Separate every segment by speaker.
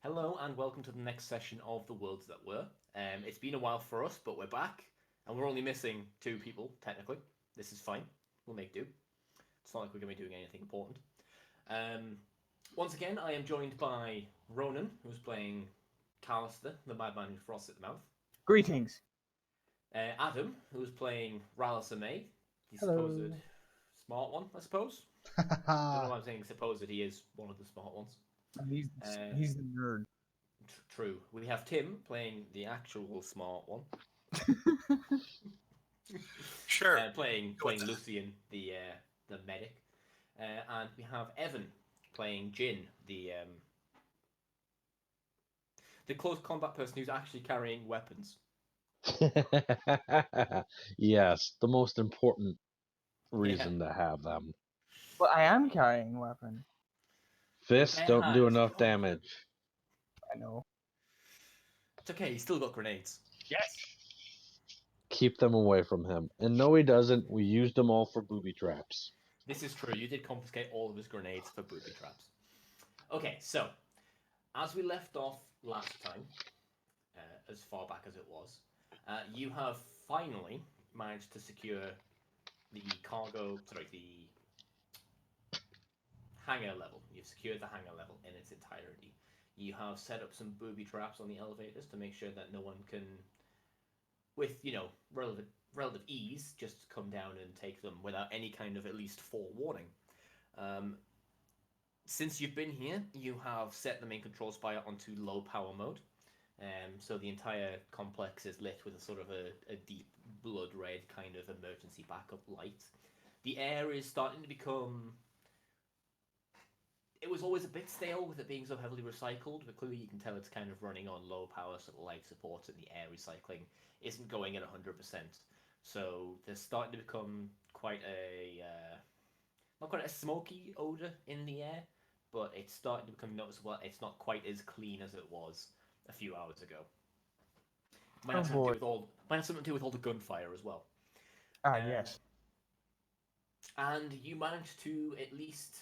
Speaker 1: Hello and welcome to the next session of The Worlds That Were. It's been a while for us, but we're back, and we're only missing two people, technically. This is fine. We'll make do. It's not like we're going to be doing anything important. Um, Once again, I am joined by Ronan, who's playing Callister, the madman who frosts at the mouth.
Speaker 2: Greetings.
Speaker 1: Adam, who's playing Ralisame, the supposed
Speaker 2: Hello.
Speaker 1: smart one, I suppose. I don't know why I'm saying supposed, he is one of the smart ones.
Speaker 2: he's
Speaker 1: Uh,
Speaker 2: he's the nerd.
Speaker 1: True. We have Tim playing the actual smart one.
Speaker 3: Sure.
Speaker 1: Playing
Speaker 3: Go with that.
Speaker 1: Lycean, the medic, and we have Evan playing Jin, the close combat person who's actually carrying weapons.
Speaker 4: Yes, the most important reason to have them.
Speaker 2: But I am carrying a weapon.
Speaker 4: Fists
Speaker 1: Bare
Speaker 4: don't do
Speaker 1: hands.
Speaker 4: enough damage.
Speaker 2: I know.
Speaker 1: It's okay. He's still got grenades.
Speaker 2: Yes.
Speaker 4: Keep them away from him. And no, he doesn't. We used them all for booby traps.
Speaker 1: This is true. You did confiscate all of his grenades for booby traps. Okay, so as we left off last time, as far back as it was, you have finally managed to secure the hangar level. You've secured the hangar level in its entirety. You have set up some booby traps on the elevators to make sure that no one can, with relative ease, just come down and take them without any kind of at least forewarning. Since you've been here, you have set the main control spire onto low power mode. So the entire complex is lit with a sort of a deep blood red kind of emergency backup light. The air is starting to become... It was always a bit stale with it being so heavily recycled, but clearly you can tell it's kind of running on low power sort of life support, and the air recycling isn't going at 100%. So there's starting to become quite a... not quite a smoky odour in the air, but it's starting to become noticeable. It's not quite as clean as it was a few hours ago. Might have something to do with all the gunfire as well.
Speaker 2: Yes.
Speaker 1: And you managed to at least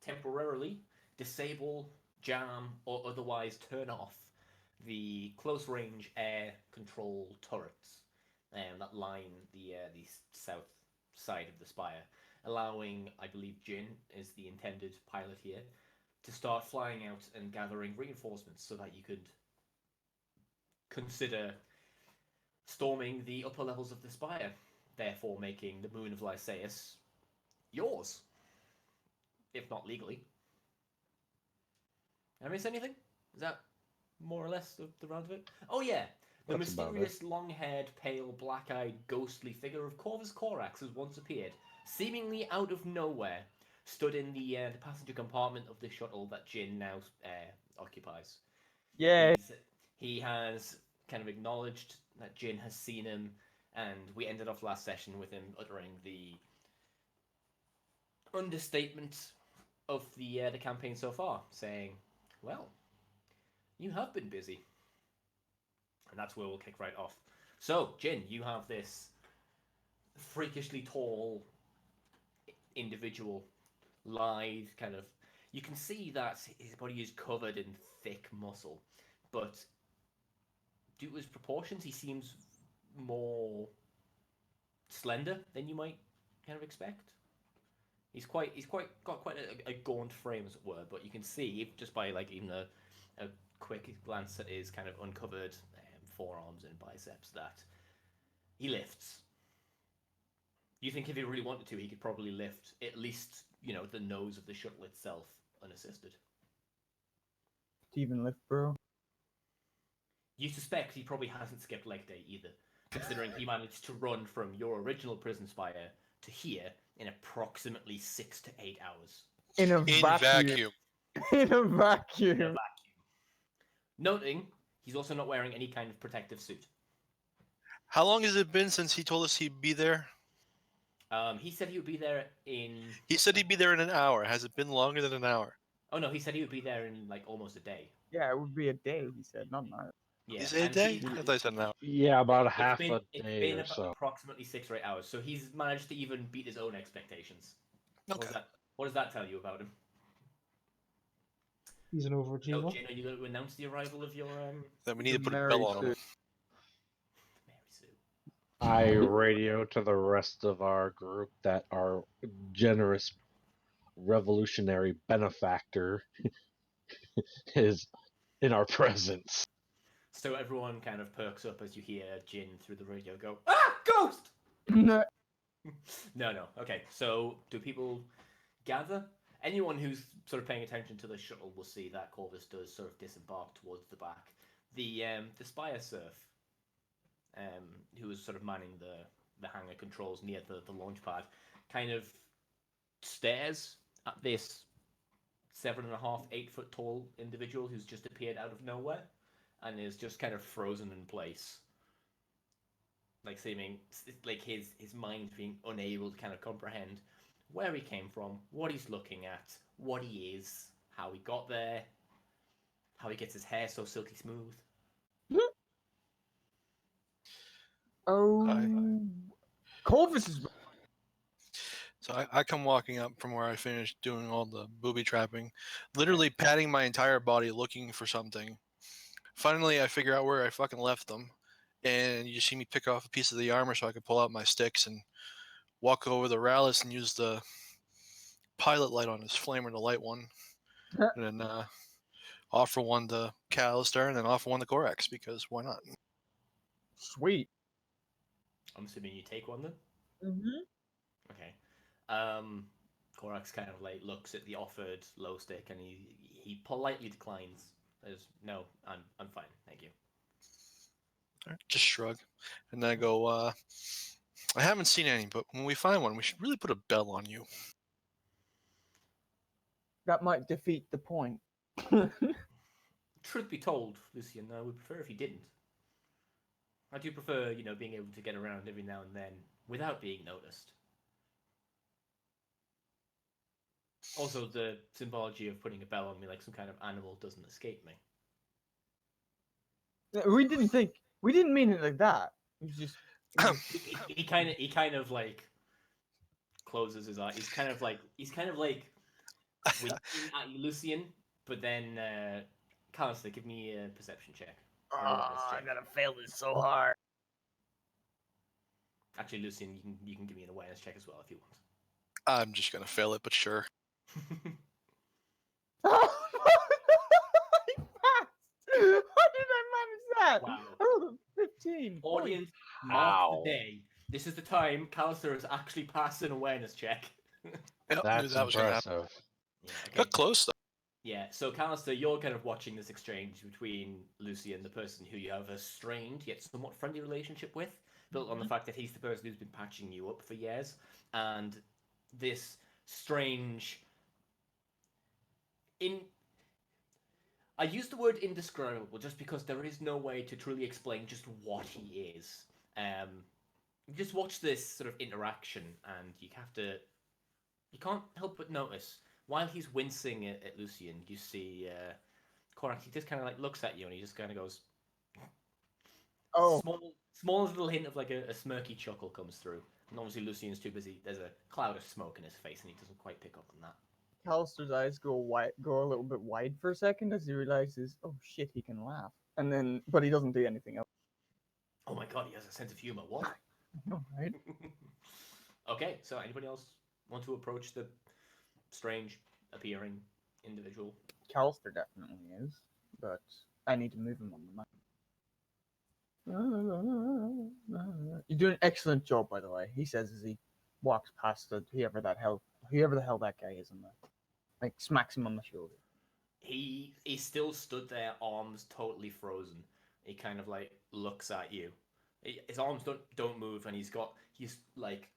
Speaker 1: temporarily disable, jam, or otherwise turn off the close-range air control turrets that line the south side of the spire, allowing, I believe, Jin is the intended pilot here, to start flying out and gathering reinforcements so that you could consider storming the upper levels of the spire, therefore making the Moon of Lyceus yours, if not legally. Did I miss anything? Is that more or less the round of it? Oh yeah, the
Speaker 4: That's about
Speaker 1: mysterious long-haired, pale, black-eyed, ghostly figure of Corvus Corax has once appeared, seemingly out of nowhere, stood in the passenger compartment of the shuttle that Jin now occupies.
Speaker 2: Yeah.
Speaker 1: He has kind of acknowledged that Jin has seen him, and we ended off last session with him uttering the understatement of the campaign so far, saying, "Well, you have been busy," and that's where we'll kick right off. So, Jin, you have this freakishly tall individual, lithe kind of. You can see that his body is covered in thick muscle, but due to his proportions, he seems more slender than you might kind of expect. He's got quite a gaunt frame, as it were, but you can see just by like even a quick glance at his kind of uncovered forearms and biceps that he lifts. You think if he really wanted to, he could probably lift at least, the nose of the shuttle itself unassisted.
Speaker 2: Steven lift, bro.
Speaker 1: You suspect he probably hasn't skipped leg day either, considering he managed to run from your original prison spire to here in approximately 6 to 8 hours.
Speaker 2: In a
Speaker 3: In
Speaker 2: vacuum. In a vacuum.
Speaker 1: In a vacuum. Noting, he's also not wearing any kind of protective suit.
Speaker 3: How long has it been since he told us he'd be there?
Speaker 1: He said he would be there in...
Speaker 3: He said he'd be there in an hour. Has it been longer than an hour?
Speaker 1: Oh no, he said he would be there in like almost a day.
Speaker 2: Yeah, it would be a day, he said, not an hour.
Speaker 1: Yeah,
Speaker 3: He said a day? I thought he said an hour.
Speaker 4: Yeah, about
Speaker 1: It's
Speaker 4: half
Speaker 1: been,
Speaker 4: a
Speaker 1: it's
Speaker 4: day
Speaker 1: been
Speaker 4: or so.
Speaker 1: approximately 6 or 8 hours, so he's managed to even beat his own expectations.
Speaker 3: Okay.
Speaker 1: What does that tell you about him?
Speaker 5: He's an
Speaker 1: So,
Speaker 5: overachiever.
Speaker 1: Jin, are you going to announce the arrival of your
Speaker 3: Then we need
Speaker 2: The
Speaker 3: to put a
Speaker 2: Mary
Speaker 3: bell on him.
Speaker 2: Sue.
Speaker 1: Mary Sue?
Speaker 4: I radio to the rest of our group that our generous revolutionary benefactor is in our presence.
Speaker 1: So everyone kind of perks up as you hear Jin through the radio go, "Ah, ghost!"
Speaker 2: No.
Speaker 1: No. Okay, so do people gather? Anyone who's sort of paying attention to the shuttle will see that Corvus does sort of disembark towards the back. The Spire Surf, who was sort of manning the hangar controls near the launch pad, kind of stares at this 7.5, 8 foot tall individual who's just appeared out of nowhere and is just kind of frozen in place. Like seeming like his mind being unable to kind of comprehend where he came from, what he's looking at, what he is, how he got there, how he gets his hair so silky smooth.
Speaker 2: Oh. Corvus is.
Speaker 3: So I come walking up from where I finished doing all the booby trapping, literally patting my entire body looking for something. Finally, I figure out where I fucking left them, and you see me pick off a piece of the armor so I could pull out my sticks and walk over the Rallus and use the pilot light on his flamer to light one, and then offer one to Callister and then offer one to Corax because why not?
Speaker 2: Sweet.
Speaker 1: I'm assuming you take one then?
Speaker 2: Mm-hmm.
Speaker 1: Okay. Korax kind of like looks at the offered low stick and he politely declines. Says, "No, I'm fine, thank you."
Speaker 3: Just shrug, and then I go, I haven't seen any, but when we find one, we should really put a bell on you.
Speaker 2: That might defeat the point.
Speaker 1: Truth be told, Lucian, I would prefer if you didn't. I do prefer, being able to get around every now and then without being noticed. Also, the symbology of putting a bell on me like some kind of animal doesn't escape me.
Speaker 2: We didn't mean it like that. It was just.
Speaker 1: He kind of like closes his eye. He's kind of like winking at you, Lucian. But then, Callister, give me a perception check. Or an awareness check.
Speaker 2: I gotta fail this so hard.
Speaker 1: Actually, Lucian, you can give me an awareness check as well if you want.
Speaker 3: I'm just gonna fail it, but sure.
Speaker 2: Oh, I passed! How did I manage that?
Speaker 1: Wow.
Speaker 2: I rolled a 15.
Speaker 1: Audience, mark the day. This is the time Callister has actually passed an awareness check.
Speaker 3: Yep, knew
Speaker 4: That's
Speaker 3: that was gonna happen.
Speaker 4: impressive.
Speaker 1: Yeah, okay.
Speaker 3: Got close though.
Speaker 1: Yeah, so Callister, you're kind of watching this exchange between Lucy and the person who you have a strained yet somewhat friendly relationship with, built on the fact that he's the person who's been patching you up for years, and this strange. I use the word indescribable just because there is no way to truly explain just what he is. You just watch this sort of interaction, and you can't help but notice. While he's wincing at Lucian, you see Korak, he just kind of like looks at you and he just kind of goes,
Speaker 2: Oh.
Speaker 1: small little hint of like a smirky chuckle comes through. And obviously Lucian's too busy. There's a cloud of smoke in his face and he doesn't quite pick up on that.
Speaker 2: Callister's eyes go a little bit wide for a second as he realizes, oh shit, he can laugh. And then, but he doesn't do anything else.
Speaker 1: Oh my god, he has a sense of humor. What?
Speaker 2: No, right?
Speaker 1: Okay, so anybody else want to approach the strange appearing individual?
Speaker 2: Callister definitely is, but I need to move him on the map. You're doing an excellent job, by the way. He says as he walks past whoever the hell that guy is, and like smacks him on the shoulder.
Speaker 1: He still stood there, arms totally frozen. He kind of like looks at you. His arms don't move, and he's like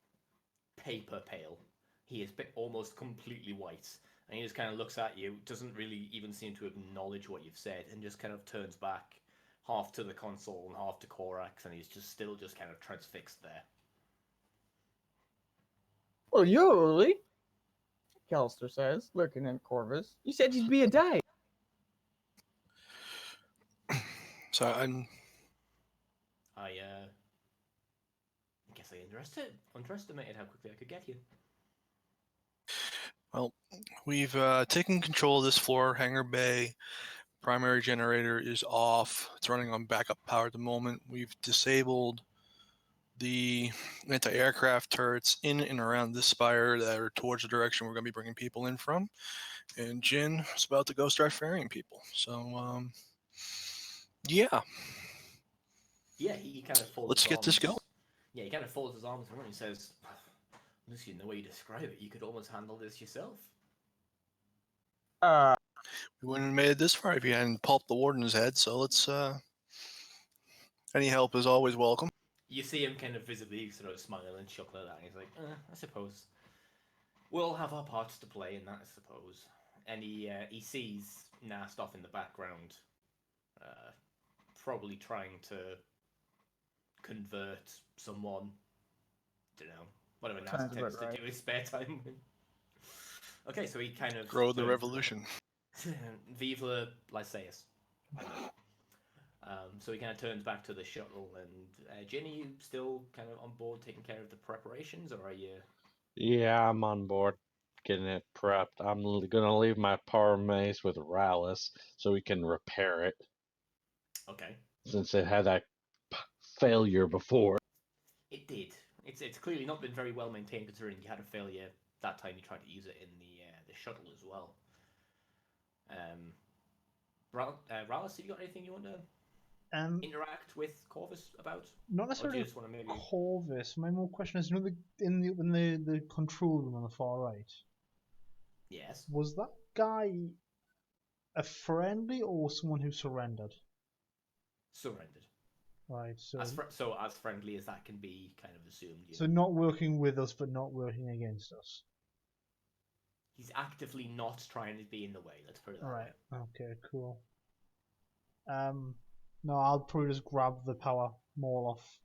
Speaker 1: paper pale. He is almost completely white, and he just kind of looks at you. Doesn't really even seem to acknowledge what you've said, and just kind of turns back, half to the console and half to Korax, and he's still kind of transfixed there.
Speaker 2: Well, you're early, Callister says, looking at Corvus. You said you'd be a day.
Speaker 3: So
Speaker 1: I guess I underestimated how quickly I could get you.
Speaker 3: Well, we've taken control of this floor. Hangar bay primary generator is off. It's running on backup power at the moment. We've disabled the anti-aircraft turrets in and around this spire that are towards the direction we're going to be bringing people in from. And Jin is about to go start ferrying people. So, yeah,
Speaker 1: Yeah, he kind of folds
Speaker 3: let's
Speaker 1: his
Speaker 3: get this
Speaker 1: arms.
Speaker 3: going.
Speaker 1: Yeah, he kind of folds his arms around and says, "Listen, the way you describe it, you could almost handle this yourself."
Speaker 2: Uh,
Speaker 3: We wouldn't have made it this far if you hadn't pulped the warden's head. So let's. Any help is always welcome.
Speaker 1: You see him kind of visibly sort of smile and chuckle at that, and he's like, "I suppose we'll all have our parts to play in that, I suppose." And he sees Nast off in the background, probably trying to convert someone. Don't know, whatever Nast
Speaker 2: Sounds
Speaker 1: tends
Speaker 2: about
Speaker 1: to
Speaker 2: right.
Speaker 1: do his spare time. Okay, so he kind of
Speaker 3: Grow the
Speaker 1: turns-
Speaker 3: revolution.
Speaker 1: Vive le Lycean. So he kind of turns back to the shuttle, and Jin, are you still kind of on board taking care of the preparations, or are you?
Speaker 4: Yeah, I'm on board getting it prepped. I'm gonna leave my power mace with Rallis so we can repair it
Speaker 1: Okay,
Speaker 4: since it had that failure before.
Speaker 1: it did. It's clearly not been very well maintained, considering you had a failure that time you tried to use it in the shuttle as well. Rallis, have you got anything you want to interact with Corvus about?
Speaker 5: Not
Speaker 1: Or do
Speaker 5: necessarily
Speaker 1: you just want to maybe?
Speaker 5: Corvus. My more question is, you know, in the control room on the far right,
Speaker 1: Yes.
Speaker 5: was that guy a friendly or someone who surrendered?
Speaker 1: Surrendered.
Speaker 5: Right. So
Speaker 1: So as friendly as that can be, kind of assumed. Yeah.
Speaker 5: so not working with us, but not working against us.
Speaker 1: He's actively not trying to be in the way. Let's put it that
Speaker 5: All
Speaker 1: way.
Speaker 5: right. Okay. Cool. No, I'll probably just grab the power maul off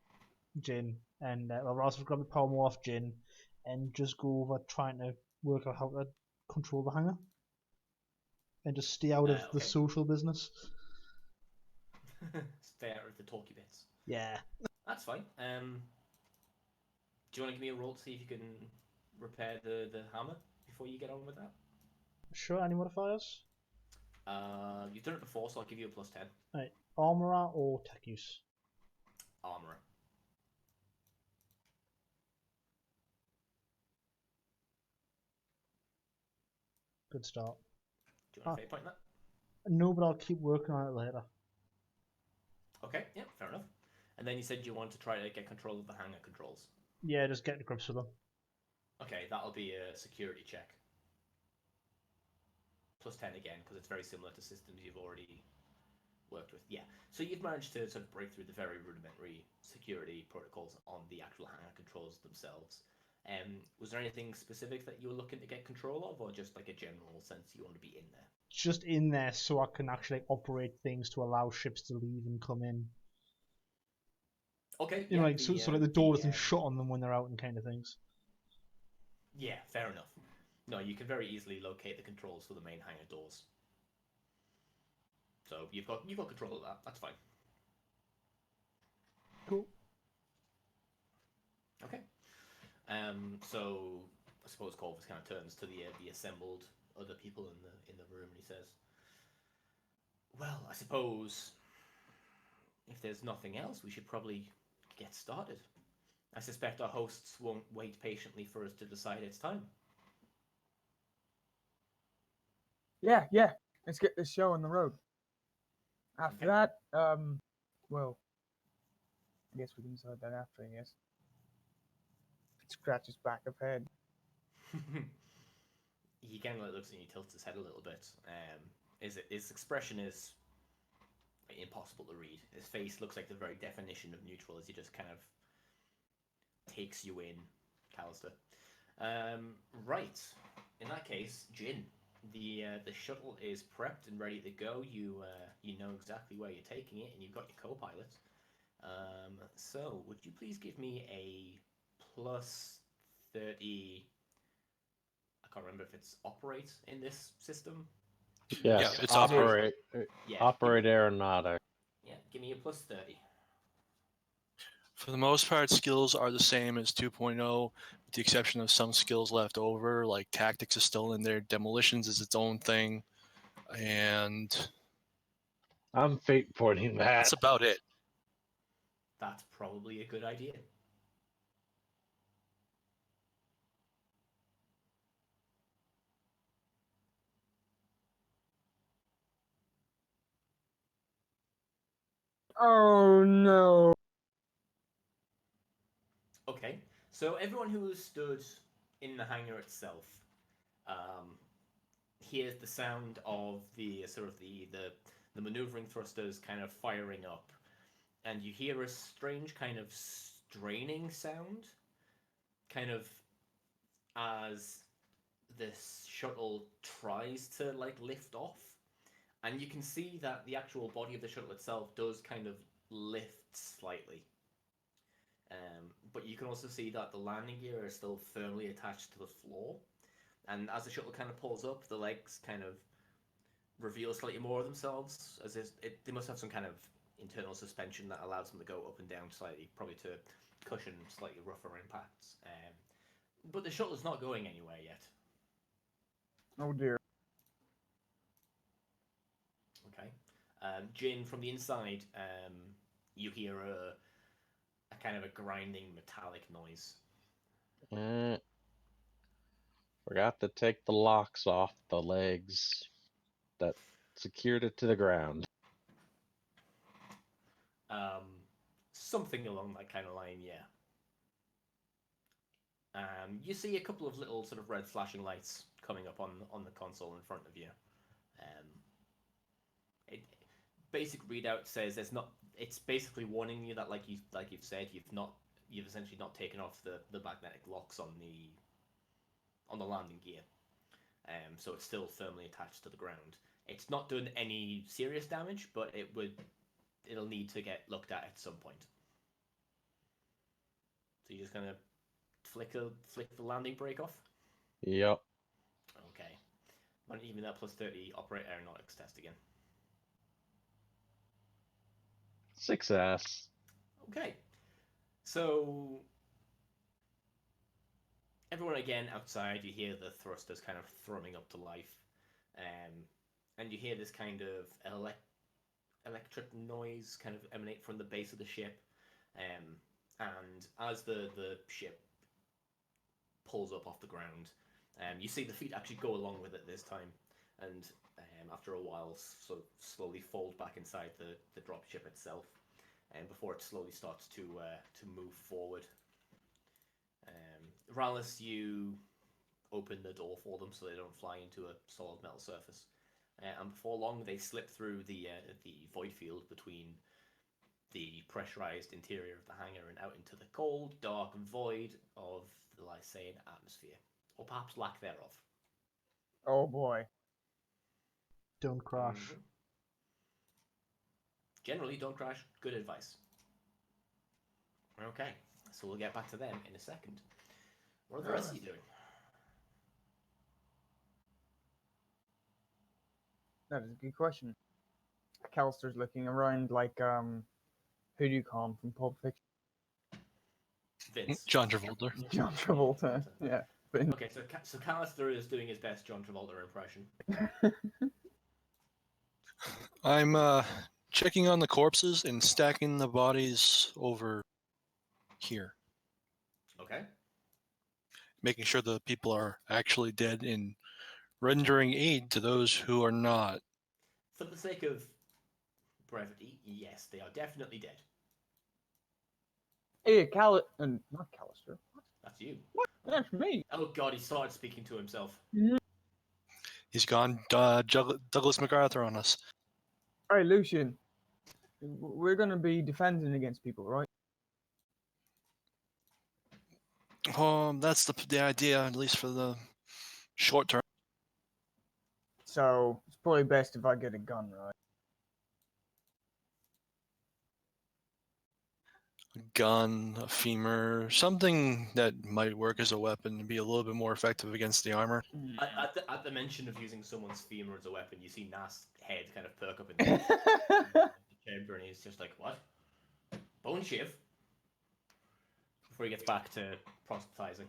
Speaker 5: Jin, and I'll also grab the power maul off Jin, and just go over trying to work out how to control the hangar, and just stay out of the
Speaker 1: Okay.
Speaker 5: social business.
Speaker 1: Stay out of the talky bits.
Speaker 5: Yeah.
Speaker 1: That's fine. Do you want to give me a roll to see if you can repair the hammer before you get on with that?
Speaker 5: Sure. Any modifiers?
Speaker 1: You've done it before, so I'll give you a +10.
Speaker 5: Right. Armorer or tech use?
Speaker 1: Armorer.
Speaker 5: Good start.
Speaker 1: Do you want to fate point that?
Speaker 5: No, but I'll keep working on it later.
Speaker 1: Okay, yeah, fair enough. And then you said you want to try to get control of the hangar controls.
Speaker 5: Yeah, just get to grips with them.
Speaker 1: Okay, that'll be a security check. +10 again, because it's very similar to systems you've already worked with. Yeah, so you've managed to sort of break through the very rudimentary security protocols on the actual hangar controls themselves. Was there anything specific that you were looking to get control of, or just like a general sense you want to be in there?
Speaker 5: Just in there so I can actually operate things to allow ships to leave and come in.
Speaker 1: Okay,
Speaker 5: You know,
Speaker 1: yeah,
Speaker 5: like so like the door doesn't shut on them when they're out and kind of things.
Speaker 1: Yeah, fair enough. No, you can very easily locate the controls for the main hangar doors. So you've got control of that. That's fine.
Speaker 5: Cool.
Speaker 1: Okay. So I suppose Corvus kind of turns to the assembled other people in the room, and he says, "Well, I suppose if there's nothing else, we should probably get started. I suspect our hosts won't wait patiently for us to decide it's time."
Speaker 2: yeah. Let's get this show on the road. After that, well, I guess we can decide that after. I guess. Scratch his back of head.
Speaker 1: He kind of like looks and he tilts his head a little bit. His expression is impossible to read. His face looks like the very definition of neutral as he just kind of takes you in, Callister. Right. In that case, Jin, the shuttle is prepped and ready to go. You know exactly where you're taking it, and you've got your co-pilot. So would you please give me a +30? I can't remember if it's operate in this system.
Speaker 4: Yes,
Speaker 3: Yeah, it's
Speaker 4: operate.
Speaker 1: Yeah,
Speaker 4: Operate aeronautic.
Speaker 1: Yeah, give me a +30.
Speaker 3: For the most part, skills are the same as 2.0, with the exception of some skills left over, like tactics is still in there, demolitions is its own thing, and
Speaker 4: I'm fate pointing that.
Speaker 3: that's about it.
Speaker 1: That's probably a good idea.
Speaker 2: Oh no.
Speaker 1: Okay, so everyone who has stood in the hangar itself hears the sound of the sort of the maneuvering thrusters kind of firing up, and you hear a strange kind of straining sound, kind of as this shuttle tries to like lift off, and you can see that the actual body of the shuttle itself does kind of lift slightly. But you can also see that the landing gear is still firmly attached to the floor, and as the shuttle kind of pulls up, the legs kind of reveal slightly more of themselves, as if they must have some kind of internal suspension that allows them to go up and down slightly, probably to cushion slightly rougher impacts. But the shuttle's not going anywhere yet.
Speaker 2: Oh dear.
Speaker 1: Okay. Jin, from the inside, you hear a kind of a grinding metallic noise.
Speaker 4: Forgot to take the locks off the legs that secured it to the ground.
Speaker 1: Something along that kind of line, yeah. You see a couple of little sort of red flashing lights coming up on the console in front of you. Basic readout says there's not. It's basically warning you that, like you've said, you've essentially not taken off the magnetic locks on the landing gear. So it's still firmly attached to the ground. It's not done any serious damage, but it'll need to get looked at some point. So you're just gonna flick the landing brake off?
Speaker 4: Yep.
Speaker 1: Okay. Why don't you give me that plus 30 operate aeronautics test again?
Speaker 4: Success.
Speaker 1: Okay. So everyone again outside, you hear the thrusters kind of thrumming up to life. And you hear this kind of electric noise kind of emanate from the base of the ship. And as the ship pulls up off the ground, you see the feet actually go along with it this time, and after a while sort of slowly fold back inside the drop ship itself, and before it slowly starts to move forward. Rallis, you open the door for them so they don't fly into a solid metal surface, and before long they slip through the void field between the pressurized interior of the hangar and out into the cold, dark void of the Lycean atmosphere, or perhaps lack thereof.
Speaker 2: Oh boy.
Speaker 5: Don't crash.
Speaker 1: Mhm. Generally, don't crash. Good advice. Okay, so we'll get back to them in a second. What are the rest of you doing?
Speaker 2: That is a good question. Callister's looking around like who do you call him from Pulp Fiction?
Speaker 1: Vince.
Speaker 3: John Travolta.
Speaker 2: John Travolta. Yeah. Vince.
Speaker 1: Okay, so Callister is doing his best John Travolta impression.
Speaker 3: I'm checking on the corpses and stacking the bodies over here,
Speaker 1: Okay.
Speaker 3: making sure the people are actually dead and rendering aid to those who are not.
Speaker 1: For the sake of brevity, yes, they are definitely dead.
Speaker 2: Hey, not Callister.
Speaker 1: That's you.
Speaker 2: What? That's me.
Speaker 1: Oh god, he started speaking to himself.
Speaker 3: He's gone Douglas MacArthur on us.
Speaker 2: Alright, Lucian. We're gonna be defending against people, right?
Speaker 3: That's the idea, at least for the short term.
Speaker 2: So it's probably best if I get a gun, right?
Speaker 3: A gun, a femur, something that might work as a weapon and be a little bit more effective against the armor.
Speaker 1: At the mention of using someone's femur as a weapon, you see Nas' head kind of perk up in the chamber, and he's just like, "What? Bone shiv? before he gets back to proselytizing.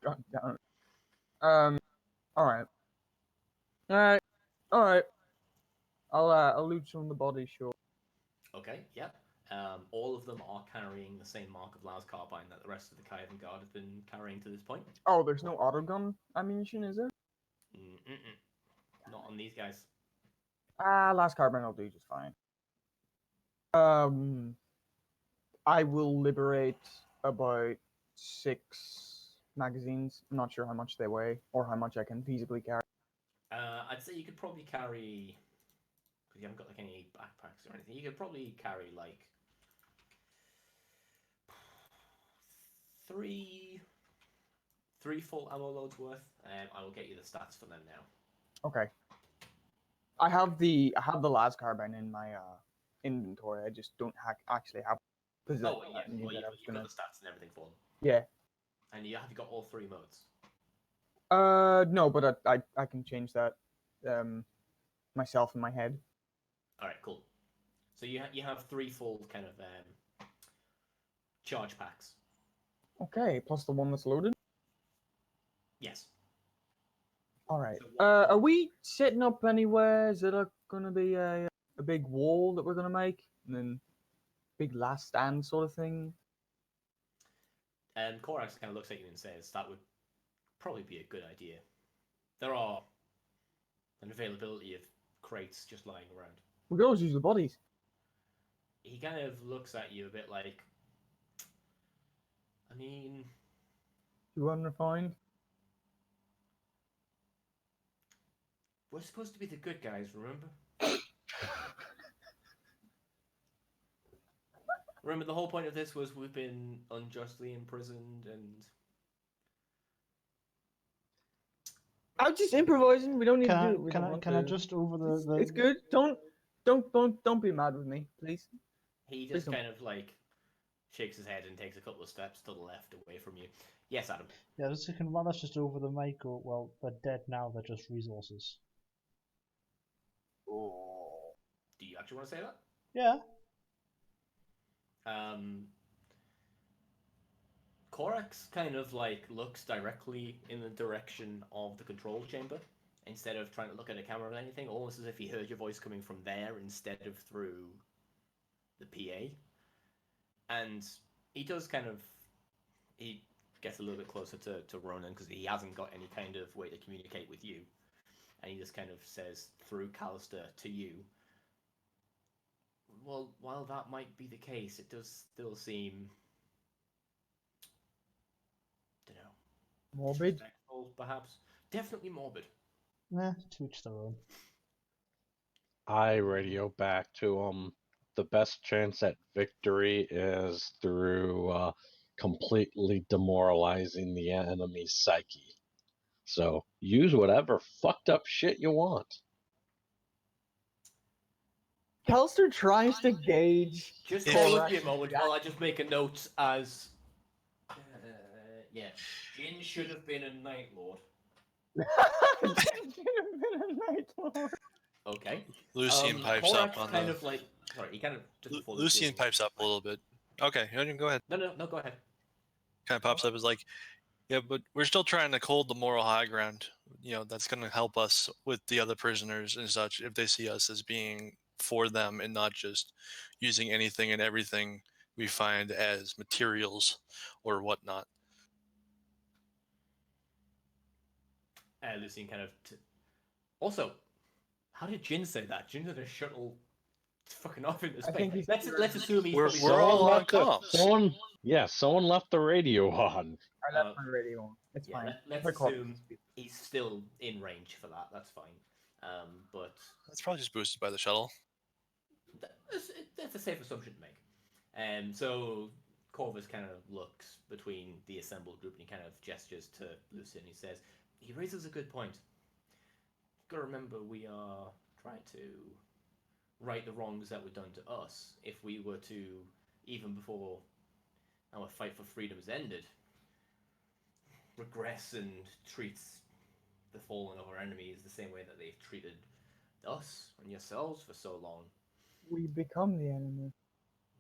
Speaker 2: God damn it. Alright. Alright. I'll loot some of the bodies, sure.
Speaker 1: Okay, yep. All of them are carrying the same mark of Lars carbine that the rest of the Kievan Guard have been carrying to this point.
Speaker 2: Oh, there's no autogun ammunition, is there?
Speaker 1: Not on these guys.
Speaker 2: Last carbine will do just fine. I will liberate about 6 magazines. I'm not sure how much they weigh or how much I can feasibly carry.
Speaker 1: I'd say you could probably carry, because you haven't got like any backpacks or anything. You could probably carry like three full ammo loads worth. I will get you the stats for them now.
Speaker 2: Okay. I have the last carbine in my inventory. I just don't actually have.
Speaker 1: Oh yeah,
Speaker 2: you've
Speaker 1: got the stats and everything for them.
Speaker 2: Yeah.
Speaker 1: And have you got all 3 modes?
Speaker 2: No, but I can change that myself in my head.
Speaker 1: All right, cool. So you have 3 full kind of charge packs.
Speaker 2: Okay, plus the one that's loaded.
Speaker 1: Yes.
Speaker 2: All right.
Speaker 1: So
Speaker 2: Are we setting up anywhere? Is it gonna be a big wall that we're gonna make, and then big last stand sort of thing?
Speaker 1: And Korax kind of looks at you and says that would probably be a good idea. There are an availability of crates just lying around.
Speaker 2: We could always use the bodies.
Speaker 1: He kind of looks at you a bit like, I mean,
Speaker 2: You unrefined.
Speaker 1: we're supposed to be the good guys, remember? Remember, the whole point of this was we've been unjustly imprisoned, and
Speaker 2: I'm just improvising. We don't need to do it. We
Speaker 5: Can
Speaker 2: don't
Speaker 5: I
Speaker 2: want
Speaker 5: can
Speaker 2: to.
Speaker 5: I just over
Speaker 2: It's good. Don't be mad with me, please.
Speaker 1: he
Speaker 2: Please
Speaker 1: just
Speaker 2: don't.
Speaker 1: kind of like shakes his head and takes a couple of steps to the left away from you. Yes, Adam.
Speaker 5: Yeah, just can run us just over the mic. Or well, they're dead now. They're just resources.
Speaker 1: Do you actually want to say that?
Speaker 5: Yeah.
Speaker 1: Korax kind of like looks directly in the direction of the control chamber instead of trying to look at a camera or anything, almost as if he heard your voice coming from there instead of through the PA. And he does he gets a little bit closer to Ronan because he hasn't got any kind of way to communicate with you. And he just kind of says through Callister to you, well, while that might be the case, it does still seem, don't know,
Speaker 2: Morbid.
Speaker 1: disrespectful, perhaps. Definitely morbid.
Speaker 5: Nah, to each their own.
Speaker 4: I radio back to the best chance at victory is through completely demoralizing the enemy's psyche. So use whatever fucked up shit you want.
Speaker 2: Kelster tries to gauge.
Speaker 1: Just
Speaker 3: If-
Speaker 1: bear with me a moment while I just make a note as... yeah, Jin should have been a Night Lord. Okay.
Speaker 3: Lucian pipes up
Speaker 1: Korax
Speaker 3: on
Speaker 1: kind
Speaker 3: the.
Speaker 1: of like... Sorry, he kind of... Just before the
Speaker 3: Lucian
Speaker 1: duel-
Speaker 3: pipes up a little bit. Okay, go ahead.
Speaker 1: No, go ahead.
Speaker 3: Kind of pops up as like, yeah, but we're still trying to hold the moral high ground. You know, that's going to help us with the other prisoners and such if they see us as being for them and not just using anything and everything we find as materials or whatnot.
Speaker 1: Lucian kind of... Also, how did Jin say that? Jin's in a shuttle fucking off into
Speaker 2: I think
Speaker 1: space.
Speaker 2: he's-
Speaker 1: Let's assume he's
Speaker 3: We're
Speaker 1: probably...
Speaker 3: all on
Speaker 4: left the-
Speaker 3: comms.
Speaker 4: someone left the radio on.
Speaker 2: I left my radio on. It's
Speaker 1: Yeah,
Speaker 2: fine.
Speaker 1: let's
Speaker 2: Record.
Speaker 1: assume he's still in range for that. That's fine. But
Speaker 3: That's probably just boosted by the shuttle.
Speaker 1: that's a safe assumption to make. So Corvus kind of looks between the assembled group and he kind of gestures to Lucian. He says, he raises a good point. Got to remember, we are trying to right the wrongs that were done to us. If we were to, even before our fight for freedom has ended, regress and treat the fallen of our enemies the same way that they've treated us and yourselves for so long.
Speaker 2: We become the enemy.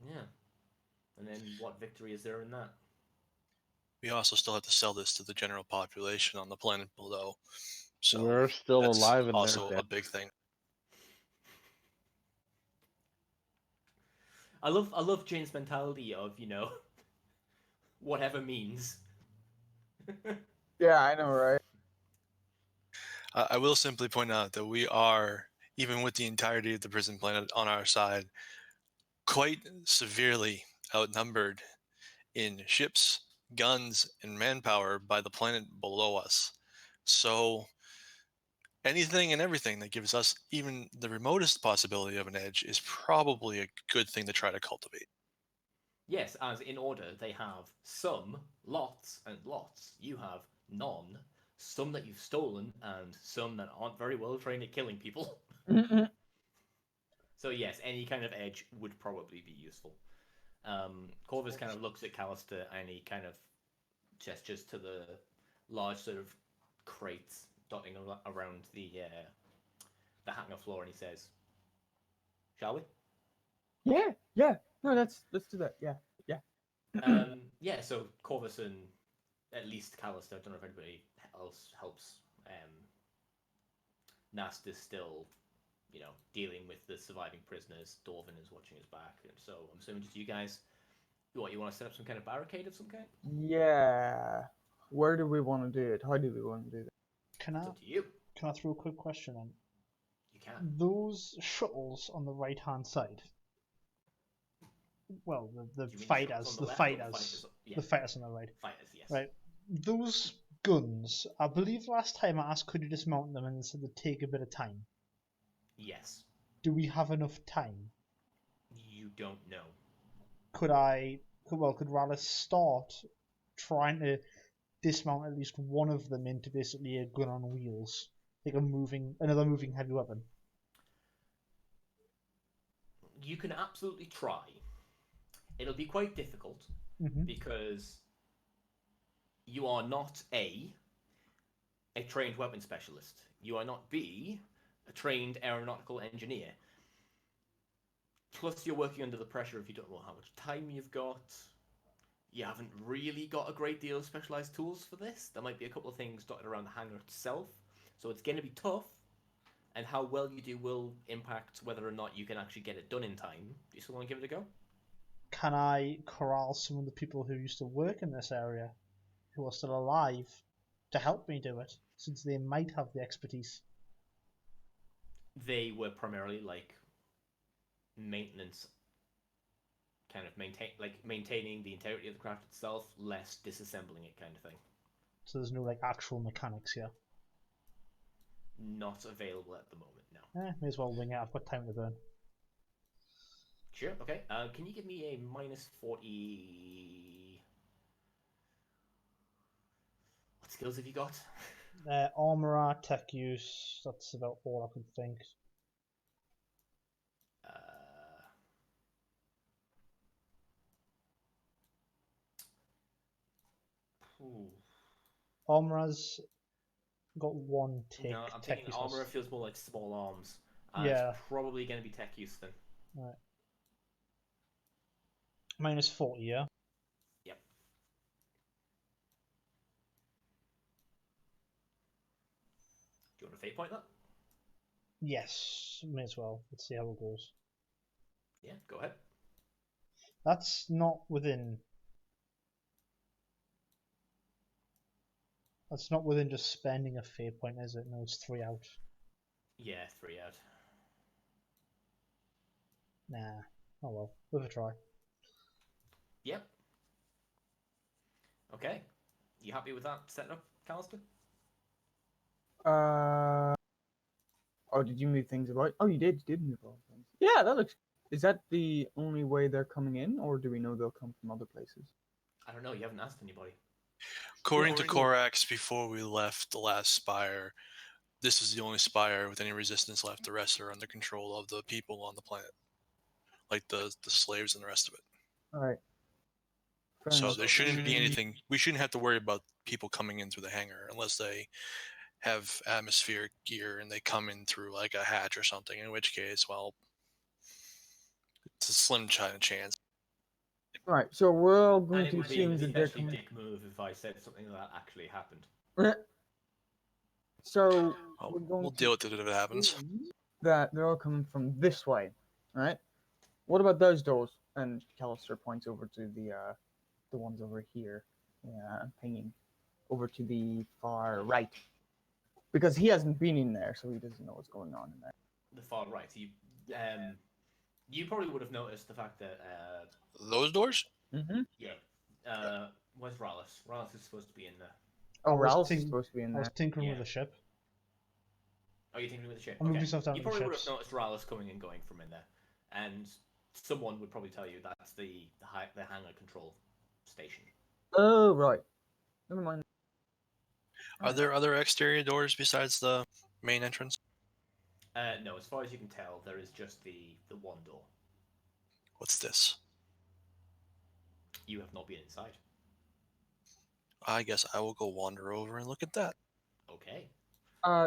Speaker 1: Yeah. And then what victory is there in that?
Speaker 3: We also still have to sell this to the general population on the planet below. So
Speaker 4: We're still
Speaker 3: that's
Speaker 4: alive and
Speaker 3: also
Speaker 4: they're
Speaker 3: a
Speaker 4: dead.
Speaker 3: big thing.
Speaker 1: I love Jane's mentality of, whatever means.
Speaker 2: Yeah, I know, right?
Speaker 3: I will simply point out that we are, even with the entirety of the prison planet on our side, quite severely outnumbered in ships, guns, and manpower by the planet below us. So anything and everything that gives us even the remotest possibility of an edge is probably a good thing to try to cultivate.
Speaker 1: Yes, as in order, they have some, lots, and lots. You have none, some that you've stolen, and some that aren't very well trained at killing people. So yes, any kind of edge would probably be useful. Corvus kind of looks at Callister and he kind of gestures to the large sort of crates dotting around the hangar floor, and he says, "Shall we?"
Speaker 2: Yeah. No, let's do that. Yeah.
Speaker 1: Yeah. So Corvus and at least Callister. I don't know if anybody else helps. Nast is still, dealing with the surviving prisoners. Dorvin is watching his back, and so I'm assuming just you guys. What, you want to set up some kind of barricade of some kind?
Speaker 2: Yeah. Where do we want to do it? How do we want to do it?
Speaker 5: Can
Speaker 1: It's
Speaker 5: I
Speaker 1: up to you.
Speaker 5: can I throw a quick question in?
Speaker 1: You can.
Speaker 5: Those shuttles on the right hand side. Well, the
Speaker 1: Do you mean
Speaker 5: fighters,
Speaker 1: on
Speaker 5: the
Speaker 1: left or
Speaker 5: fighters,
Speaker 1: Yeah,
Speaker 5: the fighters on the right.
Speaker 1: fighters. Yes.
Speaker 5: Right. Those guns. I believe last time I asked, could you dismount them, and they said they'd take a bit of time.
Speaker 1: Yes.
Speaker 5: Do we have enough time?
Speaker 1: You don't know.
Speaker 5: Could Rallis start trying to dismount at least one of them into basically a gun on wheels, like another moving heavy weapon?
Speaker 1: You can absolutely try. It'll be quite difficult
Speaker 5: Mm-hmm.
Speaker 1: because you are not a trained weapon specialist. You are not B, a trained aeronautical engineer. Plus, you're working under the pressure if you don't know how much time you've got. You haven't really got a great deal of specialized tools for this. There might be a couple of things dotted around the hangar itself. So it's going to be tough. And how well you do will impact whether or not you can actually get it done in time. Do you still want to give it a go?
Speaker 5: Can I corral some of the people who used to work in this area, who are still alive, to help me do it, since they might have the expertise?
Speaker 1: They were primarily like maintenance, kind of maintaining the integrity of the craft itself, less disassembling it, kind of thing.
Speaker 5: So there's no like actual mechanics here.
Speaker 1: Not available at the moment, no.
Speaker 5: May as well wing it. I've got time to burn.
Speaker 1: Sure, okay. Can you give me a minus 40? What skills have you got?
Speaker 5: Armorer, tech use. That's about all I can think.
Speaker 1: Ooh.
Speaker 5: Armorer's got one tech.
Speaker 1: No, I'm
Speaker 5: tech
Speaker 1: thinking
Speaker 5: use.
Speaker 1: armorer feels more like small arms.
Speaker 5: Yeah.
Speaker 1: It's probably going to be tech use then.
Speaker 5: Right. Minus 40, yeah?
Speaker 1: Yep. Do you want to fate point that?
Speaker 5: Yes, may as well. Let's see how it goes.
Speaker 1: Yeah, go ahead.
Speaker 5: That's not within. That's not within just spending a fate point, is it? No, it's 3 out.
Speaker 1: Yeah, 3 out.
Speaker 5: Nah. Oh well, worth a try.
Speaker 1: Yep. Okay. You happy with that setup, Callister?
Speaker 2: Oh, did you move things about? Oh, you did. You did move all things. Yeah, that looks. Is that the only way they're coming in, or do we know they'll come from other places?
Speaker 1: I don't know. You haven't asked anybody.
Speaker 3: According to Korax, before we left the last spire, this is the only spire with any resistance left. The rest are under control of the people on the planet, like the slaves and the rest of it.
Speaker 2: All right. Fair
Speaker 3: So
Speaker 2: enough.
Speaker 3: there shouldn't be anything. We shouldn't have to worry about people coming in through the hangar unless they have atmospheric gear and they come in through like a hatch or something. In which case, well, it's a slim chance.
Speaker 2: Right, so we're all
Speaker 1: And
Speaker 2: going
Speaker 1: it
Speaker 2: to
Speaker 1: would be
Speaker 2: assume that they're
Speaker 1: especially
Speaker 2: coming.
Speaker 1: dick move if I said something like that actually happened.
Speaker 2: So
Speaker 3: Oh,
Speaker 2: we're going
Speaker 3: we'll
Speaker 2: to
Speaker 3: deal with it if it happens.
Speaker 2: assume that they're all coming from this way, right? What about those doors? And Callister points over to the ones over here, pinging over to the far right, because he hasn't been in there, so he doesn't know what's going on in there.
Speaker 1: The far right. You probably would have noticed the fact that
Speaker 3: Those doors?
Speaker 1: where's Rallis? Rallis is supposed to be in there.
Speaker 2: Oh,
Speaker 5: I was
Speaker 2: Ralph is
Speaker 5: think-
Speaker 2: supposed to be in
Speaker 5: I
Speaker 2: there.
Speaker 5: was tinkering with
Speaker 1: Yeah.
Speaker 5: the ship.
Speaker 1: Oh, you're thinking with the ship.
Speaker 5: I'll move
Speaker 1: Okay.
Speaker 5: yourself down
Speaker 1: You
Speaker 5: to the
Speaker 1: probably would have
Speaker 5: ships.
Speaker 1: noticed Rallis coming and going from in there, and someone would probably tell you that's the hangar control station.
Speaker 2: Oh, right. Never mind.
Speaker 3: Are there other exterior doors besides the main entrance?
Speaker 1: No, as far as you can tell, there is just the one door.
Speaker 3: What's this?
Speaker 1: You have not been inside.
Speaker 3: I guess I will go wander over and look at that.
Speaker 1: Okay.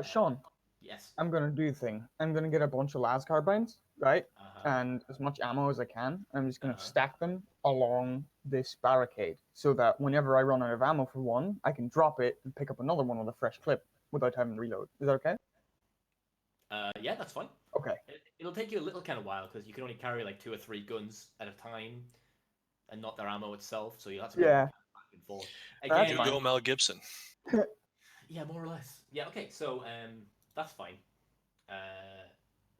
Speaker 2: Sean,
Speaker 1: Yes.
Speaker 2: I'm gonna do a thing. I'm gonna get a bunch of las carbines, right?
Speaker 1: Uh-huh.
Speaker 2: And as much ammo as I can. I'm just gonna
Speaker 1: Uh-huh.
Speaker 2: stack them along this barricade so that whenever I run out of ammo for one, I can drop it and pick up another one with a fresh clip without having to reload. Is that okay?
Speaker 1: Yeah, that's fine.
Speaker 2: Okay.
Speaker 1: It'll take you a little kind of while because you can only carry like 2 or 3 guns at a time, and not their ammo itself. So you'll have to go
Speaker 2: Yeah.
Speaker 1: back and forth.
Speaker 2: That's
Speaker 3: You
Speaker 2: fine.
Speaker 3: go, Mel Gibson.
Speaker 1: Yeah, more or less. Yeah. Okay. So that's fine.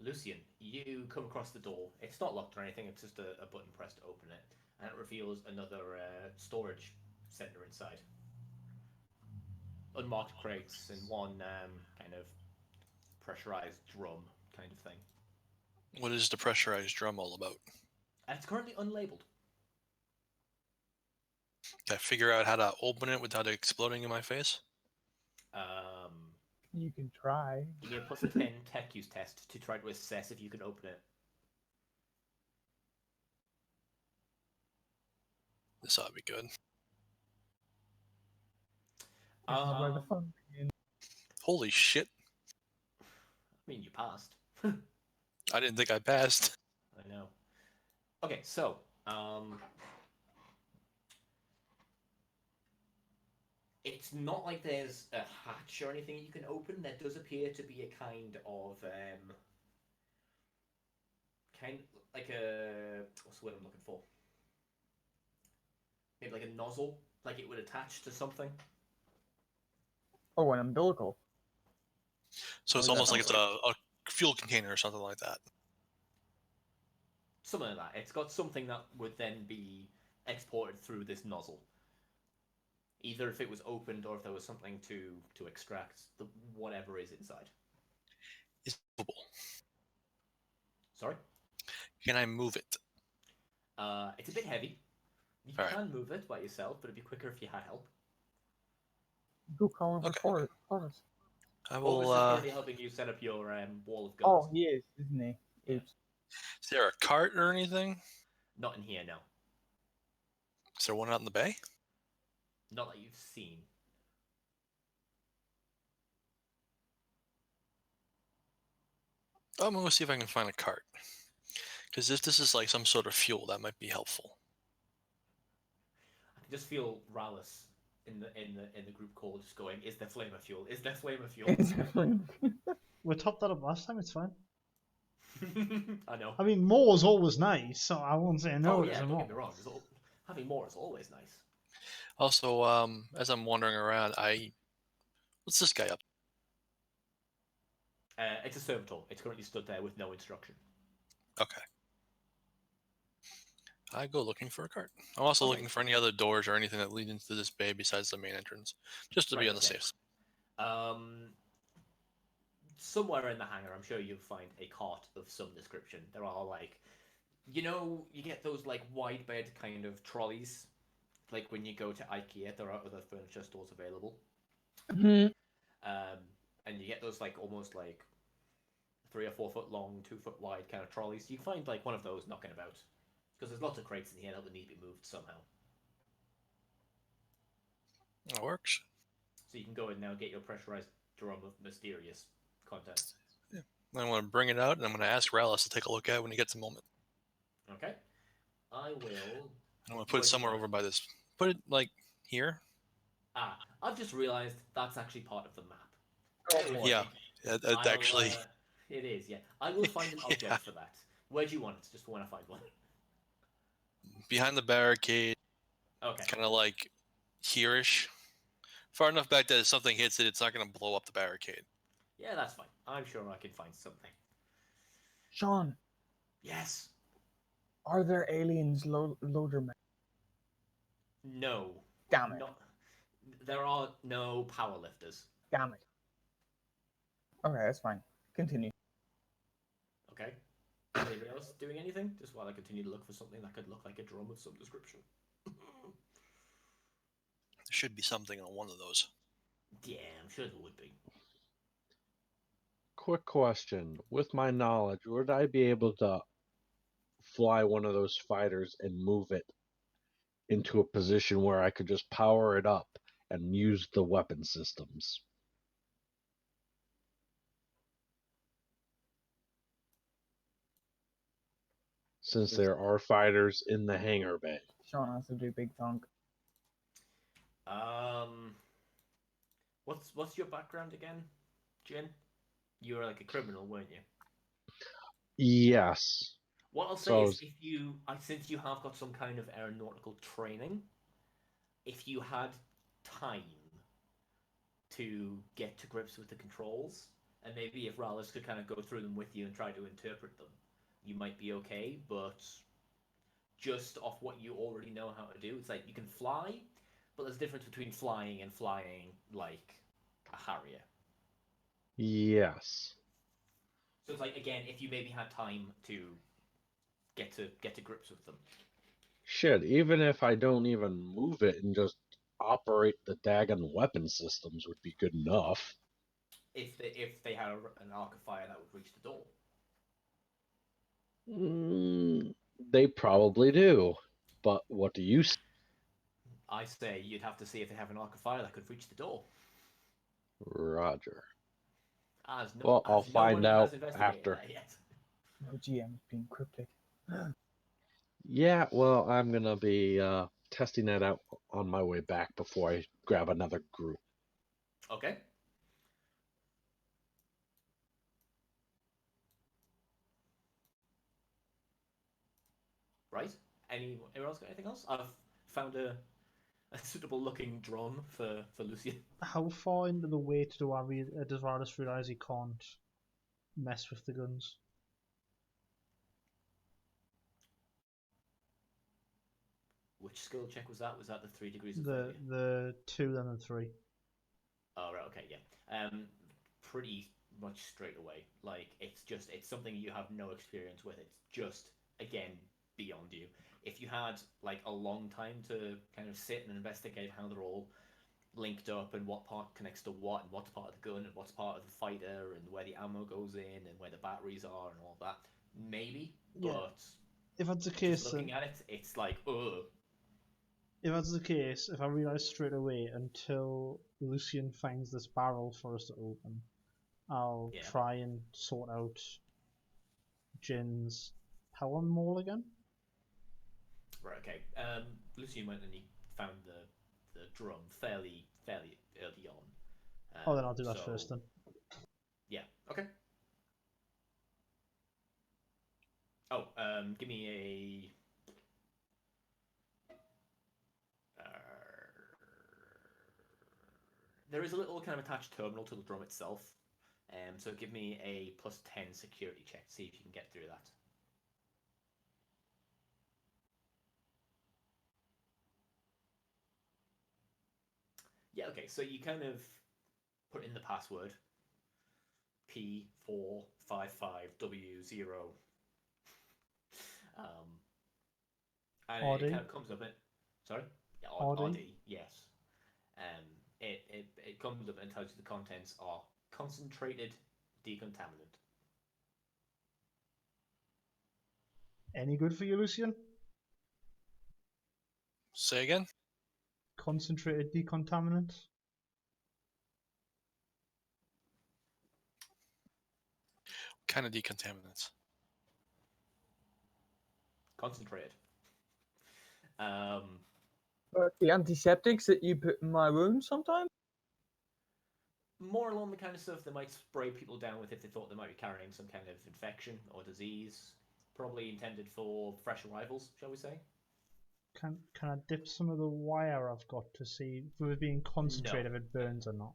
Speaker 1: Lucian, you come across the door. It's not locked or anything. It's just a button press to open it, and it reveals another storage center inside. Unmarked crates and one kind of pressurized drum kind of thing.
Speaker 3: What is the pressurized drum all about?
Speaker 1: And it's currently unlabeled.
Speaker 3: Can I figure out how to open it without it exploding in my face?
Speaker 2: You can try.
Speaker 1: Give me a +10 tech use test to try to assess if you can open it.
Speaker 3: This ought to be good.
Speaker 2: This is where the fun begins.
Speaker 3: Holy shit.
Speaker 1: I mean, you passed.
Speaker 3: I didn't think I passed.
Speaker 1: I know. Okay, so it's not like there's a hatch or anything you can open. There does appear to be a kind like a what's the word I'm looking for? Maybe like a nozzle, like it would attach to something.
Speaker 2: Oh, an umbilical.
Speaker 3: So it's
Speaker 2: Oh,
Speaker 3: almost like
Speaker 2: that's
Speaker 3: it's a fuel container or something like that.
Speaker 1: Something like that. It's got something that would then be exported through this nozzle. Either if it was opened or if there was something to extract the whatever is inside.
Speaker 3: It's movable.
Speaker 1: Sorry?
Speaker 3: Can I move it?
Speaker 1: It's a bit heavy. You
Speaker 3: All right.
Speaker 1: can move it by yourself, but it'd be quicker if you had help.
Speaker 2: Go call him
Speaker 3: Okay.
Speaker 2: for Horus.
Speaker 3: I
Speaker 1: Horus is
Speaker 3: will.
Speaker 1: currently helping you set up your wall of guns.
Speaker 2: Oh, he is, isn't he? Oops.
Speaker 3: Is there a cart or anything?
Speaker 1: Not in here, no.
Speaker 3: Is there one out in the bay?
Speaker 1: Not that you've seen.
Speaker 3: I'm gonna see if I can find a cart. Because if this is like some sort of fuel, that might be helpful.
Speaker 1: I can just feel Rallis in the group call just going, "Is there flamer fuel? Is there flamer fuel?"
Speaker 5: We topped that up last time. It's fine.
Speaker 1: I know.
Speaker 5: I mean, more is always nice, so I won't say no.
Speaker 1: Oh
Speaker 5: to
Speaker 1: yeah,
Speaker 5: some
Speaker 1: don't
Speaker 5: more.
Speaker 1: get me wrong. Having more is always nice.
Speaker 3: Also, as I'm wandering around, what's this guy up?
Speaker 1: It's a servitor. It's currently stood there with no instruction.
Speaker 3: Okay. I go looking for a cart. I'm also
Speaker 1: Okay.
Speaker 3: looking for any other doors or anything that lead into this bay besides the main entrance, just to be
Speaker 1: Right,
Speaker 3: on the
Speaker 1: okay.
Speaker 3: safe side.
Speaker 1: Somewhere in the hangar, I'm sure you'll find a cart of some description. There are like, you get those like wide bed kind of trolleys. Like when you go to IKEA, there are other furniture stores available.
Speaker 2: Mhm.
Speaker 1: And you get those like almost like 3 or 4 foot long, 2 foot wide kind of trolleys. You find like one of those knocking about. Because there's lots of crates in here that would need to be moved somehow.
Speaker 3: That works.
Speaker 1: So you can go and now get your pressurized drum of mysterious content.
Speaker 3: I'm going to bring it out, and I'm going to ask Rallis to take a look at it when he gets a moment.
Speaker 1: Okay. I will
Speaker 3: I'm gonna put
Speaker 1: Where
Speaker 3: it
Speaker 1: do you
Speaker 3: somewhere
Speaker 1: want
Speaker 3: over by this. Put it like here.
Speaker 1: I've just realised that's actually part of the map.
Speaker 2: Go
Speaker 1: Bear with
Speaker 2: for
Speaker 1: me.
Speaker 3: Yeah,
Speaker 1: I'll,
Speaker 3: actually,
Speaker 1: it is, yeah. I will find an object
Speaker 3: Yeah.
Speaker 1: for that. Where do you want it? Just when I find one.
Speaker 3: behind the barricade,
Speaker 1: Okay.
Speaker 3: kind of like here-ish. Far enough back that if something hits it, it's not gonna blow up the barricade.
Speaker 1: Yeah, that's fine. I'm sure I can find something.
Speaker 2: Sean,
Speaker 1: Yes.
Speaker 2: are there aliens loader men?
Speaker 1: No.
Speaker 2: Damn it.
Speaker 1: Not. There are no power lifters.
Speaker 2: Damn it. Okay, that's fine. Continue.
Speaker 1: Okay. Anybody else doing anything? Just while I continue to look for something that could look like a drum of some description.
Speaker 3: There should be something on one of those.
Speaker 1: Yeah, I'm sure there would be.
Speaker 4: Quick question. With my knowledge, would I be able to fly one of those fighters and move it into a position where I could just power it up and use the weapon systems? Since there are fighters in the hangar bay.
Speaker 2: Sean has to do big thunk.
Speaker 1: What's your background again, Jin? You were like a criminal, weren't you?
Speaker 4: Yes.
Speaker 1: What I'll say
Speaker 4: So I
Speaker 1: is,
Speaker 4: was-
Speaker 1: if you, since you have got some kind of aeronautical training, if you had time to get to grips with the controls, and maybe if Rallis could kind of go through them with you and try to interpret them, you might be okay. But just off what you already know how to do, it's like you can fly, but there's a difference between flying and flying like a Harrier.
Speaker 4: Yes.
Speaker 1: So it's like, again, if you maybe had time to get to grips with them.
Speaker 4: Shit, even if I don't even move it and just operate the daggone weapon systems would be good enough.
Speaker 1: If they had an arc of fire that would reach the door.
Speaker 4: They probably do. But what do you say?
Speaker 1: I say you'd have to see if they have an arc of fire that could reach the door.
Speaker 4: Roger.
Speaker 1: As no,
Speaker 4: Well, I'll
Speaker 1: as no
Speaker 4: find
Speaker 1: one
Speaker 4: out
Speaker 1: has investigated
Speaker 4: after.
Speaker 1: that yet.
Speaker 2: No GM's being cryptic.
Speaker 4: Yeah, well, I'm going to be testing that out on my way back before I grab another group.
Speaker 1: Okay. Right. Anyone else got anything else? I've found a suitable looking drum for Lucian.
Speaker 5: How far into the way does Rallis realise he can't mess with the guns?
Speaker 1: Which skill check was that? Was that the 3 degrees of
Speaker 5: The
Speaker 1: failure?
Speaker 5: the 2 and the 3.
Speaker 1: Oh right, okay, yeah. Pretty much straight away. Like it's something you have no experience with. It's just again beyond you. If you had like a long time to kind of sit and investigate how they're all linked up and what part connects to what and what's part of the gun and what's part of the fighter and where the ammo goes in and where the batteries are and all that, maybe.
Speaker 5: Yeah.
Speaker 1: But
Speaker 5: If that's the
Speaker 1: just
Speaker 5: case,
Speaker 1: looking
Speaker 5: then
Speaker 1: at it, it's like, ugh.
Speaker 5: if that's the case, if I realise straight away until Lucian finds this barrel for us to open, I'll
Speaker 1: Yeah.
Speaker 5: try and sort out Jin's power mall again.
Speaker 1: Right, okay. Lucian went and he found the drum fairly early on.
Speaker 5: Oh, then I'll do that first then.
Speaker 1: Yeah. Okay. Oh, give me a. There is a little kind of attached terminal to the drum itself. So give me a +10 security check. See if you can get through that. Yeah. Okay. So you kind of put in the password P455W0. And
Speaker 5: RD?
Speaker 1: it kind of comes up. Sorry. Yeah,
Speaker 5: RD?
Speaker 1: RD. Yes. It comes up and tells you the contents are concentrated decontaminant.
Speaker 5: Any good for you, Lucian?
Speaker 3: Say again?
Speaker 5: Concentrated decontaminant?
Speaker 3: What kind of decontaminants?
Speaker 1: Concentrated.
Speaker 2: But the antiseptics that you put in my wounds sometimes?
Speaker 1: More along the kind of stuff they might spray people down with if they thought they might be carrying some kind of infection or disease. Probably intended for fresh arrivals, shall we say?
Speaker 5: Can I dip some of the wire I've got to see if it being concentrated if it burns or not?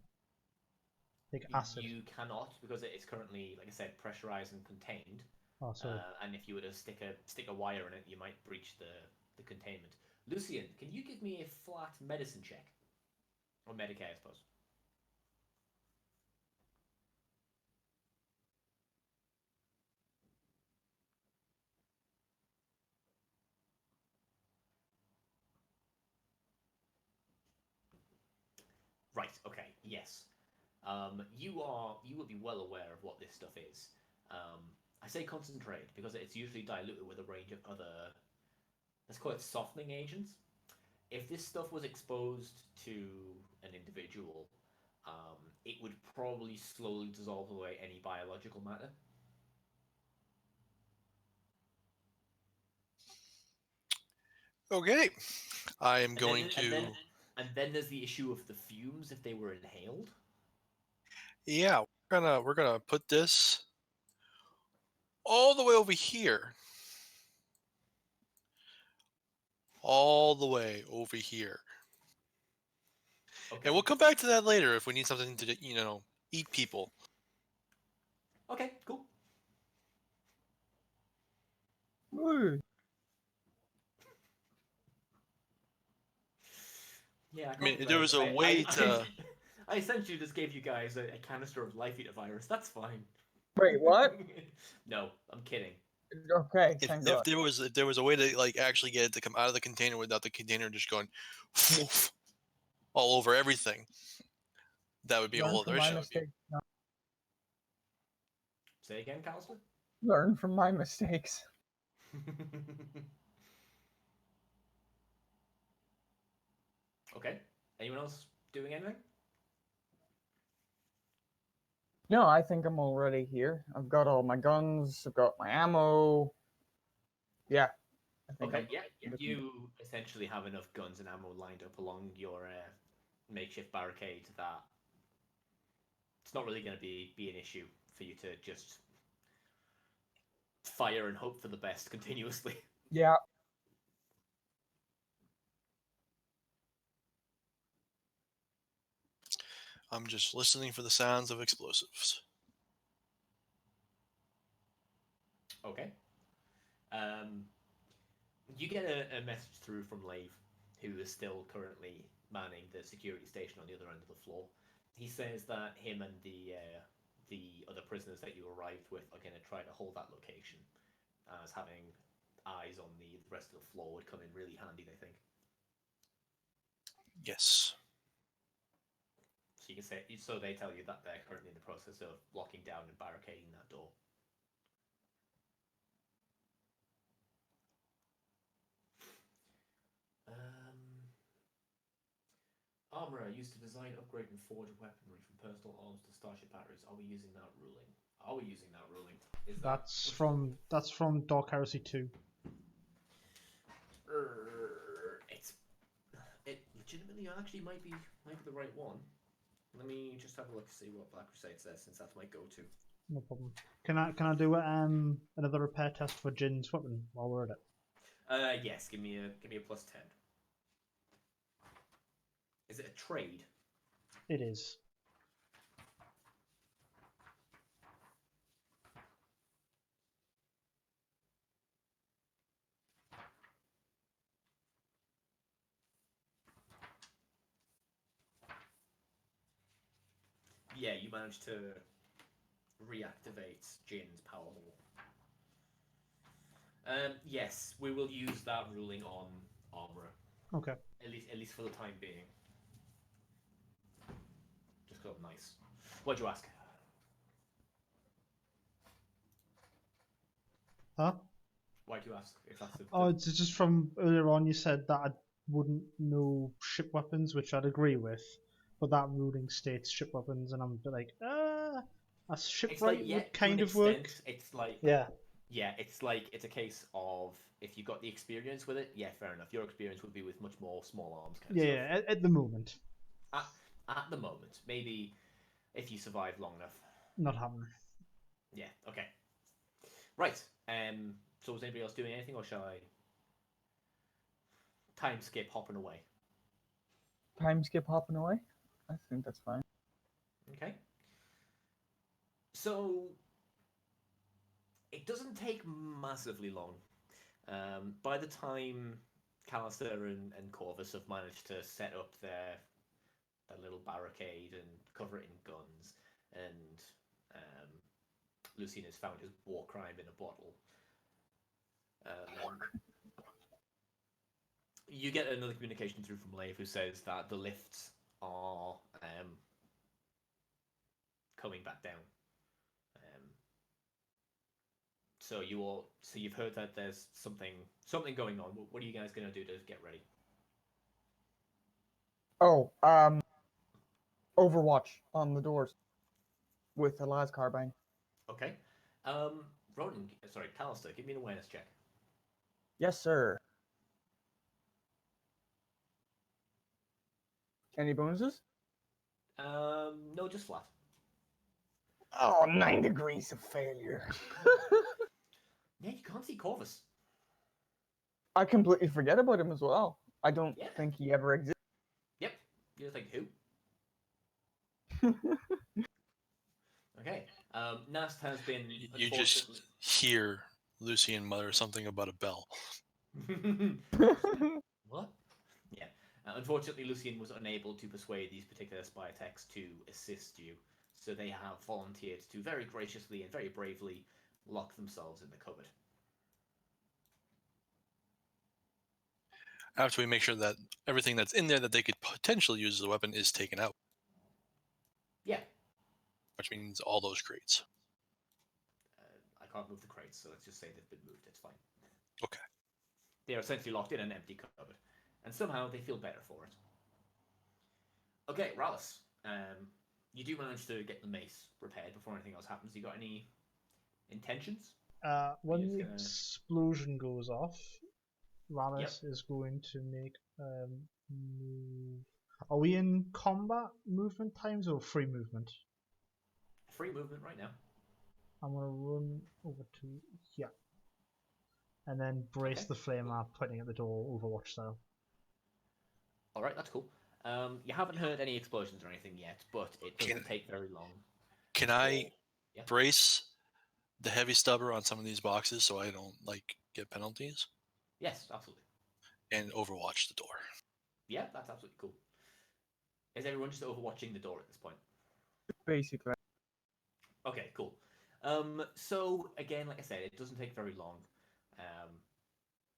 Speaker 5: Like acid.
Speaker 1: You cannot, because it is currently, like I said, pressurized and contained.
Speaker 5: Oh, sorry.
Speaker 1: And if you were to stick a wire in it, you might breach the containment. Lucian, can you give me a flat medicine check? Or Medicare, I suppose. Right, okay, yes. You will be well aware of what this stuff is. I say concentrate because it's usually diluted with a range of other, let's call it softening agents. If this stuff was exposed to an individual, it would probably slowly dissolve away any biological matter.
Speaker 3: Okay, I am going
Speaker 1: And
Speaker 3: to.
Speaker 1: And then there's the issue of the fumes if they were inhaled.
Speaker 3: Yeah, we're gonna put this all the way over here. All the way over here.
Speaker 1: Okay.
Speaker 3: And we'll come back to that later if we need something to, eat people.
Speaker 1: Okay, cool.
Speaker 2: Ooh.
Speaker 1: Yeah,
Speaker 3: I mean, there was a way to.
Speaker 1: I essentially just gave you guys a canister of life eater virus. That's fine.
Speaker 2: Wait, what?
Speaker 1: No, I'm kidding.
Speaker 2: Okay,
Speaker 3: If,
Speaker 2: thank
Speaker 3: if
Speaker 2: God.
Speaker 3: there was a way to actually get it to come out of the container without the container just going all over everything, that would be a
Speaker 2: Learn
Speaker 3: whole
Speaker 2: from
Speaker 3: other
Speaker 2: my
Speaker 3: issue.
Speaker 2: mistakes. No.
Speaker 1: Say again, counselor.
Speaker 2: Learn from my mistakes.
Speaker 1: Okay. Anyone else doing anything?
Speaker 2: No, I think I'm already here. I've got all my guns. I've got my ammo. Yeah. I think
Speaker 1: Okay,
Speaker 2: I'm
Speaker 1: yeah.
Speaker 2: looking
Speaker 1: You essentially have enough guns and ammo lined up along your makeshift barricade that it's not really going to be an issue for you to just fire and hope for the best continuously.
Speaker 2: Yeah.
Speaker 3: I'm just listening for the sounds of explosives.
Speaker 1: Okay. You get a message through from Lave, who is still currently manning the security station on the other end of the floor. He says that him and the other prisoners that you arrived with are going to try to hold that location, as having eyes on the rest of the floor would come in really handy, they think.
Speaker 3: Yes.
Speaker 1: So you can say, so they tell you that they're currently in the process of locking down and barricading that door. Armorer used to design, upgrade, and forge weaponry from personal arms to starship batteries. Are we using that ruling? Are we using that ruling? Is that
Speaker 5: That's from Dark Heresy 2.
Speaker 1: It legitimately actually might be the right one. Let me just have a look to see what Black Crusade says, since that's my go-to.
Speaker 5: No problem. Can I do another repair test for Jin's weapon while we're at it?
Speaker 1: Yes. Give me a plus 10. Is it a trade?
Speaker 5: It is.
Speaker 1: Yeah, you managed to reactivate Jin's power hole. Yes, we will use that ruling on Armorer.
Speaker 5: Okay.
Speaker 1: At least for the time being. Just got nice. What'd you ask?
Speaker 5: Huh?
Speaker 1: Why'd you ask? If that's
Speaker 5: Oh, it's just from earlier on. You said that I wouldn't know ship weapons, which I'd agree with, but that ruling states ship weapons, and I'm like, a
Speaker 1: it's like,
Speaker 5: shipwright
Speaker 1: yeah,
Speaker 5: would
Speaker 1: to an
Speaker 5: kind of work.
Speaker 1: extent, it's like
Speaker 5: Yeah.
Speaker 1: Yeah, it's like it's a case of if you got the experience with it, yeah, fair enough. Your experience would be with much more small arms kind of
Speaker 5: Yeah,
Speaker 1: stuff.
Speaker 5: at the moment,
Speaker 1: At, at the moment, maybe if you survive long enough.
Speaker 5: not happening.
Speaker 1: Yeah. Okay. Right. So is anybody else doing anything, or shall I time skip hopping away?
Speaker 2: Time skip hopping away. I think that's fine.
Speaker 1: Okay. So it doesn't take massively long. By the time Callister and Corvus have managed to set up their little barricade and cover it in guns, and Lucian has found his war crime in a bottle, you get another communication through from Lave who says that the lifts are coming back down. So you've heard that there's something going on. What are you guys gonna do to get ready?
Speaker 2: Oh, Overwatch on the doors with a las carbine.
Speaker 1: Okay. Ronan, sorry, Callister, give me an awareness check.
Speaker 2: Yes, sir. Any bonuses?
Speaker 1: No, just flat.
Speaker 2: Oh, 9 degrees of failure.
Speaker 1: Yeah, you can't see Corvus.
Speaker 2: I completely forget about him as well. I don't
Speaker 1: Yeah.
Speaker 2: think he ever existed.
Speaker 1: Yep. You're just like, who? Okay. Nast has been.
Speaker 3: You just hear Lucian mutter something about a bell.
Speaker 1: What? Yeah. Unfortunately, Lucian was unable to persuade these particular spy techs to assist you, so they have volunteered to very graciously and very bravely lock themselves in the cupboard.
Speaker 3: After we make sure that everything that's in there that they could potentially use as a weapon is taken out,
Speaker 1: Yeah.
Speaker 3: which means all those crates.
Speaker 1: I can't move the crates, so let's just say they've been moved. It's fine.
Speaker 3: Okay.
Speaker 1: They are essentially locked in an empty cupboard, and somehow they feel better for it. Okay, Rallis, you do manage to get the mace repaired before anything else happens. You got any intentions?
Speaker 5: When
Speaker 1: Just
Speaker 5: the
Speaker 1: gonna-
Speaker 5: explosion goes off, Rallis
Speaker 1: Yep.
Speaker 5: is going to make move. Are we in combat movement times or free movement?
Speaker 1: Free movement right now.
Speaker 5: I'm gonna run over to here, and then brace
Speaker 1: Okay.
Speaker 5: the flamer, pointing at the door, Overwatch style.
Speaker 1: All right, that's cool. You haven't heard any explosions or anything yet, but it doesn't take very long.
Speaker 3: Can I
Speaker 1: Yeah.
Speaker 3: brace the heavy stubber on some of these boxes so I don't get penalties?
Speaker 1: Yes, absolutely.
Speaker 3: And overwatch the door.
Speaker 1: Yeah, that's absolutely cool. Is everyone just overwatching the door at this point?
Speaker 2: Basically.
Speaker 1: Okay, cool. So again, like I said, it doesn't take very long.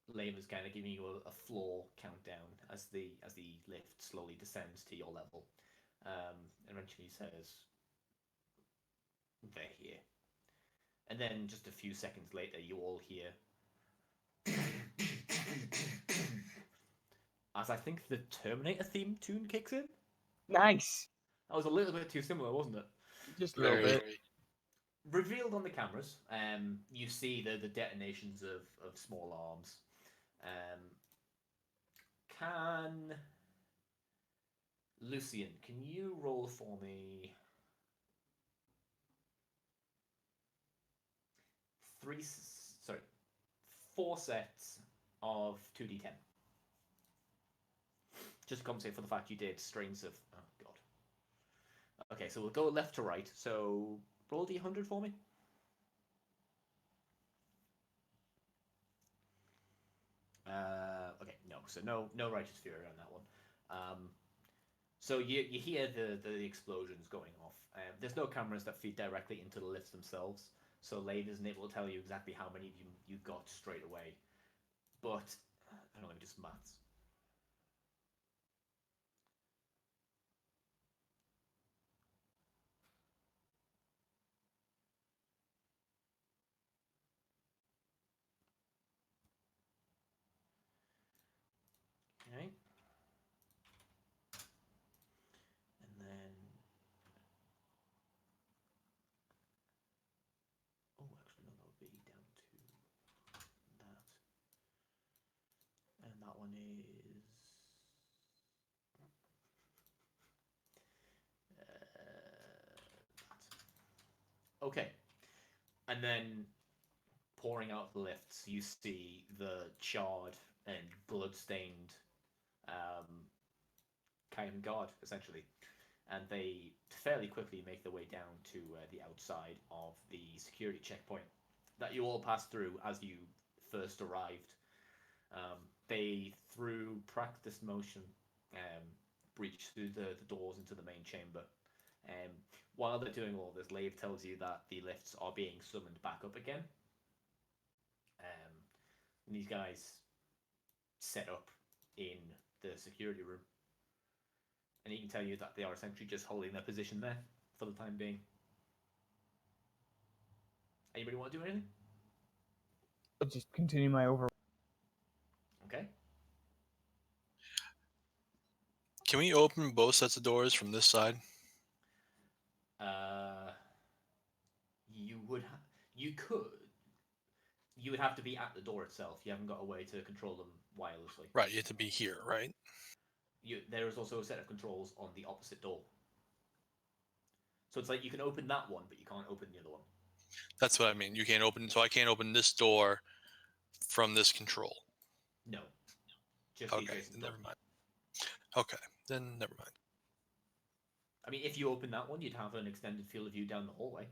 Speaker 1: Lave is kind of giving you a floor countdown as the lift slowly descends to your level. Eventually says, "They're here," and then just a few seconds later, you all hear, as I think the Terminator theme tune kicks in.
Speaker 2: Nice.
Speaker 1: That was a little bit too similar, wasn't it?
Speaker 2: Just a little bit.
Speaker 1: Revealed on the cameras, you see the detonations of small arms. Can Lucian, can you roll for me four sets of 2d10? Just to compensate for the fact you did strings of. Oh god. Okay, so we'll go left to right. So roll d100 for me. Okay, no. So no righteous fury on that one. So you hear the explosions going off. There's no cameras that feed directly into the lifts themselves, so Lade isn't able to tell you exactly how many of you got straight away. But I don't know, let me just maths. Okay. And then actually no, that would be down to one is. That. Okay. And then pouring out the lifts, you see the charred and blood-stained Kayan guard, essentially. And they fairly quickly make their way down to the outside of the security checkpoint that you all passed through as you first arrived. They, through practiced motion, breach through the doors into the main chamber. While they're doing all this, Lave tells you that the lifts are being summoned back up again. And these guys set up in the security room. And he can tell you that they are essentially just holding their position there for the time being. Anybody want to do anything?
Speaker 2: I'll just continue my over.
Speaker 1: Okay.
Speaker 3: Can we open both sets of doors from this side?
Speaker 1: You could. You would have to be at the door itself. You haven't got a way to control them wirelessly.
Speaker 3: Right, you have to be here, right?
Speaker 1: There is also a set of controls on the opposite door. So it's like you can open that one, but you can't open the other one.
Speaker 3: That's what I mean. You can't open, so I can't open this door from this control.
Speaker 1: No. Just
Speaker 3: Okay, then never mind. Okay, then never mind.
Speaker 1: I mean, if you open that one, you'd have an extended field of view down the hallway.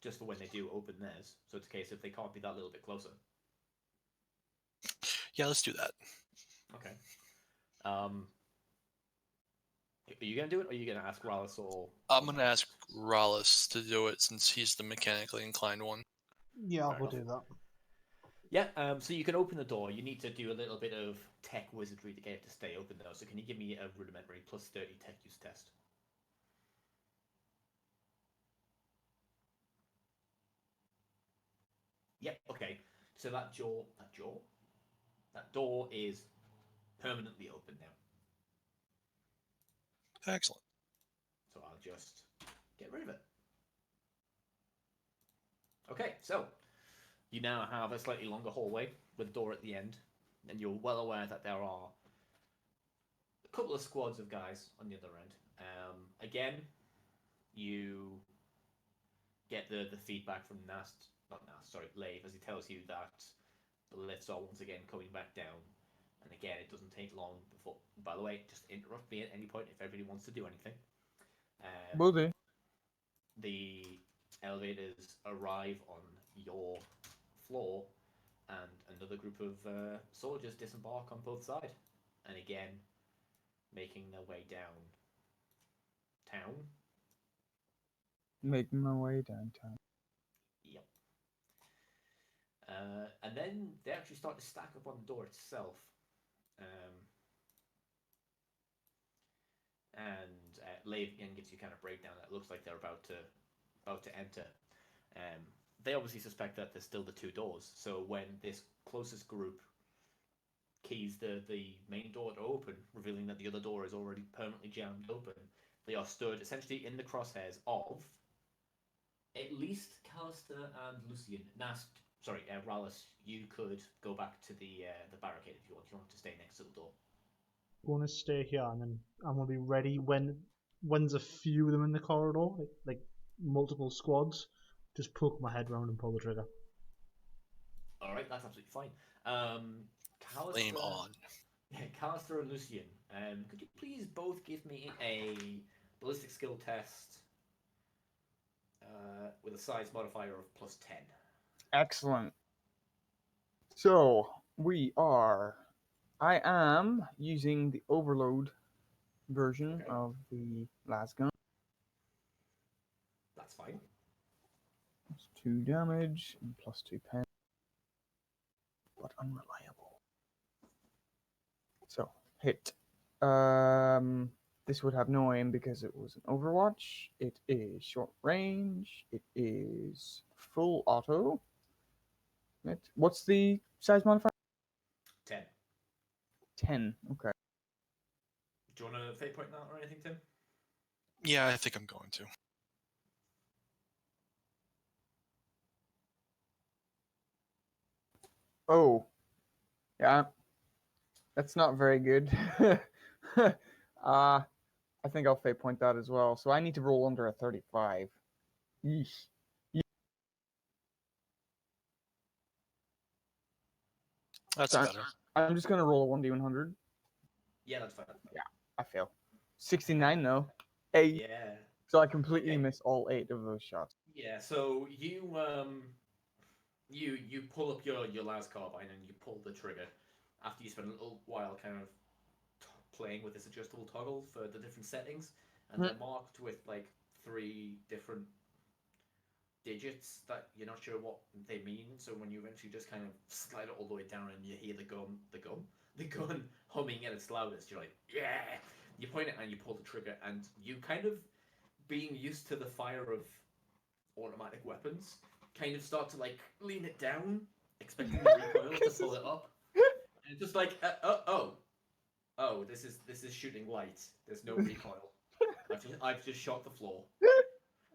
Speaker 1: Just for when they do open theirs. So it's a case if they can't be that little bit closer.
Speaker 3: Yeah, let's do that.
Speaker 1: Okay. Are you going to do it, or are you going to ask Rallis or...
Speaker 3: I'm going to ask Rallis to do it since he's the mechanically inclined one.
Speaker 5: Yeah, we'll do that.
Speaker 1: Yeah, so you can open the door. You need to do a little bit of tech wizardry to get it to stay open, though. So can you give me a rudimentary plus 30 tech use test? Yep, okay. So that door is permanently open now.
Speaker 3: Excellent.
Speaker 1: So I'll just get rid of it. Okay, so you now have a slightly longer hallway with a door at the end, and you're well aware that there are a couple of squads of guys on the other end. Again, you get the feedback from Lave, as he tells you that the lifts are once again coming back down. And again, it doesn't take long before... By the way, just interrupt me at any point if everybody wants to do anything.
Speaker 2: Will do.
Speaker 1: The elevators arrive on your floor, and another group of soldiers disembark on both sides. And again, making their way downtown.
Speaker 2: Making my way downtown.
Speaker 1: Yep. And then they actually start to stack up on the door itself. And Lave again gives you kind of breakdown that looks like they're about to enter. They obviously suspect that there's still the two doors. So when this closest group keys the main door to open, revealing that the other door is already permanently jammed open, they are stood essentially in the crosshairs of at least Callister and Lucian. Rallis, you could go back to the barricade if you want. You don't have to stay next to the door.
Speaker 5: I'm going to stay here, and then I'm going to be ready when there's a few of them in the corridor, like multiple squads. Just poke my head round and pull the trigger.
Speaker 1: All right, that's absolutely fine.
Speaker 3: Flame on.
Speaker 1: Yeah, Callister and Lucian, could you please both give me a ballistic skill test with a size modifier of +10?
Speaker 2: Excellent. So I am using the overload version of the last gun.
Speaker 1: That's fine.
Speaker 2: +2 damage and +2 pen. But unreliable. So hit. This would have no aim because it was an Overwatch. It is short range. It is full auto. What's the size modifier?
Speaker 1: 10.
Speaker 2: 10. Okay.
Speaker 1: Do you want to fate point that or anything, Tim?
Speaker 3: Yeah, I think I'm going to.
Speaker 2: Oh, yeah. That's not very good. I think I'll fate point that as well. So I need to roll under a 35. Yeesh.
Speaker 3: That's
Speaker 2: So
Speaker 3: better.
Speaker 2: I'm just gonna roll a 1d100.
Speaker 1: Yeah, that's fine.
Speaker 2: I fail. 69 though. 8.
Speaker 1: Yeah.
Speaker 2: So I completely
Speaker 1: Okay.
Speaker 2: miss all 8 of those shots.
Speaker 1: Yeah, so you pull up your las carbine and you pull the trigger after you spend a little while kind of playing with this adjustable toggle for the different settings, and they're marked with like 3 different digits that you're not sure what they mean. So when you eventually just kind of slide it all the way down and you hear the gun humming at its loudest, you're like, yeah. You point it and you pull the trigger, and you kind of, being used to the fire of automatic weapons, kind of start to like lean it down, expecting the recoil to pull it up, and it's just like, oh, this is shooting light. There's no recoil. I've just shot the floor.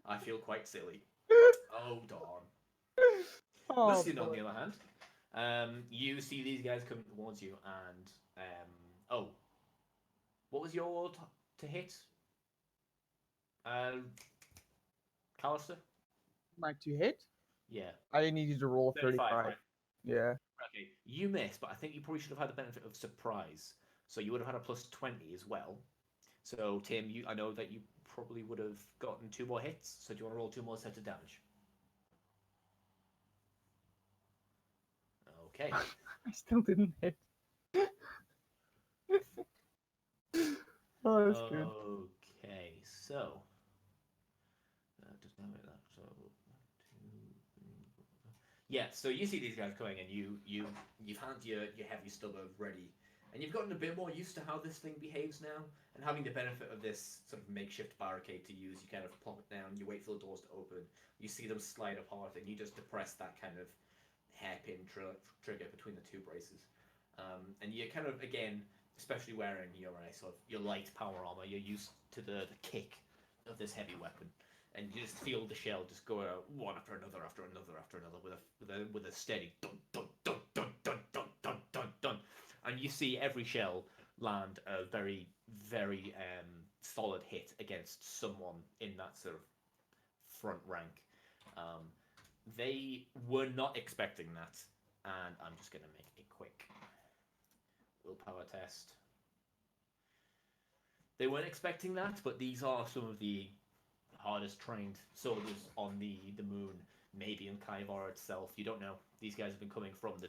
Speaker 1: I feel quite silly. Oh darn.
Speaker 2: Oh,
Speaker 1: Lycean, on
Speaker 2: boy.
Speaker 1: the other hand, you see these guys coming towards you, and oh, what was your to hit? Callister?
Speaker 2: My 2 hit?
Speaker 1: Yeah.
Speaker 2: I needed to roll a 35.
Speaker 1: Right?
Speaker 2: Yeah.
Speaker 1: Okay, you missed, but I think you probably should have had the benefit of surprise. So you would have had a plus 20 as well. So Tim, I know that you probably would have gotten 2 more hits. So do you want to roll 2 more sets of damage? Okay.
Speaker 2: I still didn't hit. Oh, that's good.
Speaker 1: Okay, so just now that. So 1, 2, 3, 4, 5. Yeah, so you see these guys coming, and you've had your heavy stubber ready, and you've gotten a bit more used to how this thing behaves now, and having the benefit of this sort of makeshift barricade to use. You kind of plop it down, you wait for the doors to open, you see them slide apart, and you just depress that kind of hairpin trigger between the 2 braces, and you're kind of, again, especially wearing your sort of your light power armor, you're used to the kick of this heavy weapon, and you just feel the shell just go out one after another after another after another with a steady dun dun dun dun dun dun dun dun dun, and you see every shell land a very very solid hit against someone in that sort of front rank. They were not expecting that, and I'm just going to make a quick willpower test. They weren't expecting that, but these are some of the hardest trained soldiers on the moon, maybe in Kaivar itself. You don't know. These guys have been coming from the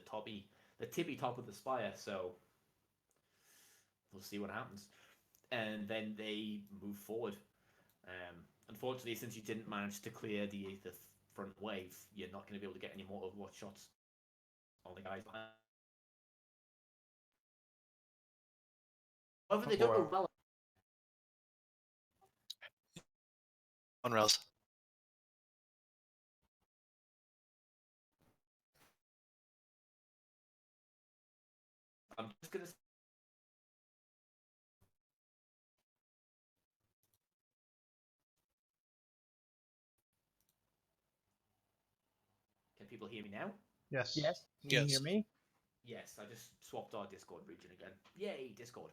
Speaker 1: tippy top of the spire, so we'll see what happens. And then they move forward. Unfortunately, since you didn't manage to clear the front wave, you're not going to be able to get any more Overwatch shots on the guys behind. However, they don't know well.
Speaker 3: On rails.
Speaker 1: I'm just going to. Can people hear me now?
Speaker 5: Yes.
Speaker 2: Yes. Can you hear
Speaker 3: Yes.
Speaker 2: me?
Speaker 1: Yes, I just swapped our Discord region again. Yay, Discord.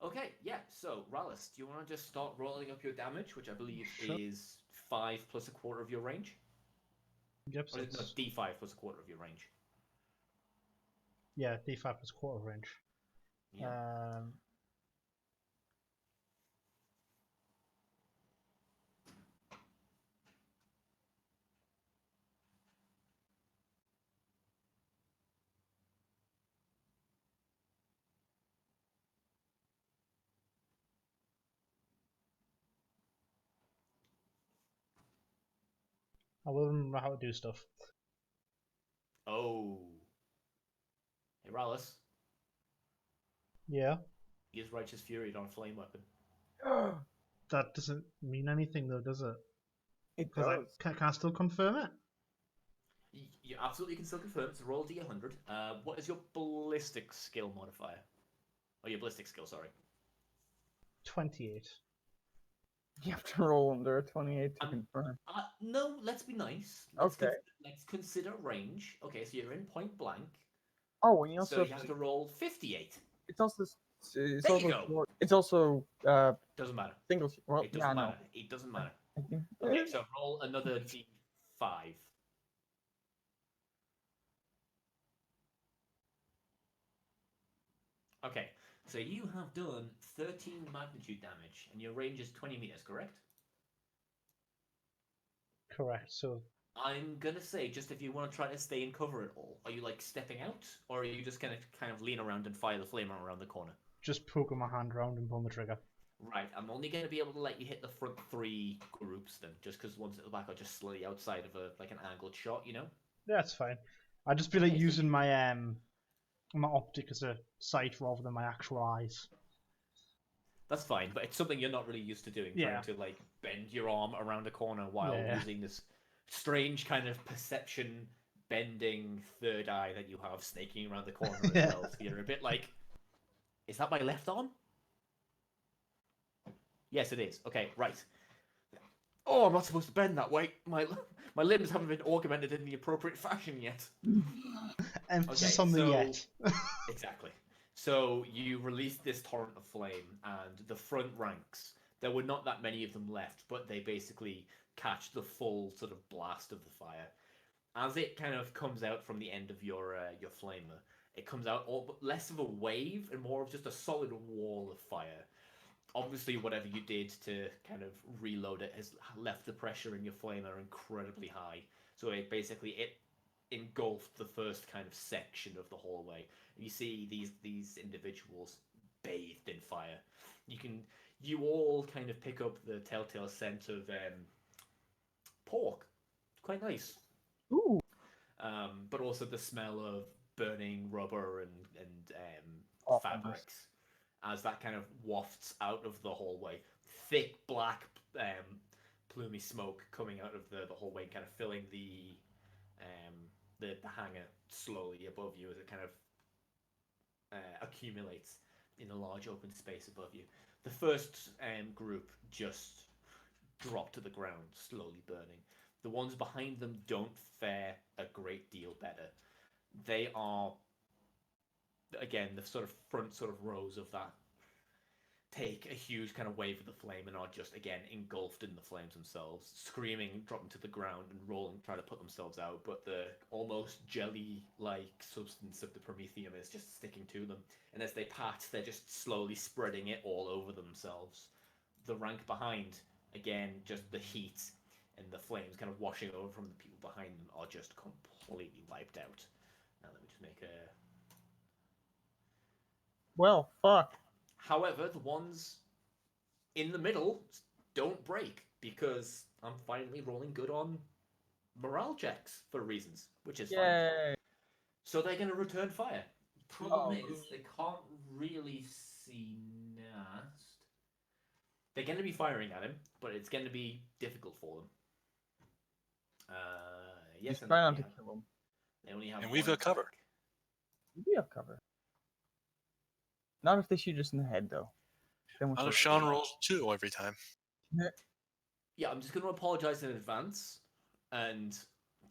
Speaker 1: Okay, yeah, so Rallis, do you want to just start rolling up your damage, which I believe
Speaker 5: Sure.
Speaker 1: is 5 plus a quarter of your range?
Speaker 5: Yep.
Speaker 1: Or no, D5 plus a quarter of your range.
Speaker 5: Yeah, D5 plus quarter range.
Speaker 1: Yeah.
Speaker 5: I will remember how to do stuff.
Speaker 1: Oh. Hey, Rallis,
Speaker 5: Yeah.
Speaker 1: use Righteous Fury on a flame weapon.
Speaker 5: That doesn't mean anything though, does it?
Speaker 2: It
Speaker 5: Because
Speaker 2: does.
Speaker 5: can I still confirm it?
Speaker 1: You absolutely can still confirm it's a roll D100. What is your ballistic skill modifier? Oh, your ballistic skill, sorry.
Speaker 5: 28.
Speaker 2: You have to roll under a 28 to confirm.
Speaker 1: No, let's be nice.
Speaker 2: Okay.
Speaker 1: Let's consider range. Okay, so you're in point blank.
Speaker 2: Oh, and you
Speaker 1: So
Speaker 2: also
Speaker 1: you have to roll 58.
Speaker 2: it's also it's
Speaker 1: There you
Speaker 2: also
Speaker 1: go.
Speaker 2: short- it's also
Speaker 1: Doesn't matter.
Speaker 2: single. Well,
Speaker 1: It
Speaker 2: yeah,
Speaker 1: doesn't
Speaker 2: I know.
Speaker 1: matter. It doesn't matter.
Speaker 2: I think-
Speaker 1: Okay, so roll another d5. Okay, so you have done 13 magnitude damage, and your range is 20 meters, correct?
Speaker 5: Correct. So
Speaker 1: I'm gonna say, just if you want to try to stay in cover at all, are you like stepping out, or are you just gonna kind of lean around and fire the flamer around the corner?
Speaker 5: just poking my hand around and pulling the trigger.
Speaker 1: Right, I'm only going to be able to let you hit the front 3 groups then, just because ones at the back are just slightly outside of an angled shot, you know?
Speaker 5: Yeah, that's fine. I just feel like
Speaker 1: Okay, so
Speaker 5: using my optic as a sight rather than my actual eyes.
Speaker 1: That's fine, but it's something you're not really used to doing,
Speaker 5: Yeah.
Speaker 1: trying to like bend your arm around a corner while
Speaker 5: Yeah.
Speaker 1: using this strange kind of perception bending third eye that you have snaking around the corner as
Speaker 5: Yeah.
Speaker 1: well. So you're a bit like, is that my left arm? Yes, it is. Okay, right. Oh, I'm not supposed to bend that way. My limbs haven't been augmented in the appropriate fashion yet.
Speaker 5: Emphasis
Speaker 1: Okay,
Speaker 5: on the
Speaker 1: so-
Speaker 5: yet.
Speaker 1: Exactly. So you released this torrent of flame, and the front ranks, there were not that many of them left, but they basically catch the full sort of blast of the fire. As it kind of comes out from the end of your flamer, it comes out less of a wave and more of just a solid wall of fire. Obviously, whatever you did to kind of reload it has left the pressure in your flamer incredibly high. So it engulfed the first kind of section of the hallway. And you see these individuals bathed in fire. You all kind of pick up the telltale scent of pork. Quite nice.
Speaker 2: Ooh,
Speaker 1: But also the smell of burning rubber and
Speaker 2: Oh,
Speaker 1: fabrics as that kind of wafts out of the hallway. Thick black plumy smoke coming out of the hallway, kind of filling the hangar slowly above you as it kind of accumulates in a large open space above you. The first group just drop to the ground, slowly burning. The ones behind them don't fare a great deal better. They are, again, the sort of front sort of rows of that take a huge kind of wave of the flame and are just, again, engulfed in the flames themselves, screaming, dropping to the ground and rolling, trying to put themselves out, but the almost jelly-like substance of the promethium is just sticking to them. And as they pat, they're just slowly spreading it all over themselves. The rank behind, again, just the heat and the flames kind of washing over from the people behind them are just completely wiped out. Now let me just make a...
Speaker 2: well, fuck.
Speaker 1: However, the ones in the middle don't break because I'm finally rolling good on morale checks for reasons, which is fine.
Speaker 2: Yay.
Speaker 1: So they're going to return fire. Problem
Speaker 2: Oh.
Speaker 1: is, they can't really see Nast. They're going to be firing at him, but it's going to be difficult for them. Yes,
Speaker 2: Just
Speaker 1: and
Speaker 2: try
Speaker 1: they
Speaker 2: not to
Speaker 1: have-
Speaker 2: kill him.
Speaker 1: They only have
Speaker 3: And we've
Speaker 1: one
Speaker 3: got cover.
Speaker 1: attack.
Speaker 2: We have cover. Not if they shoot us in the head, though. Then we're
Speaker 3: Not if
Speaker 2: fucked.
Speaker 3: Sean rolls 2 every time.
Speaker 1: Yeah, I'm just going to apologize in advance. And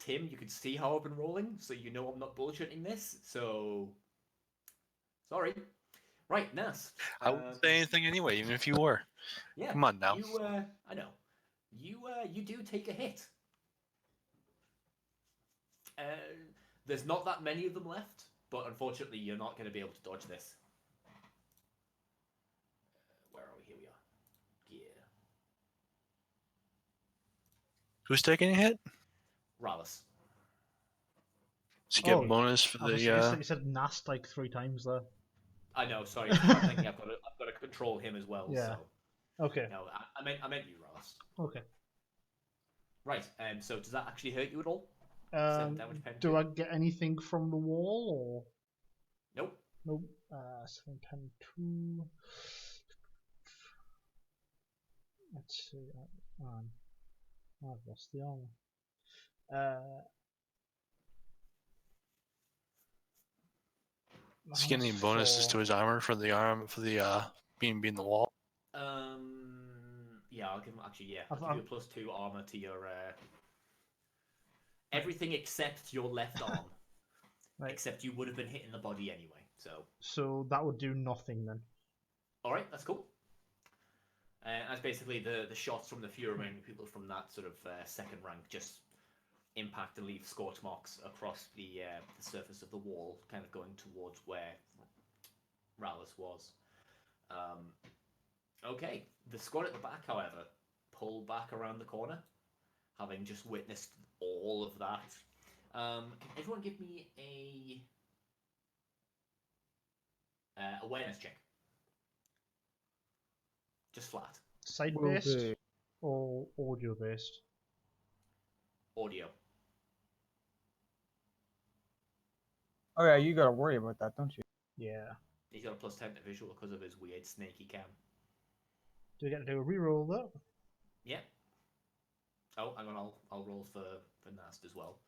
Speaker 1: Tim, you can see how I've been rolling, so you know I'm not bullshitting this. So, sorry. Right, Nast.
Speaker 3: I wouldn't say anything anyway, even if you were.
Speaker 1: Yeah,
Speaker 3: Come on now.
Speaker 1: I know. You do take a hit. There's not that many of them left, but unfortunately, you're not going to be able to dodge this. Where are we? Here we are. Yeah.
Speaker 3: Who's taking a hit?
Speaker 1: Rallis.
Speaker 3: Does he get
Speaker 5: Oh,
Speaker 3: bonus for
Speaker 5: I was
Speaker 3: the?
Speaker 5: you said Nast like 3 times there.
Speaker 1: I know. Sorry, I'm thinking I've got to control him as well.
Speaker 5: Yeah.
Speaker 1: So
Speaker 5: Okay.
Speaker 1: no, I meant you, Rallis.
Speaker 5: Okay.
Speaker 1: Right. So does that actually hurt you at all? Damage penalty?
Speaker 5: Do I get anything from the wall
Speaker 1: Nope.
Speaker 5: or nope? 7 pen 2. Let's see. I've lost the armor.
Speaker 3: Does he get any bonuses to his armor for the being the wall?
Speaker 1: Yeah, I'll give him. Actually, yeah,
Speaker 5: I've-
Speaker 1: I'll give you a +2 armor to your everything except your left arm.
Speaker 5: Right.
Speaker 1: Except you would have been hitting the body anyway.
Speaker 5: So that would do nothing then.
Speaker 1: All right, that's cool. As basically the shots from the few remaining people from that sort of second rank just impact and leave scorch marks across the surface of the wall, kind of going towards where Rallus was. Okay, the squad at the back, however, pull back around the corner, having just witnessed all of that. Can everyone give me a awareness check? Just flat.
Speaker 5: Side
Speaker 2: Will
Speaker 5: based
Speaker 2: do.
Speaker 5: or audio based?
Speaker 1: Audio.
Speaker 2: Oh yeah, you gotta worry about that, don't you?
Speaker 5: Yeah.
Speaker 1: He's got a +10 to visual because of his weird snaky cam.
Speaker 5: Do we get to do a reroll though?
Speaker 1: Yeah. Oh, hang on, I'll roll for Nast as well.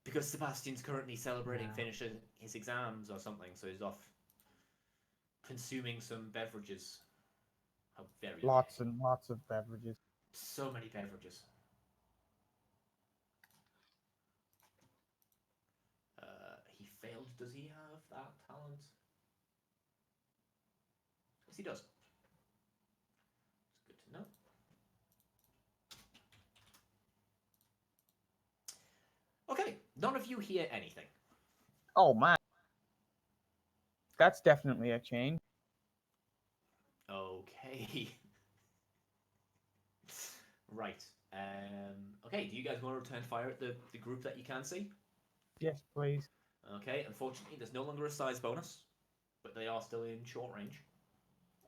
Speaker 1: Because Sebastian's currently celebrating
Speaker 5: Yeah.
Speaker 1: finishing his exams or something, so he's off consuming some beverages. How very
Speaker 2: Lots and lots of beverages.
Speaker 1: so many beverages. He failed. Does he have that talent? Yes, he does. It's good to know. Okay, none of you hear anything.
Speaker 2: Oh man, that's definitely a change.
Speaker 1: Okay. Right. Okay, do you guys want to return fire at the group that you can see?
Speaker 2: Yes, please.
Speaker 1: Okay, unfortunately, there's no longer a size bonus, but they are still in short range.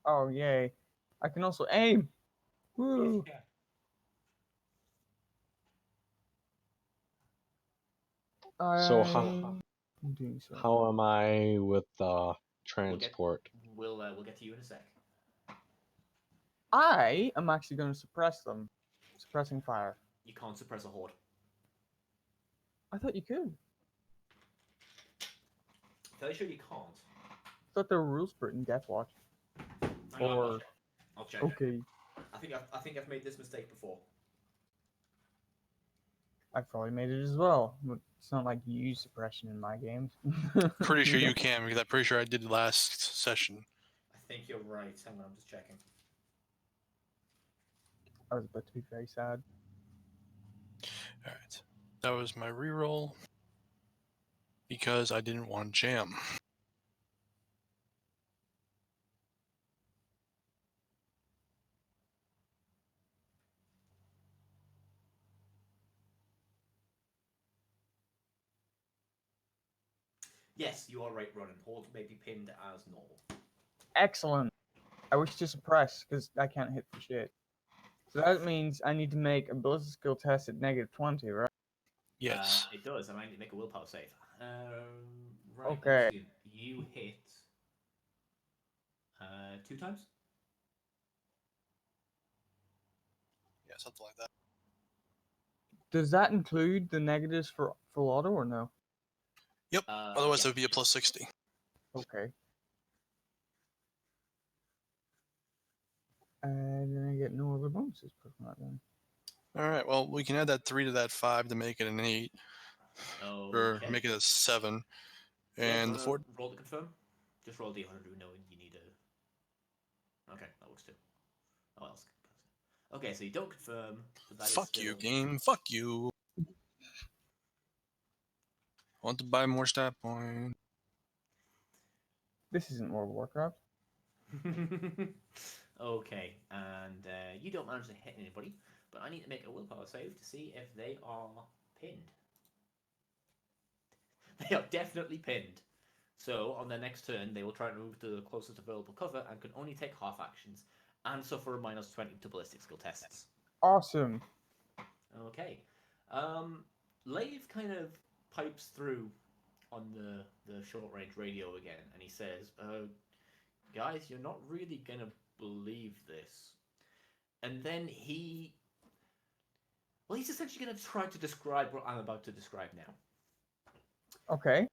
Speaker 2: Oh yay! I can also aim. Woo!
Speaker 1: Yeah.
Speaker 4: So
Speaker 2: I'm doing so.
Speaker 4: how am I with transport?
Speaker 1: We'll get to you in a sec.
Speaker 2: I am actually going to suppress them. Suppressing fire.
Speaker 1: You can't suppress a horde.
Speaker 2: I thought you could.
Speaker 1: Fairly sure you can't.
Speaker 2: I thought there were rules for it in Death Watch.
Speaker 1: Hang on,
Speaker 2: Or
Speaker 1: I'll check.
Speaker 2: okay,
Speaker 1: I think I've made this mistake before.
Speaker 2: I've probably made it as well. But it's not like you use suppression in my games.
Speaker 3: Pretty sure you can, because I'm pretty sure I did last session.
Speaker 1: I think you're right. Hang on, I'm just checking.
Speaker 2: I was about to be very sad.
Speaker 3: Alright. That was my reroll. Because I didn't want jam.
Speaker 1: Yes, you are right, Ronan. Horde may be pinned as normal.
Speaker 2: Excellent. I wish to suppress because I can't hit for shit. So that means I need to make a ballistic skill test at -20, right?
Speaker 3: Yes.
Speaker 1: It does, and I need to make a willpower save. Right.
Speaker 2: Okay.
Speaker 1: Lucian, you hit 2 times.
Speaker 3: Yeah, something like that.
Speaker 2: Does that include the negatives for full auto or no?
Speaker 3: Yep. Otherwise, it would be a +60.
Speaker 2: Okay. And then I get no other bonuses from that then.
Speaker 3: Alright, well, we can add that 3 to that 5 to make it an 8. Or
Speaker 1: Okay.
Speaker 3: make it a 7.
Speaker 1: Yeah,
Speaker 3: And the 4.
Speaker 1: roll to confirm. Just roll D100, knowing you need a. Okay, that works too. Oh, else. Okay, so you don't confirm. But that is
Speaker 3: Fuck you,
Speaker 1: still...
Speaker 3: game. Fuck you. I want to buy more stat points.
Speaker 2: This isn't World of Warcraft.
Speaker 1: Okay, and you don't manage to hit anybody, but I need to make a willpower save to see if they are pinned. They are definitely pinned. So on their next turn, they will try to move to the closest available cover and can only take half actions and suffer a -20 to ballistic skill tests.
Speaker 2: Awesome.
Speaker 1: Okay. Lave kind of pipes through on the short range radio again, and he says, guys, you're not really gonna believe this. And then he's essentially gonna try to describe what I'm about to describe now.
Speaker 2: Okay.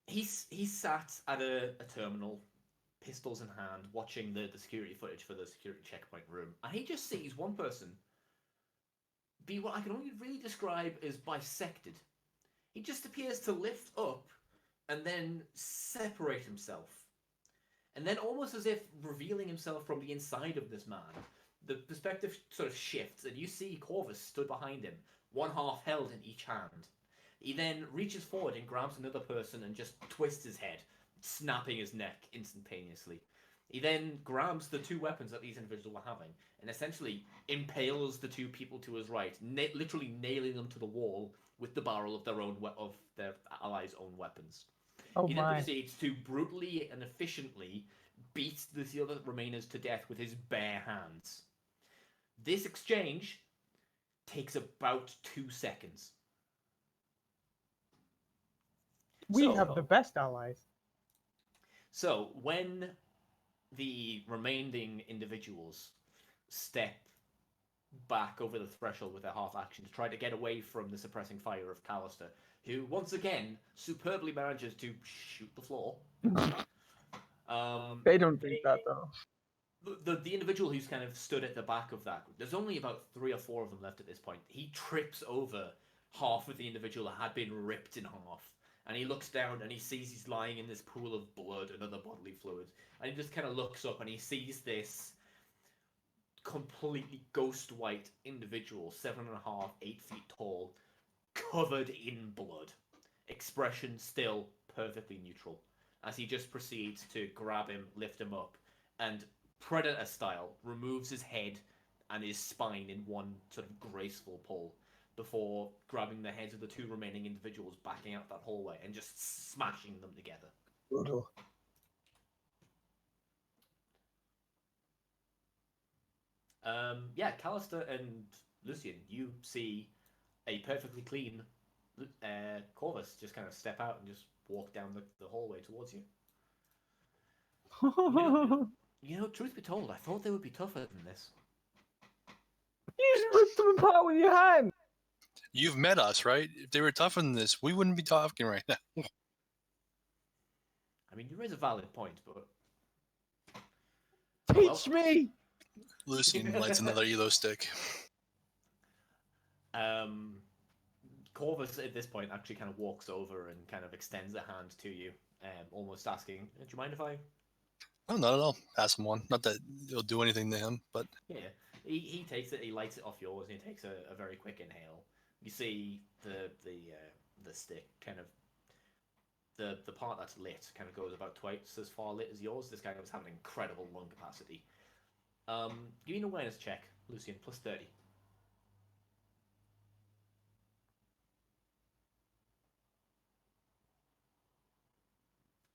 Speaker 1: He's sat at a terminal, pistols in hand, watching the security footage for the security checkpoint room, and he just sees one person be what I can only really describe as bisected. He just appears to lift up and then separate himself. And then, almost as if revealing himself from the inside of this man, the perspective sort of shifts, and you see Corvus stood behind him, one half held in each hand. He then reaches forward and grabs another person and just twists his head, snapping his neck instantaneously. He then grabs the two weapons that these individuals were having and essentially impales the two people to his right, literally nailing them to the wall with the barrel of their allies' own weapons.
Speaker 2: Oh
Speaker 1: He then
Speaker 2: my.
Speaker 1: proceeds to brutally and efficiently beat the other remainers to death with his bare hands. This exchange takes about 2 seconds.
Speaker 2: We have the best allies.
Speaker 1: So, when the remaining individuals step back over the threshold with their half action to try to get away from the suppressing fire of Callister, who once again superbly manages to shoot the floor.
Speaker 2: They don't think that though.
Speaker 1: The individual who's kind of stood at the back of that group, there's only about 3 or 4 of them left at this point. He trips over half of the individual that had been ripped in half. And he looks down and he sees he's lying in this pool of blood and other bodily fluids. And he just kind of looks up and he sees this completely ghost white individual, 7.5, 8 feet tall, covered in blood. Expression still perfectly neutral. As he just proceeds to grab him, lift him up, and Predator style removes his head and his spine in one sort of graceful pull, before grabbing the heads of the 2 remaining individuals, backing out that hallway and just smashing them together.
Speaker 2: Brutal.
Speaker 1: Yeah, Callister and Lucian, you see a perfectly clean Corvus just kind of step out and just walk down the hallway towards you. Truth be told, I thought they would be tougher than this.
Speaker 2: You just ripped them apart with your hand.
Speaker 3: You've met us, right? If they were tougher than this, we wouldn't be talking right now.
Speaker 1: I mean, you raise a valid point, but...
Speaker 2: Teach me!
Speaker 3: Lucian lights another Elo stick.
Speaker 1: Corvus, at this point, actually kind of walks over and kind of extends a hand to you, almost asking, do you mind if I...
Speaker 3: Oh, not at all. Pass him one. Not that it'll do anything to him, but...
Speaker 1: Yeah, he takes it, he lights it off yours, and he takes a very quick inhale. You see the stick kind of... The part that's lit kind of goes about twice as far lit as yours. This guy was having incredible lung capacity. Give me an awareness check, Lucian, plus 30.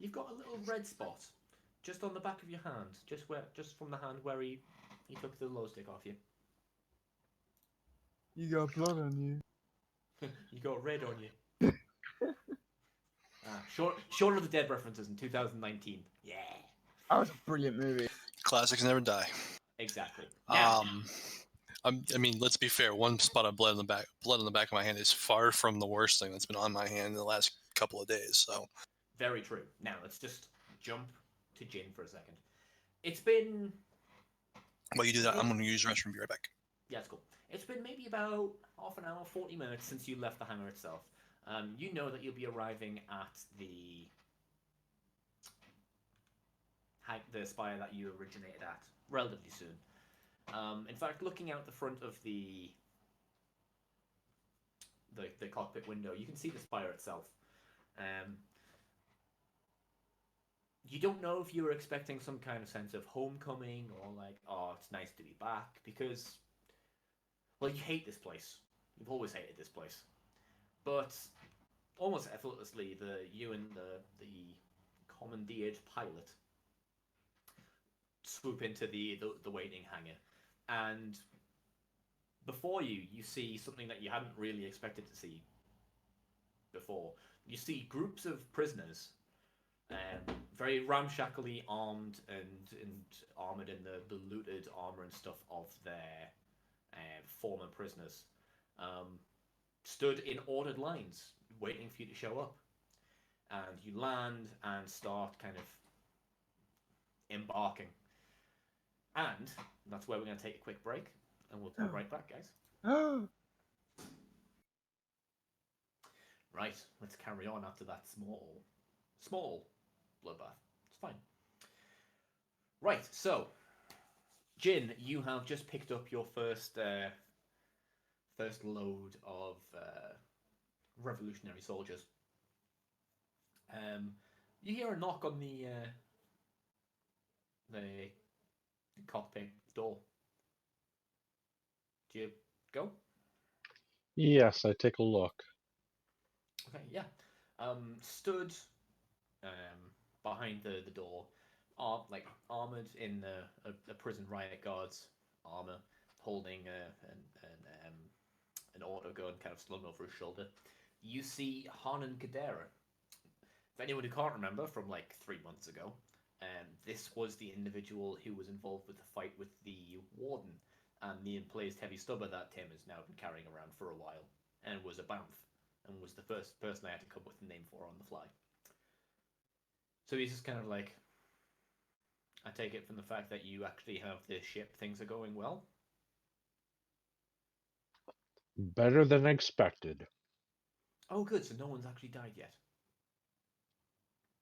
Speaker 1: You've got a little red spot just on the back of your hand, just from the hand where he took the glow stick off you.
Speaker 2: You got blood on you.
Speaker 1: You got red on you. Shaun of the Dead references in 2019. Yeah.
Speaker 2: That was a brilliant movie.
Speaker 3: Classics never die.
Speaker 1: Exactly. Now,
Speaker 3: I mean, let's be fair. One spot of blood on the back of my hand is far from the worst thing that's been on my hand in the last couple of days. So,
Speaker 1: very true. Now let's just jump to Jin for a second. It's been...
Speaker 3: While you do that, I'm going to use the restroom. Be right back.
Speaker 1: Yeah, it's cool. It's been maybe about half an hour, 40 minutes since you left the hangar itself. You know that you'll be arriving at the spire that you originated at relatively soon. In fact, looking out the front of the cockpit window, you can see the spire itself. You don't know if you were expecting some kind of sense of homecoming or like, oh, it's nice to be back, because, well, you hate this place. You've always hated this place. But almost effortlessly, you and the commandeered pilot swoop into the waiting hangar, and before you see something that you hadn't really expected to see before. You see groups of prisoners, very ramshackly armed and armored in the looted armor and stuff of their former prisoners, stood in ordered lines, waiting for you to show up. And you land and start kind of embarking. And that's where we're going to take a quick break, and we'll come right back, guys. Right, let's carry on after that small small bloodbath. It's fine. Right, so Jin, you have just picked up your first load of revolutionary soldiers. You hear a knock on the cockpit door. Do you go?
Speaker 4: Yes, I take a look.
Speaker 1: Okay, yeah. Stood behind the door, like armored in a prison riot guard's armor, holding an auto gun kind of slung over his shoulder. You see Hanan Kadera. For anyone who can't remember from like 3 months ago, this was the individual who was involved with the fight with the warden and the emplaced heavy stubber that Tim has now been carrying around for a while, and was a Banff, and was the first person I had to come up with a name for on the fly. So he's just kind of like, I take it from the fact that you actually have this ship, things are going well?
Speaker 4: Better than expected.
Speaker 1: Oh, good, so no one's actually died yet.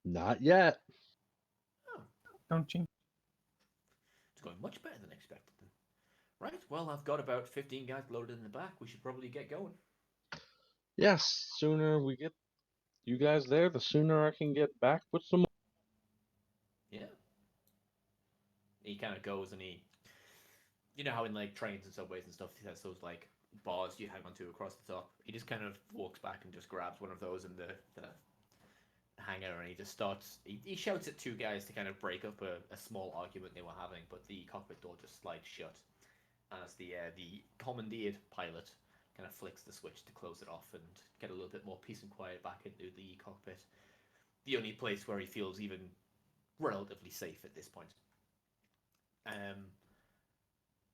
Speaker 4: Not yet.
Speaker 1: Oh,
Speaker 2: Don't you?
Speaker 1: it's going much better than expected then. Right, well, I've got about 15 guys loaded in the back. We should probably get going.
Speaker 4: Yes, sooner we get you guys there, the sooner I can get back with some.
Speaker 1: Yeah. He kind of goes and you know how in like trains and subways and stuff, he has those like bars you hang onto across the top. He just kind of walks back and just grabs one of those in the hangar, and he just starts. He shouts at two guys to kind of break up a small argument they were having, but the cockpit door just slides shut as the commandeered pilot kind of flicks the switch to close it off and get a little bit more peace and quiet back into the cockpit. The only place where he feels even relatively safe at this point.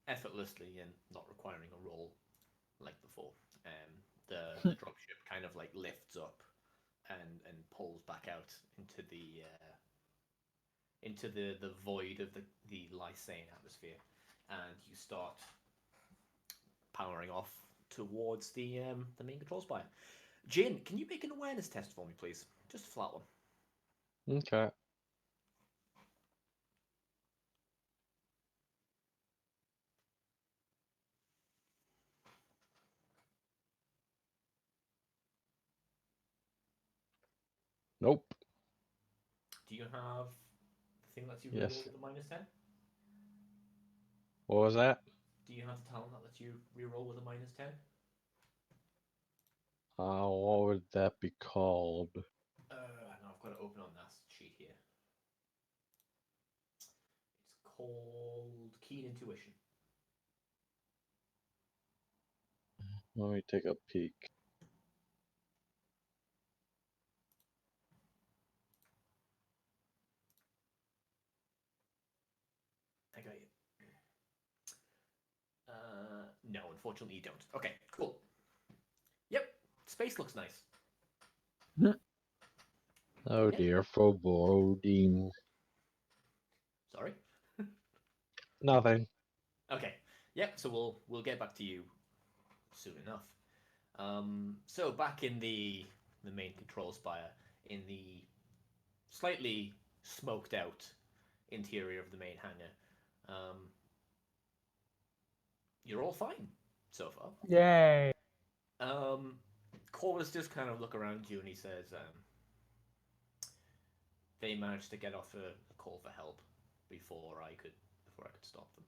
Speaker 1: Effortlessly and not requiring a roll like before. The dropship kind of like lifts up and pulls back out into the void of the Lycean atmosphere, and you start powering off towards the main control spire. Jin, can you make an awareness test for me, please? Just a flat one.
Speaker 4: Okay. Nope.
Speaker 1: Do you have the thing that lets you
Speaker 4: Yes.
Speaker 1: reroll with a -10?
Speaker 4: What was that?
Speaker 1: Do you have the talent that lets you reroll with a -10?
Speaker 4: What would that be called?
Speaker 1: I know I've got it open on that sheet here. It's called Keen Intuition.
Speaker 4: Let me take a peek.
Speaker 1: I got you. No, unfortunately you don't. Okay, cool. Yep, space looks nice.
Speaker 4: Oh
Speaker 1: Okay.
Speaker 4: dear, foreboding.
Speaker 1: Sorry.
Speaker 4: Nothing.
Speaker 1: Okay. Yep. So we'll get back to you soon enough. So back in the main control spire, in the slightly smoked out interior of the main hangar, you're all fine so far.
Speaker 2: Yay!
Speaker 1: Corvus just kind of look around you and he says, they managed to get off a call for help before I could stop them.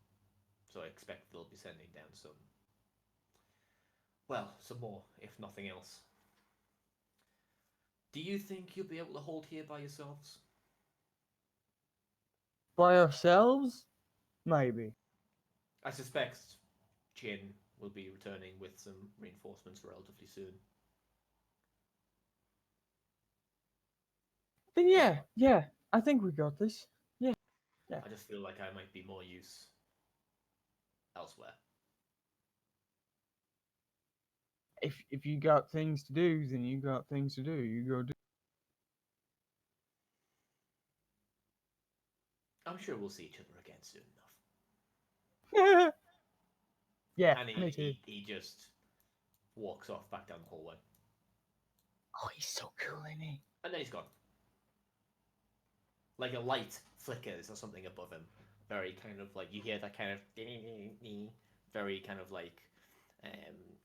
Speaker 1: So I expect they'll be sending down some more, if nothing else. Do you think you'll be able to hold here by yourselves?
Speaker 2: By ourselves? Maybe.
Speaker 1: I suspect Jin will be returning with some reinforcements relatively soon.
Speaker 2: Then yeah. I think we got this. Yeah.
Speaker 1: I just feel like I might be more use elsewhere.
Speaker 2: If you got things to do, then you got things to do. You go do.
Speaker 1: I'm sure we'll see each other again soon enough.
Speaker 2: Yeah,
Speaker 1: And
Speaker 2: me too.
Speaker 1: he just walks off back down the hallway.
Speaker 2: Oh, he's so cool, isn't he?
Speaker 1: And then he's gone. like a light flickers or something above him. Very kind of like you hear that kind of very kind of like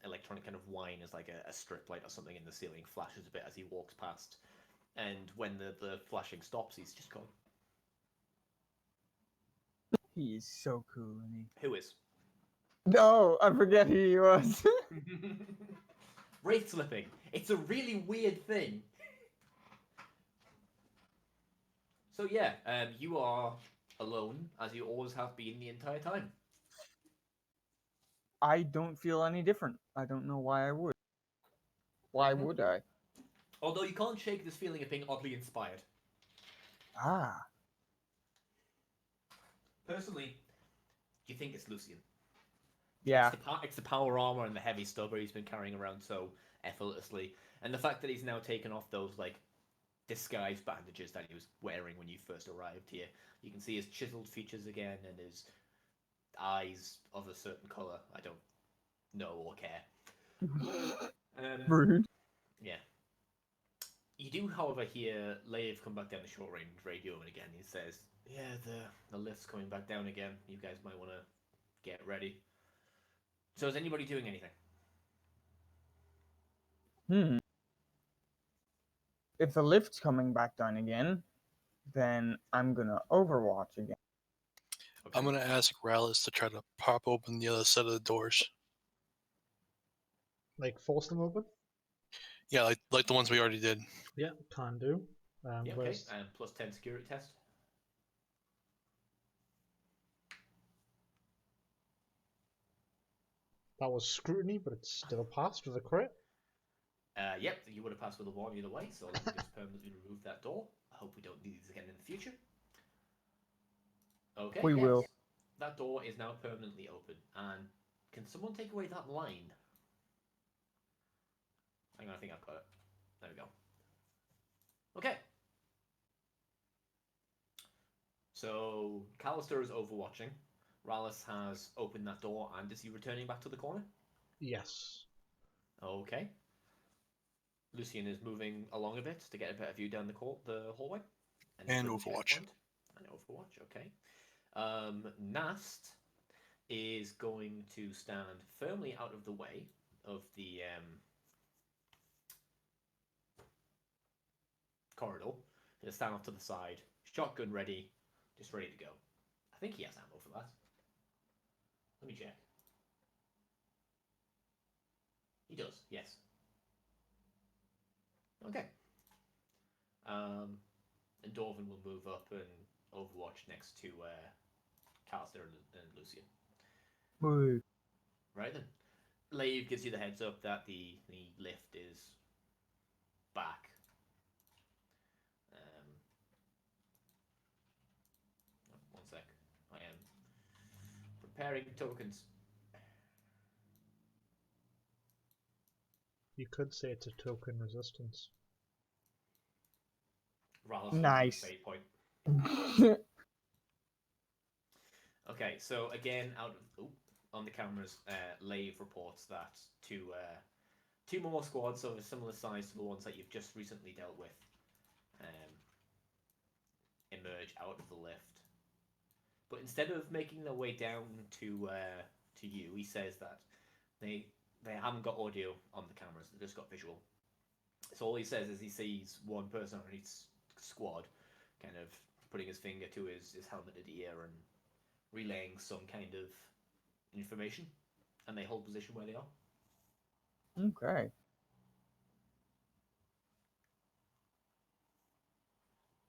Speaker 1: electronic kind of whine as like a strip light or something in the ceiling flashes a bit as he walks past. And when the flashing stops, he's just gone.
Speaker 2: He is so cool, isn't
Speaker 1: Who is?
Speaker 2: he? No, I forget who he was.
Speaker 1: Wraith slipping. It's a really weird thing. So yeah, you are alone as you always have been the entire time.
Speaker 2: I don't feel any different. I don't know why I would. Why would I?
Speaker 1: Although you can't shake this feeling of being oddly inspired.
Speaker 2: Ah,
Speaker 1: Personally, you think it's Lucian.
Speaker 2: yeah.
Speaker 1: It's the power armor and the heavy stubber he's been carrying around so effortlessly, and the fact that he's now taken off those like disguise bandages that he was wearing when you first arrived here. You can see his chiseled features again and his eyes of a certain color. I don't know or care.
Speaker 2: Rude.
Speaker 1: Yeah. You do, however, hear Lave come back down the short range radio, and again he says, "Yeah, the lift's coming back down again. You guys might want to get ready." So is anybody doing anything?
Speaker 2: If the lift's coming back down again, then I'm gonna Overwatch again.
Speaker 1: Okay.
Speaker 3: I'm gonna ask Rallis to try to pop open the other set of the doors.
Speaker 5: Like force them open.
Speaker 3: Yeah, like the ones we already did.
Speaker 5: Yeah, can do.
Speaker 1: Yeah, okay.
Speaker 5: Where's
Speaker 1: And plus 10 security test.
Speaker 5: that was scrutiny, but it's still passed with a crit.
Speaker 1: Yep, you would have passed with a 1 either way, so let me just permanently remove that door. I hope we don't need these again in the future. Okay,
Speaker 2: We
Speaker 1: yes.
Speaker 2: will.
Speaker 1: That door is now permanently open. And can someone take away that line? Hang on, I think I've got it. There we go. Okay. So, Callister is overwatching. Rallis has opened that door, and is he returning back to the corner?
Speaker 5: Yes.
Speaker 1: Okay. Lucian is moving along a bit to get a better view down the hallway.
Speaker 3: And
Speaker 1: for the
Speaker 3: Overwatch.
Speaker 1: checkpoint. And Overwatch, okay. Nast is going to stand firmly out of the way of the corridor. He'll stand off to the side, shotgun ready, just ready to go. I think he has ammo for that. Let me check. He does, yes. Okay. And Dorvan will move up and Overwatch next to Callister and Lucian.
Speaker 2: Woo.
Speaker 1: Right then. Lave gives you the heads up that the lift is back. One sec. I am preparing tokens.
Speaker 5: You could say it's a token resistance.
Speaker 1: Rallis
Speaker 2: Nice.
Speaker 1: fate point. Okay, so again, on the cameras, Lave reports that two more squads of a similar size to the ones that you've just recently dealt with emerge out of the lift. But instead of making their way down to you, he says that they haven't got audio on the cameras; they've just got visual. So all he says is he sees one person on each squad, kind of putting his finger to his helmeted ear and relaying some kind of information, and they hold position where they are.
Speaker 2: Okay.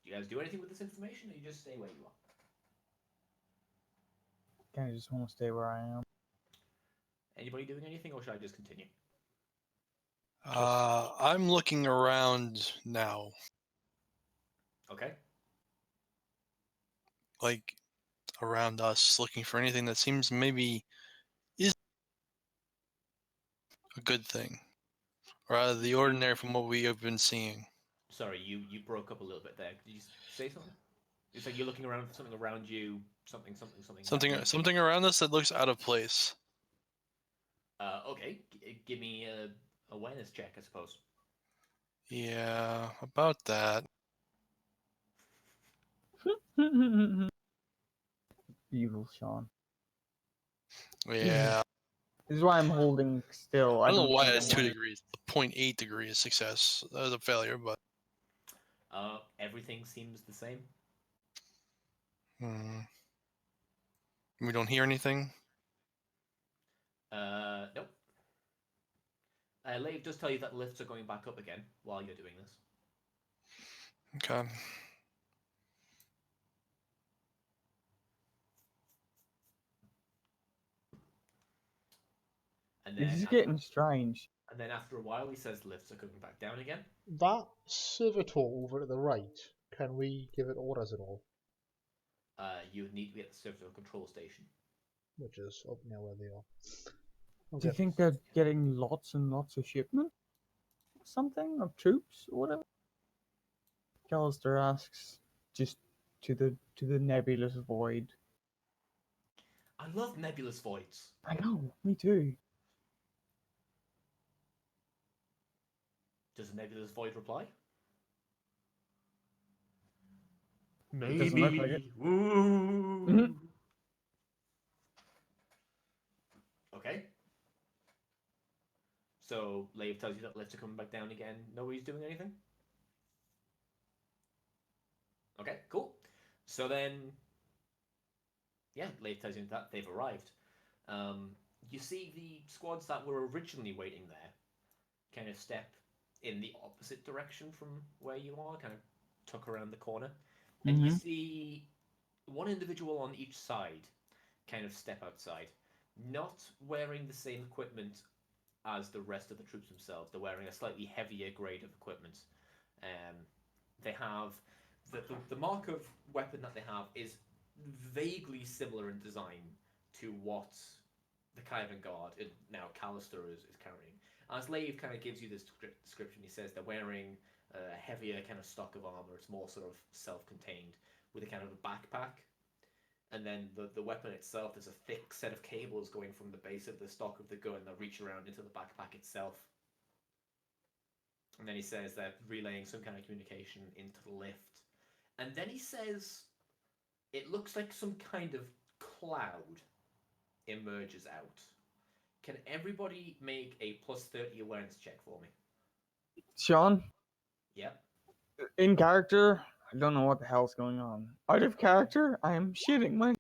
Speaker 1: Do you guys do anything with this information, or you just stay where you are?
Speaker 2: Kind of just want to stay where I am.
Speaker 1: Anybody doing anything, or should I just continue?
Speaker 3: I'm looking around now.
Speaker 1: Okay.
Speaker 3: Like around us, looking for anything that seems maybe is a good thing, or out of the ordinary from what we have been seeing.
Speaker 1: Sorry, you broke up a little bit there. Did you say something? It's like you're looking around for something around you, something.
Speaker 3: Something around us that looks out of place.
Speaker 1: Okay. Give me a awareness check, I suppose.
Speaker 3: Yeah, about that.
Speaker 2: Evil Sean.
Speaker 3: Yeah.
Speaker 2: This is why I'm holding still.
Speaker 3: I don't know why
Speaker 2: think
Speaker 3: it's
Speaker 2: I'm
Speaker 3: 2
Speaker 2: winning.
Speaker 3: degrees. 0.8 degrees success. That was a failure, but
Speaker 1: Everything seems the same.
Speaker 3: we don't hear anything.
Speaker 1: Nope. Lave does tell you that lifts are going back up again while you're doing this.
Speaker 3: Okay.
Speaker 1: And
Speaker 2: This
Speaker 1: then,
Speaker 2: is getting strange.
Speaker 1: and then after a while, he says lifts are coming back down again.
Speaker 5: That servitor over to the right, can we give it orders at all?
Speaker 1: You would need to be at the service control station.
Speaker 5: Which is up near where they are.
Speaker 2: Do you think they're getting lots and lots of shipment? Something of troops or whatever? Callister asks, just to the nebulous void.
Speaker 1: I love nebulous voids.
Speaker 2: I know, me too.
Speaker 1: Does the nebulous void reply?
Speaker 2: Doesn't look like it.
Speaker 1: Woo.
Speaker 2: Mhm.
Speaker 1: Okay. So Lave tells you that lifts are coming back down again. Nobody's doing anything? Okay, cool. So then, yeah, Lave tells you that they've arrived. You see the squads that were originally waiting there kind of step in the opposite direction from where you are, kind of tuck around the corner. And you see one individual on each side kind of step outside, not wearing the same equipment as the rest of the troops themselves. They're wearing a slightly heavier grade of equipment. They have the mark of weapon that they have is vaguely similar in design to what the Kyvan Guard, and now Callister, is carrying. As Lave kind of gives you this description, he says they're wearing a heavier kind of stock of armor. It's more sort of self-contained with a kind of a backpack. And then the weapon itself is a thick set of cables going from the base of the stock of the gun that reach around into the backpack itself. And then he says they're relaying some kind of communication into the lift. And then he says it looks like some kind of cloud emerges out. Can everybody make a +30 awareness check for me?
Speaker 2: Sean,
Speaker 1: Yep.
Speaker 2: in character, I don't know what the hell's going on. Out of character, I am shitting my.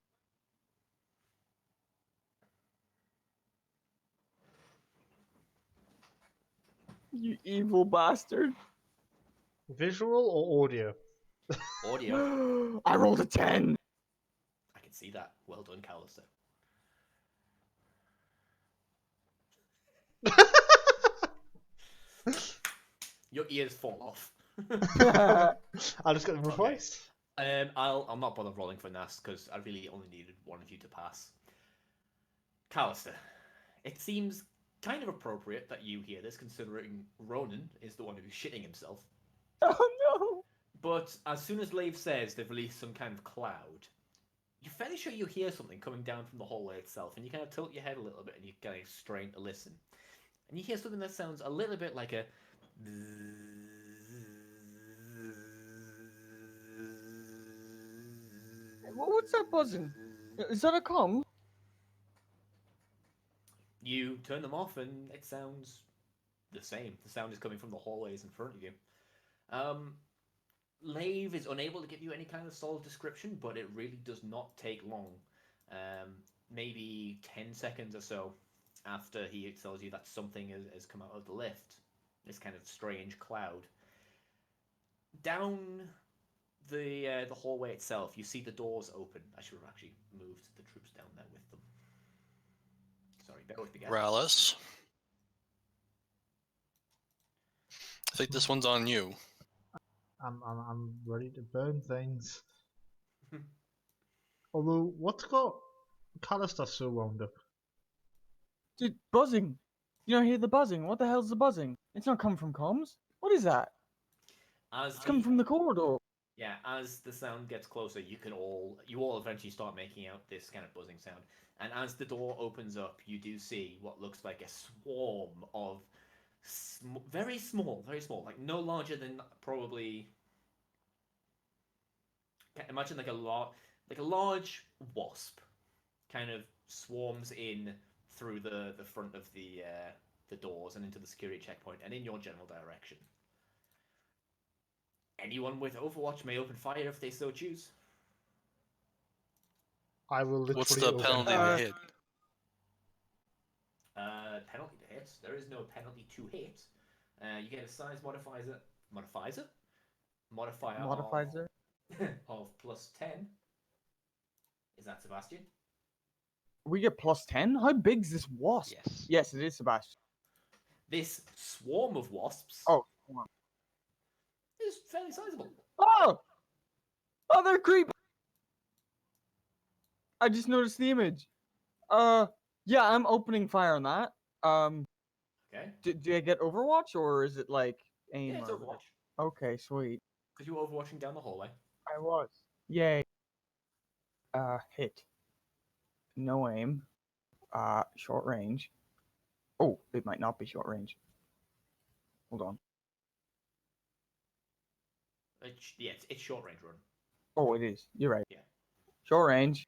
Speaker 2: You evil bastard.
Speaker 5: Visual or audio?
Speaker 1: Audio.
Speaker 2: I rolled a 10.
Speaker 1: I can see that. Well done, Callister. Your ears fall off.
Speaker 5: I just got them replaced.
Speaker 1: I'm not bothered rolling for NAS because I really only needed one of you to pass. Callister, it seems kind of appropriate that you hear this, considering Ronan is the one who's shitting himself.
Speaker 2: Oh no!
Speaker 1: But as soon as Lave says they've released some kind of cloud, you're fairly sure you hear something coming down from the hallway itself, and you kind of tilt your head a little bit and you kind of strain to listen. And you hear something that sounds a little bit like a.
Speaker 2: What's that buzzing? Is that a comm?
Speaker 1: You turn them off and it sounds the same. The sound is coming from the hallways in front of you. Lave is unable to give you any kind of solid description, but it really does not take long. Maybe 10 seconds or so after he tells you that something has come out of the lift. This kind of strange cloud. Down the hallway itself, you see the doors open. I should have actually moved the troops down there with them. Sorry, bear with me, guys.
Speaker 3: Rallis. I think this one's on you.
Speaker 5: I'm ready to burn things. Although, what's got Callister so wound up?
Speaker 2: Dude, buzzing. You don't hear the buzzing. What the hell's the buzzing? It's not coming from comms. What is that? It's coming from the corridor.
Speaker 1: Yeah, as the sound gets closer, you all eventually start making out this kind of buzzing sound. And as the door opens up, you do see what looks like a swarm of very small, like no larger than probably imagine like a large wasp, kind of swarms in through the front of the doors and into the security checkpoint and in your general direction. Anyone with Overwatch may open fire if they so choose.
Speaker 5: I will literally
Speaker 3: What's the
Speaker 5: open
Speaker 3: penalty
Speaker 5: fire.
Speaker 3: to hit?
Speaker 1: Penalty to hit. There is no penalty to hit. You get a size modifier
Speaker 2: Modifier.
Speaker 1: of +10. Is that Sebastian?
Speaker 2: We get +10. How big's this wasp?
Speaker 4: Yes.
Speaker 2: Yes, it is Sebastian.
Speaker 1: This swarm of wasps
Speaker 2: Oh, come on.
Speaker 1: is fairly sizable.
Speaker 2: Oh, they're creepy. I just noticed the image. Yeah, I'm opening fire on that.
Speaker 1: Okay.
Speaker 2: Do I get Overwatch or is it like aim?
Speaker 1: Yeah, it's
Speaker 2: or
Speaker 1: Overwatch.
Speaker 2: Okay, sweet.
Speaker 1: Because you were overwatching down the hallway.
Speaker 2: I was. Yay. Hit. No aim. Short range. Oh, it might not be short range. Hold on.
Speaker 1: Yeah, it's short range run.
Speaker 2: Oh, it is. You're right.
Speaker 1: Yeah.
Speaker 2: Short range.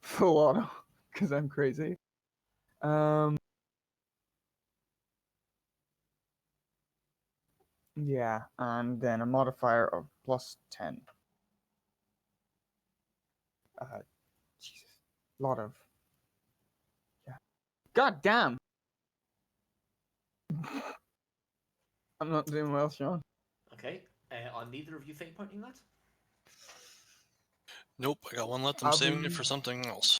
Speaker 2: Full auto, because I'm crazy. Yeah, and then a modifier of +10. Jesus. Lot of. Yeah. God damn! I'm not doing well, Sean.
Speaker 1: Okay. Are neither of you fate pointing that?
Speaker 3: Nope, I got one left. I'm
Speaker 2: I'll
Speaker 3: saving
Speaker 2: be-
Speaker 3: it for something else.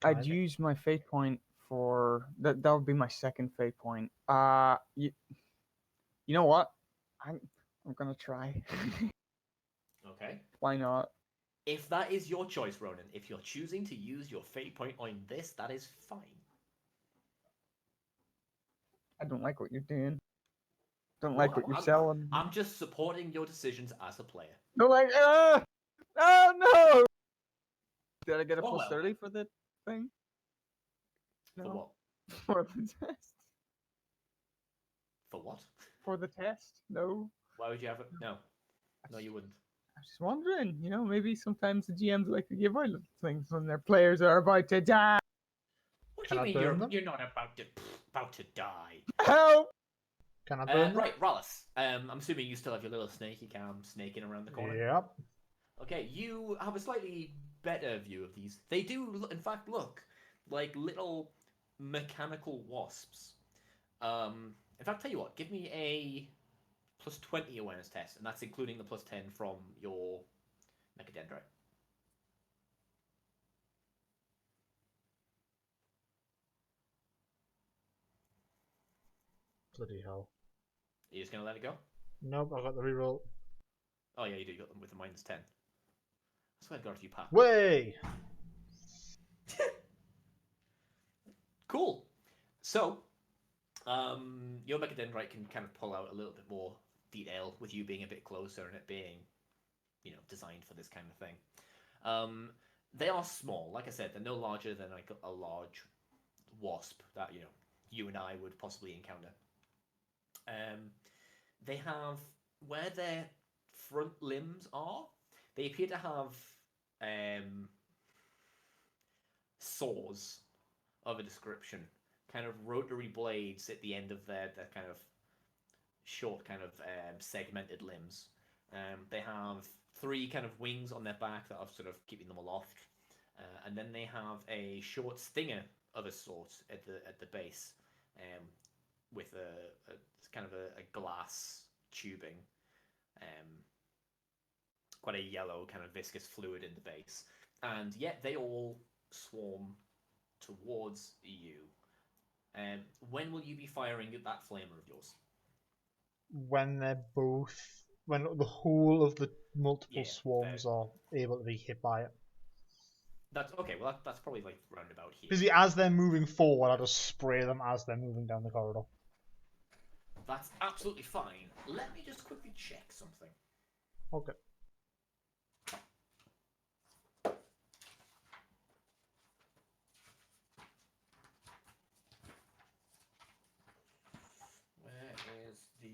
Speaker 2: I'd use my fate point for that. That would be my second fate point. You know what? I'm gonna try.
Speaker 1: Okay.
Speaker 2: Why not?
Speaker 1: If that is your choice, Ronan, if you're choosing to use your fate point on this, that is fine.
Speaker 2: I don't like what you're doing. Don't
Speaker 1: Well,
Speaker 2: like what you're
Speaker 1: I'm-
Speaker 2: selling.
Speaker 1: I'm just supporting your decisions as a player.
Speaker 2: No, like, oh no! Did I get a
Speaker 1: Oh,
Speaker 2: plus
Speaker 1: well.
Speaker 2: 30 for the thing?
Speaker 1: For
Speaker 2: No.
Speaker 1: what?
Speaker 2: For the test.
Speaker 1: For what?
Speaker 2: For the test? No.
Speaker 1: Why would you have it? No. No, you wouldn't.
Speaker 2: I was just wondering, maybe sometimes the GMs like to give out little things when their players are about to die.
Speaker 1: What
Speaker 5: Can
Speaker 1: do
Speaker 5: I
Speaker 1: you mean
Speaker 5: burn them?
Speaker 1: you're not about to die?
Speaker 2: Help!
Speaker 5: Can I burn them?
Speaker 1: Right, Rallis. I'm assuming you still have your little snaky cam snaking around the corner.
Speaker 5: Yep.
Speaker 1: Okay, you have a slightly better view of these. They do, in fact, look like little mechanical wasps. In fact, tell you what, give me a +20 awareness test, and that's including the +10 from your mechadendrite.
Speaker 5: Bloody hell.
Speaker 1: Are you just gonna let it go?
Speaker 5: Nope, I got the reroll.
Speaker 1: Oh yeah, you do. You got them with a -10. I swear to God, if you pass.
Speaker 5: Way!
Speaker 1: Cool. So, your mechadendrite can kind of pull out a little bit more detail with you being a bit closer and it being, designed for this kind of thing. They are small. Like I said, they're no larger than like a large wasp that you and I would possibly encounter. They have where their front limbs are. They appear to have saws of a description, kind of rotary blades at the end of their kind of short, kind of segmented limbs. They have 3 kind of wings on their back that are sort of keeping them aloft, and then they have a short stinger of a sort at the base, with a kind of a glass tubing, quite a yellow kind of viscous fluid in the base, and yet they all swarm towards you. When will you be firing that flamer of yours?
Speaker 5: When the whole of the multiple
Speaker 1: Yeah,
Speaker 5: swarms are able to be hit by it.
Speaker 1: That's okay. Well, that's probably like roundabout here.
Speaker 5: Because as they're moving forward, I just spray them as they're moving down the corridor.
Speaker 1: That's absolutely fine. Let me just quickly check something.
Speaker 5: Okay.
Speaker 1: Where is the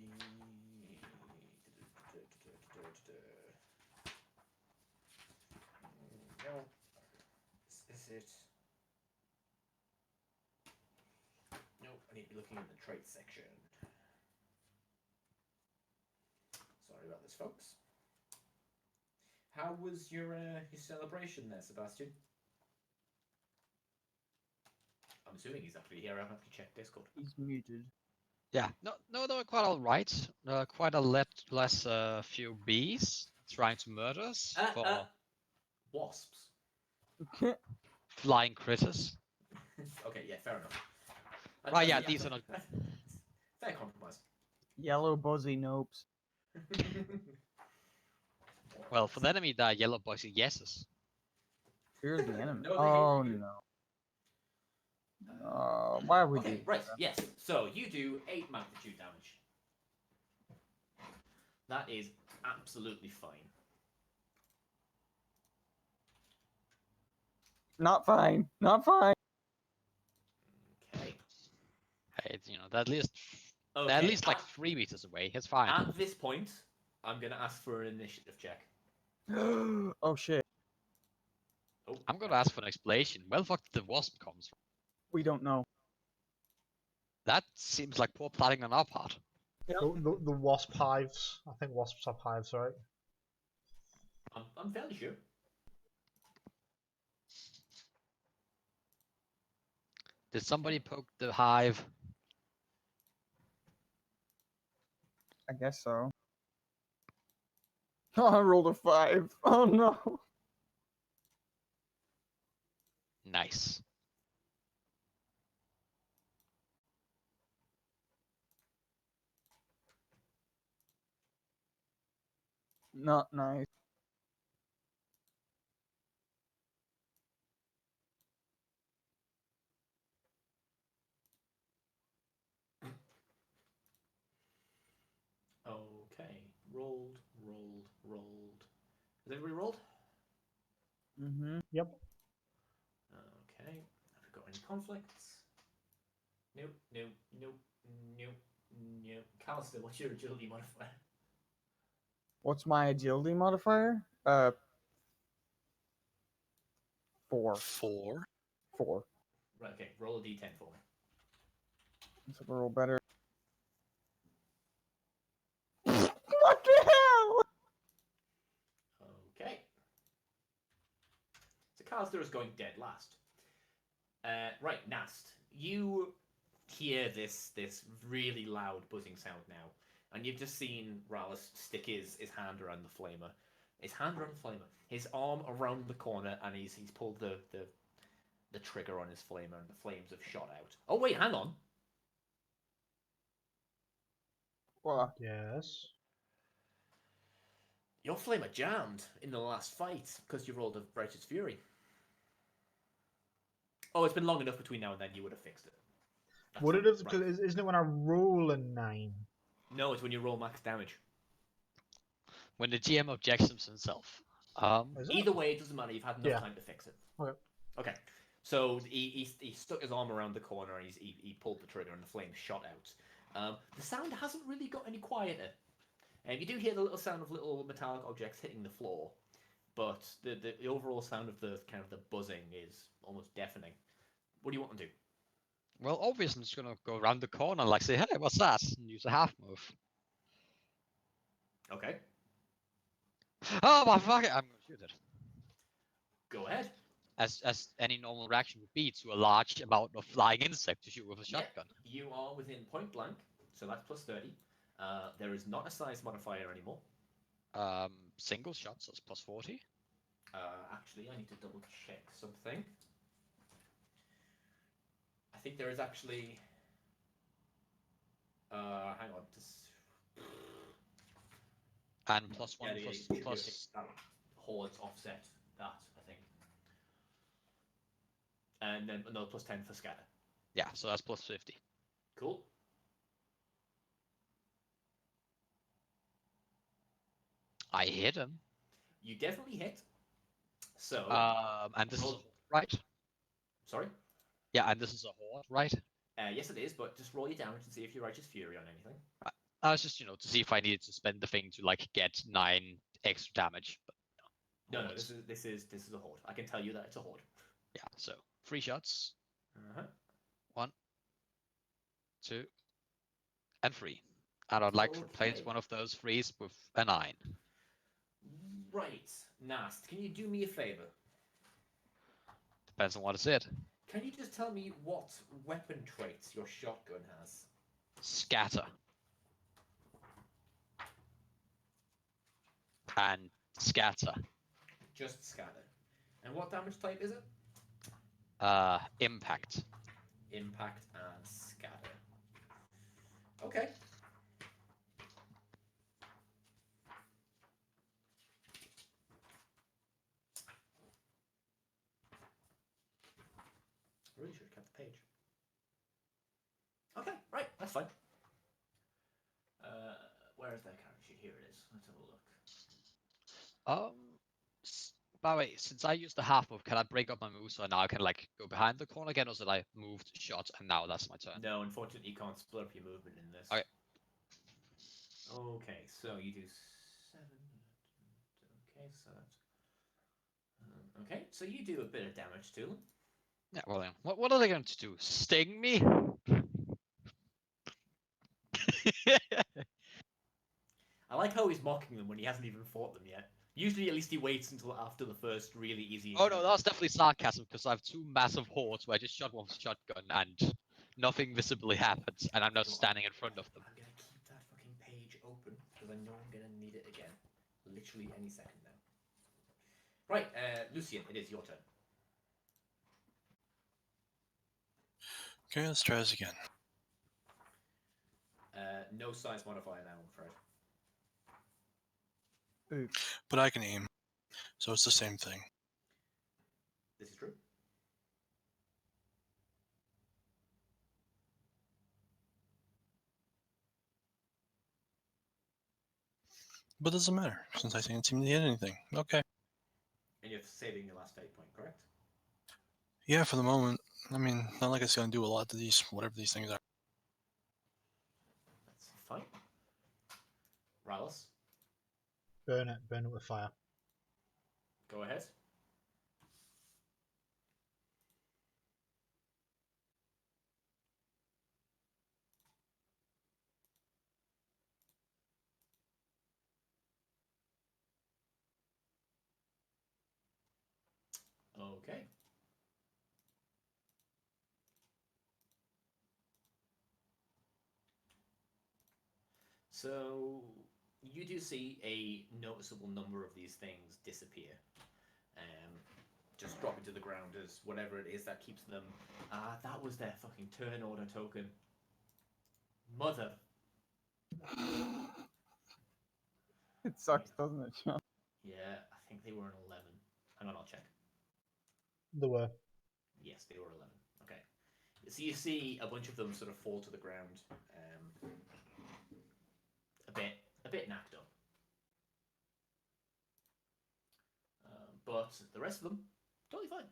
Speaker 1: No. Is it? No, I need to be looking in the traits section. Sorry about this, folks. How was your celebration there, Sebastian? I'm assuming he's actually here. I'll have to check Discord.
Speaker 2: He's muted.
Speaker 6: Yeah, no, they were quite all right. Quite a less few bees trying to murder us for
Speaker 1: Wasps.
Speaker 6: flying critters.
Speaker 1: Okay, yeah, fair enough.
Speaker 6: Right, yeah, these are not.
Speaker 1: Fair compromise.
Speaker 2: Yellow buzzy nopes.
Speaker 6: Well, for the enemy, the yellow boys are yeses.
Speaker 2: Fear the enemy.
Speaker 1: No, they
Speaker 2: Oh
Speaker 1: hate you.
Speaker 2: no. Why would
Speaker 1: Okay,
Speaker 2: you?
Speaker 1: right, yes. So you do 8 magnitude damage. That is absolutely fine.
Speaker 2: Not fine. Not fine.
Speaker 1: Okay.
Speaker 6: Hey, it's, they're at least
Speaker 1: Okay.
Speaker 6: they're at least like 3 meters away. It's fine.
Speaker 1: At this point, I'm gonna ask for an initiative check.
Speaker 2: Oh shit.
Speaker 1: Oh,
Speaker 6: I'm gonna ask for an explanation. Where the fuck did the wasp comes from?
Speaker 2: We don't know.
Speaker 6: That seems like poor planning on our part.
Speaker 5: The wasp hives. I think wasps have hives, right?
Speaker 1: I'm fairly sure.
Speaker 6: Did somebody poke the hive?
Speaker 2: I guess so. Oh, I rolled a 5. Oh no.
Speaker 6: Nice.
Speaker 2: Not nice.
Speaker 1: Okay. Rolled. Has everybody rolled?
Speaker 2: Mm-hmm.
Speaker 5: Yep.
Speaker 1: Okay. Have we got any conflicts? Nope. Callister, what's your agility modifier?
Speaker 2: What's my agility modifier? 4.
Speaker 3: 4.
Speaker 2: 4.
Speaker 1: Right, okay. Roll a d10 for me.
Speaker 2: Let's hope I roll better. What the hell?
Speaker 1: Okay. So Callister is going dead last. Right, Nast. You hear this really loud buzzing sound now, and you've just seen Rallis stick his hand around the flamer. His arm around the corner, and he's pulled the trigger on his flamer, and the flames have shot out. Oh wait, hang on.
Speaker 2: What?
Speaker 5: Yes.
Speaker 1: Your flamer jammed in the last fight because you rolled a Righteous Fury. Oh, it's been long enough between now and then. You would have fixed it. That's
Speaker 5: Would it have?
Speaker 1: right.
Speaker 5: Because isn't it when I roll a 9?
Speaker 1: No, it's when you roll max damage.
Speaker 6: When the GM objects himself.
Speaker 5: Is it?
Speaker 1: Either way, it doesn't matter. You've had enough
Speaker 5: Yeah.
Speaker 1: time to fix it.
Speaker 5: Okay.
Speaker 1: Okay. So he stuck his arm around the corner and he pulled the trigger and the flame shot out. The sound hasn't really got any quieter. You do hear the little sound of little metallic objects hitting the floor, but the overall sound of the kind of the buzzing is almost deafening. What do you want to do?
Speaker 6: Well, obviously, I'm just gonna go around the corner and like say, "Hey, what's that?" and use a half move.
Speaker 1: Okay.
Speaker 6: Oh my fuck it! I'm gonna shoot it.
Speaker 1: Go ahead.
Speaker 6: As any normal reaction would be to a large amount of flying insect to shoot with a
Speaker 1: Yeah.
Speaker 6: shotgun.
Speaker 1: You are within point blank, so that's plus 30. There is not a size modifier anymore.
Speaker 6: Single shots, that's plus 40.
Speaker 1: Actually, I need to double check something. I think there is actually. Hang on.
Speaker 6: And plus one,
Speaker 1: Yeah,
Speaker 6: plus
Speaker 1: hordes offset that, I think. And then another plus 10 for scatter.
Speaker 6: yeah, so that's plus 50.
Speaker 1: Cool.
Speaker 6: I hit him.
Speaker 1: You definitely hit. So.
Speaker 6: And this is a
Speaker 1: roll-
Speaker 6: horde, right?
Speaker 1: Sorry?
Speaker 6: Yeah, and this is a horde, right?
Speaker 1: Yes, it is, but just roll your damage and see if you Righteous Fury on anything.
Speaker 6: I was just, to see if I needed to spend the thing to like get 9 extra damage. But
Speaker 1: No, no,
Speaker 6: Hordes.
Speaker 1: this is a horde. I can tell you that it's a horde.
Speaker 6: Yeah, so 3 shots.
Speaker 1: Uh-huh.
Speaker 6: 1, 2, and 3. And I'd like to replace
Speaker 1: Okay.
Speaker 6: one of those 3s with a 9.
Speaker 1: Right, Nast, can you do me a favor?
Speaker 6: Depends on what is it.
Speaker 1: Can you just tell me what weapon traits your shotgun has?
Speaker 6: Scatter. And scatter.
Speaker 1: Just scatter. And what damage type is it?
Speaker 6: Impact.
Speaker 1: Impact and scatter. Okay. Really should have kept the page. Okay, right, that's fine. Where is that character sheet? Here it is. Let's have a look.
Speaker 6: By the way, since I used the half move, can I break up my move so now I can like go behind the corner again, or did I moved, shot, and now that's my turn?
Speaker 1: No, unfortunately, you can't split up your movement in this.
Speaker 6: Okay.
Speaker 1: Okay, so you do 7. Okay, so that's. Okay, so you do a bit of damage to them.
Speaker 6: Yeah, well then, what are they going to do? Sting me?
Speaker 1: I like how he's mocking them when he hasn't even fought them yet. Usually, at least he waits until after the first really easy.
Speaker 6: Oh no, that was definitely sarcasm because I have 2 massive hordes where I just shot one shotgun and nothing visibly happens, and I'm now standing in front of them.
Speaker 1: I'm gonna keep that fucking page open because I know I'm gonna need it again, literally any second now. Right, Lucian, it is your turn.
Speaker 3: Okay, let's try this again.
Speaker 1: No size modifier now, I'm afraid.
Speaker 3: But I can aim, so it's the same thing.
Speaker 1: This is true.
Speaker 3: But it doesn't matter, since I can't seem to hit anything. Okay.
Speaker 1: And you're saving your last fate point, correct?
Speaker 3: Yeah, for the moment. I mean, not like it's gonna do a lot to these, whatever these things are.
Speaker 1: That's fine. Rallis,
Speaker 5: Burn it with fire.
Speaker 1: go ahead. Okay. So you do see a noticeable number of these things disappear. Just dropping to the ground as whatever it is that keeps them. That was their fucking turn order token. Mother.
Speaker 2: It sucks, doesn't it, Sean?
Speaker 1: Yeah, I think they were an 11. Hang on, I'll check.
Speaker 5: There were.
Speaker 1: Yes, they were 11. Okay. So you see a bunch of them sort of fall to the ground, a bit knacked up. But the rest of them, totally fine.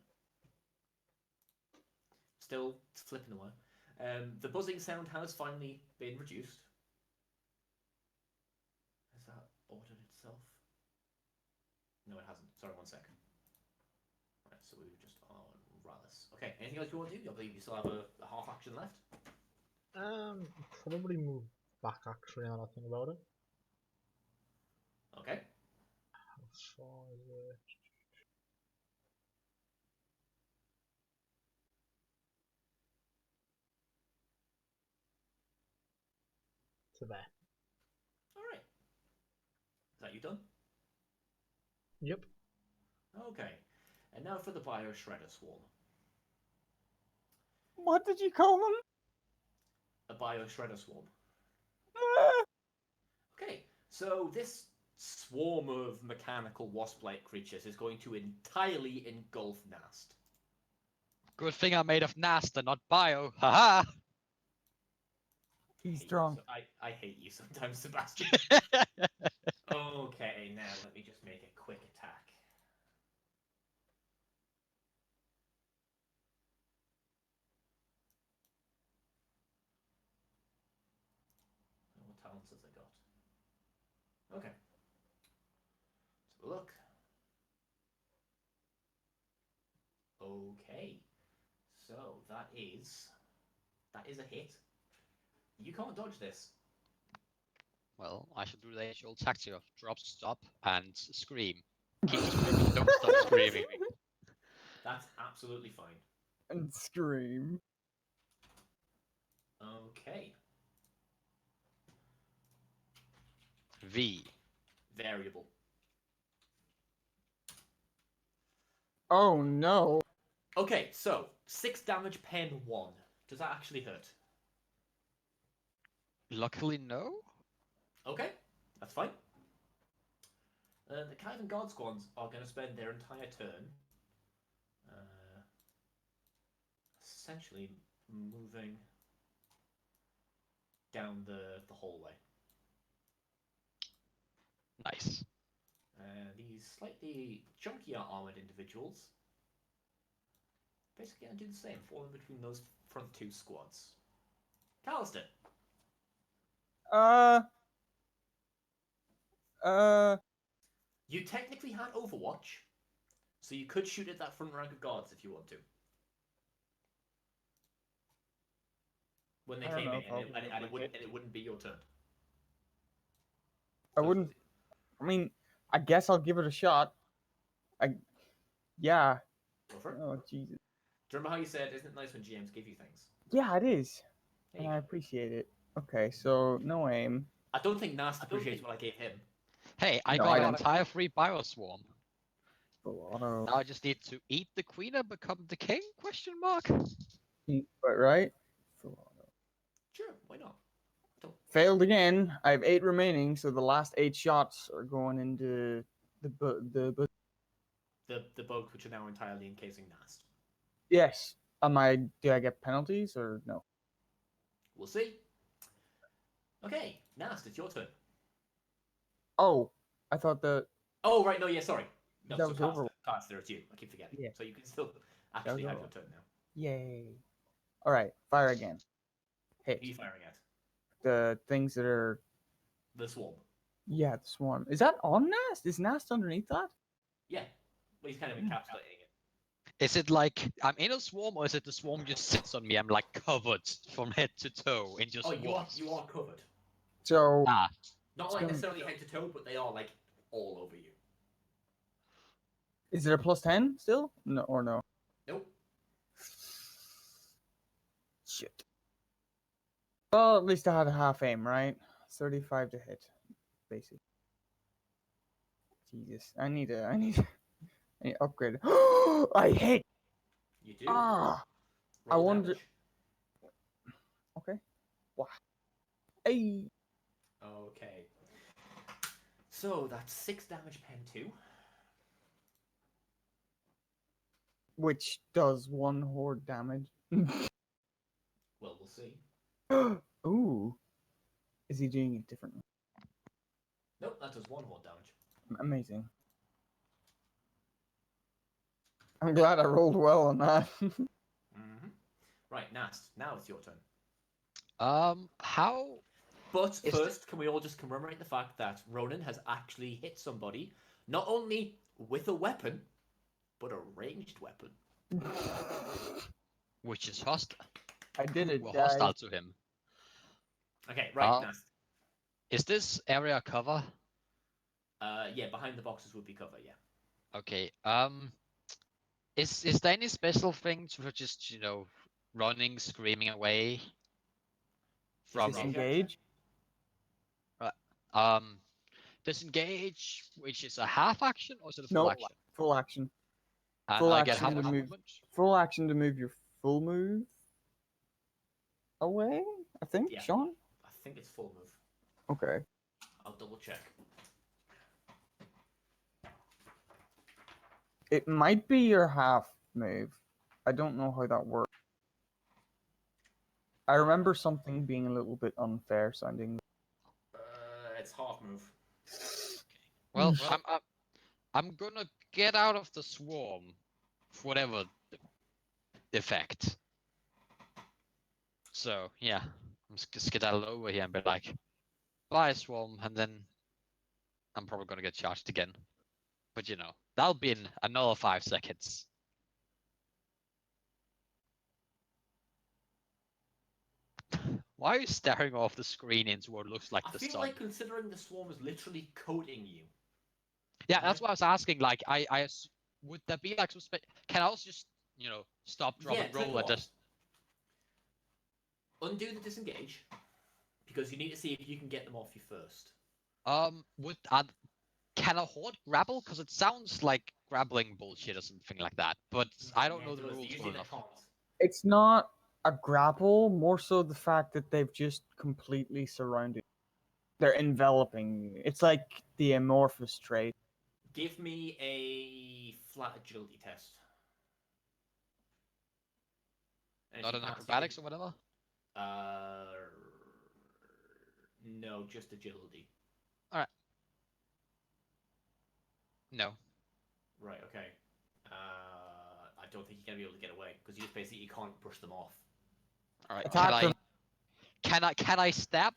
Speaker 1: Still flipping away. The buzzing sound has finally been reduced. Has that ordered itself? No, it hasn't. Sorry, 1 second. Right, so we were just on Rallis. Okay, anything else you want to do? I believe you still have a half action left.
Speaker 5: Probably move back actually now that I think about it.
Speaker 1: Okay.
Speaker 5: How far is it? To there.
Speaker 1: All right. Is that you done?
Speaker 5: Yep.
Speaker 1: Okay. And now for the Bio Shredder Swarm.
Speaker 2: What did you call them?
Speaker 1: A Bio Shredder Swarm.
Speaker 2: Ah!
Speaker 1: Okay, so this swarm of mechanical wasp-like creatures is going to entirely engulf Nast.
Speaker 6: Good thing I'm made of Nast and not bio. Haha!
Speaker 2: He's drunk.
Speaker 1: I hate you sometimes, Sebastian. Okay, now let me just make a quick attack. What talents have they got? Okay. Let's have a look. Okay. So that is a hit. You can't dodge this.
Speaker 6: Well, I should do the age-old tactic of drop, stop, and scream. Keep screaming, don't stop screaming.
Speaker 1: That's absolutely fine.
Speaker 2: And scream.
Speaker 1: Okay.
Speaker 6: V.
Speaker 1: Variable.
Speaker 2: Oh no.
Speaker 1: Okay, so 6 damage, pen 1. Does that actually hurt?
Speaker 6: Luckily, no.
Speaker 1: Okay, that's fine. The Kyvan Guard Squads are going to spend their entire turn essentially moving down the hallway.
Speaker 6: Nice.
Speaker 1: These slightly chunkier armored individuals basically going to do the same, fall in between those front 2 squads. Callister. You technically had Overwatch, so you could shoot at that front rank of guards if you want to. When they
Speaker 2: I don't
Speaker 1: came
Speaker 2: know
Speaker 1: in,
Speaker 2: if I'll
Speaker 1: and
Speaker 2: be able to
Speaker 1: it wouldn't be your turn.
Speaker 2: I wouldn't. I mean, I guess I'll give it a shot. Yeah.
Speaker 1: Go for it.
Speaker 2: Oh Jesus.
Speaker 1: Do you remember how you said, isn't it nice when GMs give you things?
Speaker 2: Yeah, it is,
Speaker 1: There
Speaker 2: and
Speaker 1: you
Speaker 2: I
Speaker 1: go.
Speaker 2: appreciate it. Okay, so no aim.
Speaker 1: I don't think Nast appreciates what I gave him.
Speaker 6: Hey, I
Speaker 2: No,
Speaker 6: got
Speaker 2: I
Speaker 6: an
Speaker 2: don't.
Speaker 6: entire free bioswarm.
Speaker 2: Full auto.
Speaker 6: Now I just need to eat the queen and become the king? Question mark.
Speaker 2: But right. Full auto.
Speaker 1: Sure, why not?
Speaker 2: Failed again. I have 8 remaining, so the last 8 shots are going into the.
Speaker 1: The bugs which are now entirely encasing Nast.
Speaker 2: Yes. Do I get penalties or no?
Speaker 1: We'll see. Okay, Nast, it's your turn.
Speaker 2: Oh, I thought that
Speaker 1: Oh, right, no, yeah, sorry. No,
Speaker 2: That
Speaker 1: so
Speaker 2: was over.
Speaker 1: Caster, it's you. I keep forgetting.
Speaker 2: Yeah.
Speaker 1: So you can still actually
Speaker 2: was
Speaker 1: have
Speaker 2: over.
Speaker 1: your turn now.
Speaker 2: Yay. All right, fire again.
Speaker 1: Who
Speaker 2: Hit
Speaker 1: are you firing at?
Speaker 2: the things that are.
Speaker 1: The swarm.
Speaker 2: Yeah, the swarm. Is that on Nast? Is Nast underneath that?
Speaker 1: Yeah. Well, he's kind of encapsulating it.
Speaker 6: Is it like I'm in a swarm, or is it the swarm just sits on me? I'm like covered from head to toe in just
Speaker 1: Oh, you
Speaker 6: wasps.
Speaker 1: are covered.
Speaker 2: So
Speaker 6: Ah,
Speaker 1: Not
Speaker 2: It's
Speaker 1: like
Speaker 2: gonna-
Speaker 1: necessarily head to toe, but they are like all over you.
Speaker 2: is it a +10 still? No or no?
Speaker 1: Nope.
Speaker 2: Shit. Well, at least I had a half aim, right? 35 to hit, basically. Jesus, I need to upgrade. I hit.
Speaker 1: You do.
Speaker 2: Ah. I
Speaker 1: Roll
Speaker 2: wonder-
Speaker 1: damage.
Speaker 2: Okay. Wow. Hey.
Speaker 1: Okay. So that's 6 damage, pen 2.
Speaker 2: Which does 1 horde damage.
Speaker 1: Well, we'll see.
Speaker 2: Ooh. Is he doing it differently?
Speaker 1: Nope, that does 1 horde damage.
Speaker 2: Amazing. I'm glad I rolled well on that.
Speaker 1: Mm-hmm. Right, Nast. Now it's your turn.
Speaker 6: how?
Speaker 1: But
Speaker 6: Is
Speaker 1: first, can we all just commemorate the fact that Ronan has actually hit somebody, not only with a weapon, but a ranged weapon.
Speaker 6: Which is hostile.
Speaker 2: I did it,
Speaker 6: Well,
Speaker 2: guys.
Speaker 6: hostile to him.
Speaker 1: Okay, right, Nast.
Speaker 6: Is this area cover?
Speaker 1: Yeah, behind the boxes would be cover, yeah.
Speaker 6: Okay. Is there any special things for just running, screaming away from
Speaker 2: Disengage.
Speaker 6: disengage, which is a half action, or is it a full
Speaker 2: No,
Speaker 6: action?
Speaker 2: full action.
Speaker 6: And
Speaker 2: full
Speaker 6: I get
Speaker 2: action
Speaker 6: half
Speaker 2: to
Speaker 6: a
Speaker 2: move.
Speaker 6: movement.
Speaker 2: Full action to move your full move away, I think,
Speaker 1: Yeah.
Speaker 2: Sean?
Speaker 1: I think it's full move.
Speaker 2: Okay.
Speaker 1: I'll double check.
Speaker 2: It might be your half move. I don't know how that works. I remember something being a little bit unfair sounding.
Speaker 1: It's half move.
Speaker 6: Well, I'm gonna get out of the swarm, for whatever effect. So yeah, I'm just skedaddle over here and be like, bye swarm, and then I'm probably gonna get charged again. But that'll be in another 5 seconds. Why are you staring off the screen into what looks like
Speaker 1: I
Speaker 6: the
Speaker 1: feel
Speaker 6: sun?
Speaker 1: like considering the swarm is literally coating you.
Speaker 6: Yeah, that's what I was asking. Like, would there be like some can I also just, stop, drop,
Speaker 1: Yeah,
Speaker 6: and
Speaker 1: tell
Speaker 6: roll
Speaker 1: you
Speaker 6: and
Speaker 1: what.
Speaker 6: just
Speaker 1: Undo the disengage, because you need to see if you can get them off you first.
Speaker 6: can a horde grapple? Because it sounds like grappling bullshit or something like that. But I don't
Speaker 1: Yeah,
Speaker 6: know
Speaker 1: it
Speaker 6: the
Speaker 1: does.
Speaker 6: rules
Speaker 1: Usually
Speaker 6: well
Speaker 1: they
Speaker 6: enough.
Speaker 1: can't.
Speaker 2: It's not a grapple, more so the fact that they've just completely surrounded. They're enveloping you. It's like the amorphous trait.
Speaker 1: Give me a flat agility test. And if
Speaker 6: Not
Speaker 1: you
Speaker 6: an
Speaker 1: can't, you
Speaker 6: acrobatics
Speaker 1: can-
Speaker 6: or whatever.
Speaker 1: No, just agility.
Speaker 6: No.
Speaker 1: Right. Okay. I don't think you're gonna be able to get away because you just basically can't brush them off.
Speaker 6: All right.
Speaker 2: Attack them.
Speaker 6: Can I stab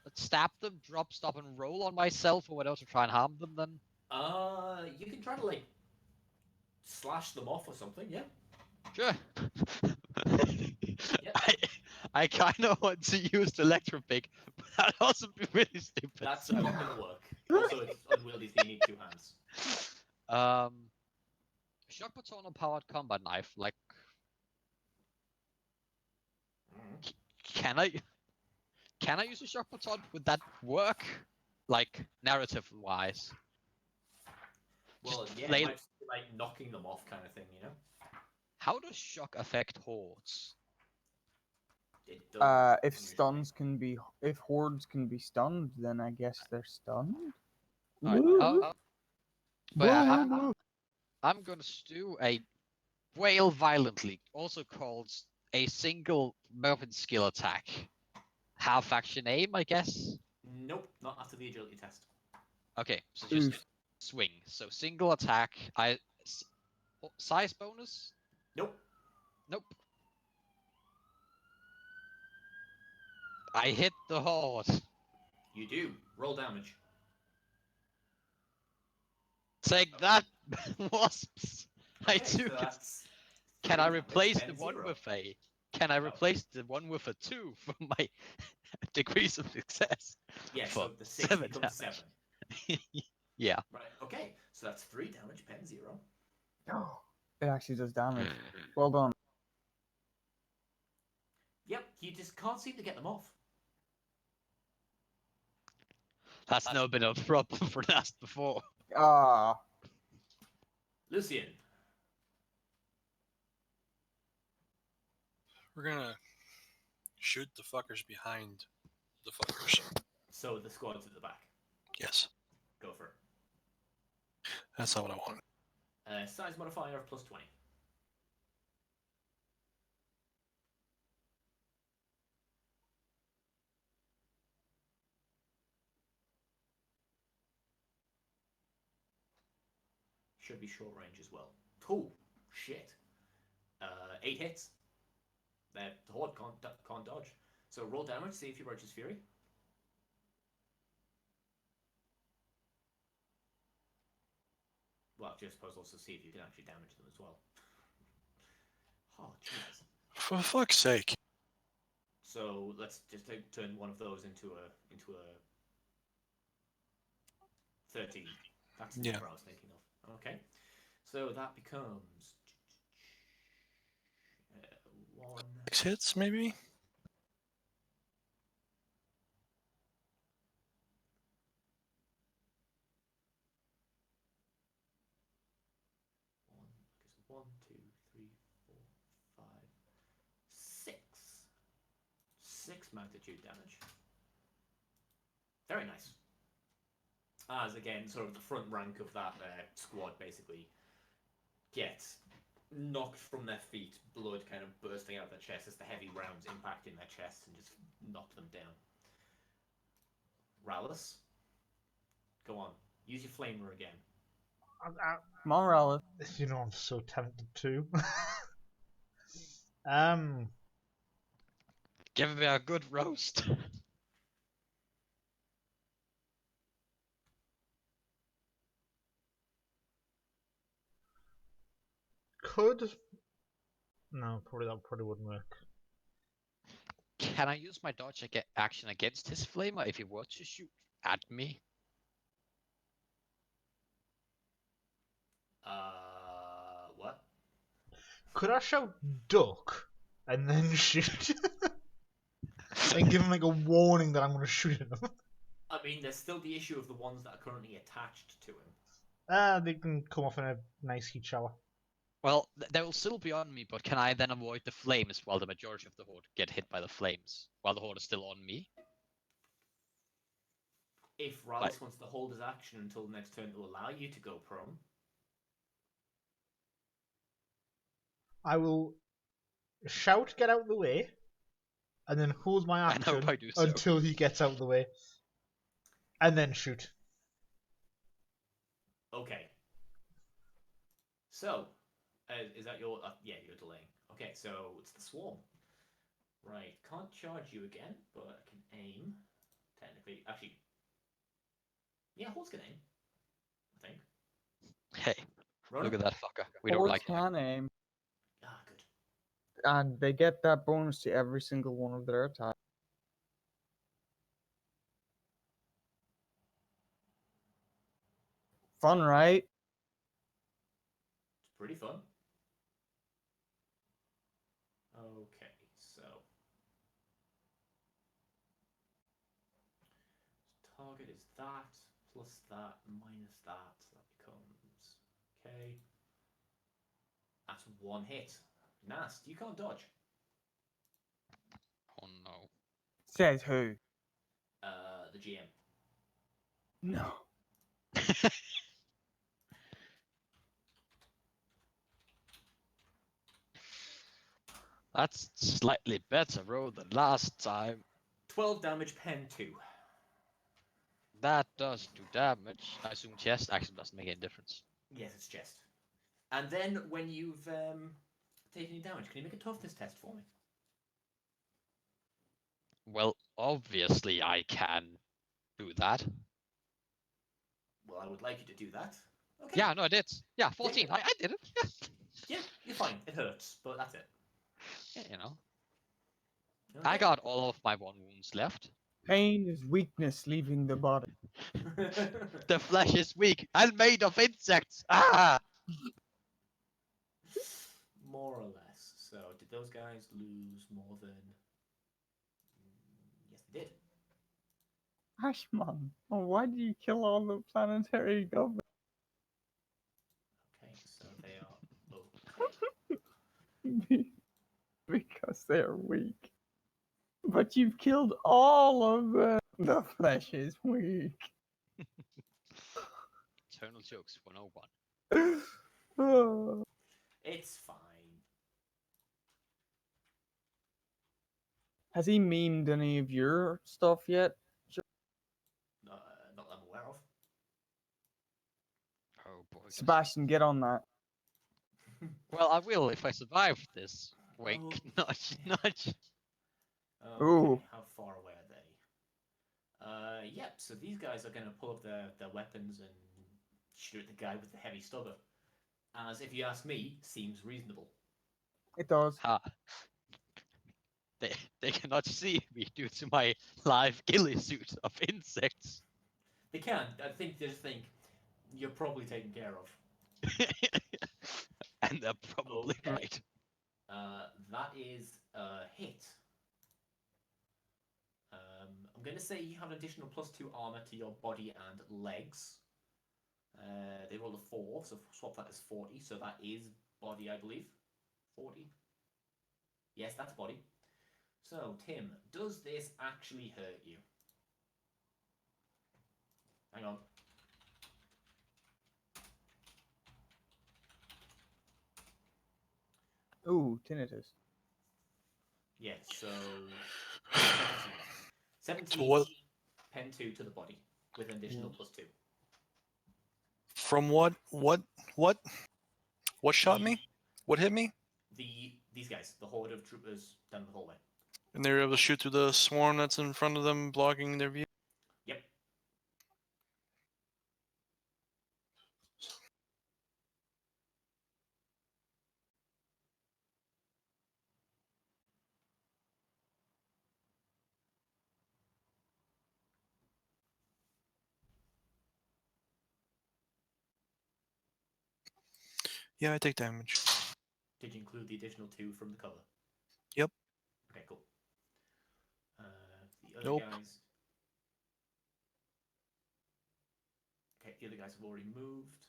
Speaker 6: them, drop, stop, and roll on myself or whatever to try and harm them then?
Speaker 1: You can try to like slash them off or something. Yeah.
Speaker 6: Sure.
Speaker 1: Yep.
Speaker 6: I kind of want to use the electropick, but that also be really stupid.
Speaker 1: That's
Speaker 6: so.
Speaker 1: not gonna work. Also, it's unwieldy, so you need 2 hands.
Speaker 6: Shock baton or powered combat knife. Like,
Speaker 1: Mm.
Speaker 6: can I use a shock baton? Would that work? Like narrative wise.
Speaker 1: Well,
Speaker 6: Just
Speaker 1: yeah,
Speaker 6: flail-
Speaker 1: it might be like knocking them off, kind of thing. You know.
Speaker 6: How does shock affect hordes?
Speaker 1: It does.
Speaker 2: If stuns can be, if hordes can be stunned, then I guess they're stunned.
Speaker 6: Alright,
Speaker 2: Woo!
Speaker 6: but yeah,
Speaker 2: Woo!
Speaker 6: I'm gonna do a wail violently, also called a single movement skill attack. Half action aim, I guess.
Speaker 1: Nope, not after the agility test.
Speaker 6: Okay, so just
Speaker 2: Oof.
Speaker 6: swing. So single attack. Size bonus?
Speaker 1: Nope.
Speaker 6: Nope. I hit the horde.
Speaker 1: You do. Roll damage.
Speaker 6: Take that, wasps. I
Speaker 1: Okay,
Speaker 6: do.
Speaker 1: so that's
Speaker 6: Can
Speaker 1: 3
Speaker 6: I
Speaker 1: damage,
Speaker 6: replace the
Speaker 1: 10,
Speaker 6: one
Speaker 1: 0.
Speaker 6: with a? Can I replace the one with a 2 for my degrees of success?
Speaker 1: Yeah,
Speaker 6: For
Speaker 1: so the 6
Speaker 6: 7
Speaker 1: becomes
Speaker 6: damage.
Speaker 1: 7.
Speaker 6: Yeah.
Speaker 1: Right, okay. So that's 3 damage, pen 0.
Speaker 2: It actually does damage. Well done.
Speaker 1: Yep, you just can't seem to get them off.
Speaker 6: That's not been a problem for us before.
Speaker 2: Ah,
Speaker 1: Lycean.
Speaker 3: We're gonna shoot the fuckers behind the fuckers.
Speaker 1: So the squad's at the back.
Speaker 3: Yes,
Speaker 1: Go for it.
Speaker 3: that's not what I want.
Speaker 1: Size modifier of +20. Should be short range as well. Oh, shit. 8 hits. The horde can't dodge. So roll damage, see if you Righteous Fury. Well, I suppose also see if you can actually damage them as well. Oh, jeez.
Speaker 3: For fuck's sake.
Speaker 1: So let's just turn one of those into a 13. That's the number I was thinking of. Okay. So that becomes 1.
Speaker 3: 6 hits, maybe?
Speaker 1: One, two, three, 4, 5, 6. 6 magnitude damage. Very nice. As again, sort of the front rank of that squad basically gets knocked from their feet, blood kind of bursting out of their chest as the heavy rounds impact in their chests and just knock them down. Rallus, go on. Use your flamer again.
Speaker 2: come on, Ralph.
Speaker 5: You know, I'm so tempted to.
Speaker 6: Give me a good roast.
Speaker 5: Could no, that probably wouldn't work.
Speaker 6: Can I use my dodge action against his flamer if he were to shoot at me?
Speaker 1: What?
Speaker 5: Could I shout duck and then shoot? And give him like a warning that I'm going to shoot at him?
Speaker 1: I mean, there's still the issue of the ones that are currently attached to him.
Speaker 5: They can come off in a nice heat shower.
Speaker 6: Well, they will still be on me, but can I then avoid the flames while the majority of the horde get hit by the flames, while the horde is still on me?
Speaker 1: If Rallis wants to hold his action until the next turn to allow you to go prone.
Speaker 5: I will shout, get out of the way, and then hold my
Speaker 6: And hope
Speaker 5: action
Speaker 6: I do so.
Speaker 5: until he gets out of the way, and then shoot.
Speaker 1: Okay. So, is that your... yeah, you're delaying. Okay, so it's the swarm. Right, can't charge you again, but I can aim. Technically, actually... Yeah, horse can aim. I think.
Speaker 6: Hey,
Speaker 1: Ronan?
Speaker 6: look at that fucker. We don't
Speaker 2: Horse
Speaker 6: like him.
Speaker 2: can aim,
Speaker 1: Ah, good.
Speaker 2: and they get that bonus to every single one of their attacks. Fun, right?
Speaker 1: It's pretty fun. Okay, so... target is that, plus that, minus that. So that becomes... okay. That's one hit. Nast, you can't dodge.
Speaker 6: Oh no.
Speaker 2: Says who?
Speaker 1: The GM.
Speaker 2: No.
Speaker 6: That's slightly better roll than last time.
Speaker 1: 12 damage, pen 2.
Speaker 6: That does do damage. I assume chest action doesn't make any difference.
Speaker 1: Yes, it's chest. And then when you've taken any damage, can you make a toughness test for me?
Speaker 6: Well, obviously I can do that.
Speaker 1: Well, I would like you to do that. Okay.
Speaker 6: Yeah, no, I did. Yeah, 14. I did it.
Speaker 1: Yeah, you're fine. It hurts, but that's it.
Speaker 6: Yeah, you know.
Speaker 1: Okay.
Speaker 6: I got all of my 1 wounds left.
Speaker 2: Pain is weakness leaving the body.
Speaker 6: The flesh is weak and made of insects. Ah!
Speaker 1: More or less. So, did those guys lose more than... yes, they did.
Speaker 2: Ashman, oh, why did you kill all the planetary government?
Speaker 1: Okay, so they are... okay.
Speaker 2: Because they're weak. But you've killed all of them. The flesh is weak.
Speaker 6: Eternal jokes 101.
Speaker 2: Oh.
Speaker 1: It's fine.
Speaker 2: Has he memed any of your stuff yet?
Speaker 1: Not that I'm aware of.
Speaker 6: Oh boy.
Speaker 2: Sebastian, get on that.
Speaker 6: Well, I will if I survive this. Wink,
Speaker 1: Okay.
Speaker 6: nudge, nudge.
Speaker 1: Okay,
Speaker 2: Ooh.
Speaker 1: how far away are they? Yep, so these guys are going to pull up their weapons and shoot at the guy with the heavy stubber. As, if you ask me, seems reasonable.
Speaker 2: It does.
Speaker 6: Ha. They cannot see me due to my live ghillie suit of insects.
Speaker 1: They can. I think they just think you're probably taken care of.
Speaker 6: And they're probably
Speaker 1: Okay.
Speaker 6: right.
Speaker 1: That is a hit. I'm going to say you have an additional +2 armor to your body and legs. They rolled a 4, so swap that as 40. So that is body, I believe. 40. Yes, that's body. So, Tim, does this actually hurt you? Hang on.
Speaker 2: Ooh, tinnitus.
Speaker 1: Yes, so 17.
Speaker 3: To what?
Speaker 1: Pen 2 to the body with an additional +2.
Speaker 3: From what shot me? What hit me?
Speaker 1: These guys, the horde of troopers down the hallway.
Speaker 3: And they were able to shoot through the swarm that's in front of them, blocking their view.
Speaker 1: Yep.
Speaker 3: Yeah, I take damage.
Speaker 1: Did you include the additional 2 from the cover?
Speaker 3: Yep.
Speaker 1: Okay, cool. The other
Speaker 3: Nope.
Speaker 1: guys. Okay, the other guys have already moved.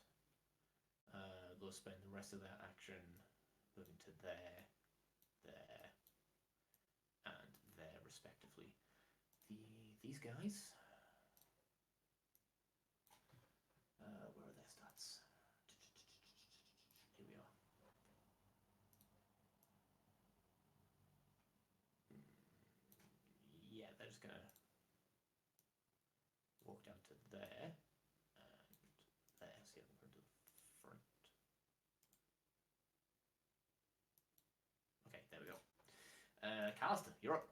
Speaker 1: They'll spend the rest of their action moving to there, and there, respectively. These guys. Where are their stats? Here we are. Yeah, they're just gonna walk down to there and there. See, I'm going to the front. Okay, there we go. Callister, you're up.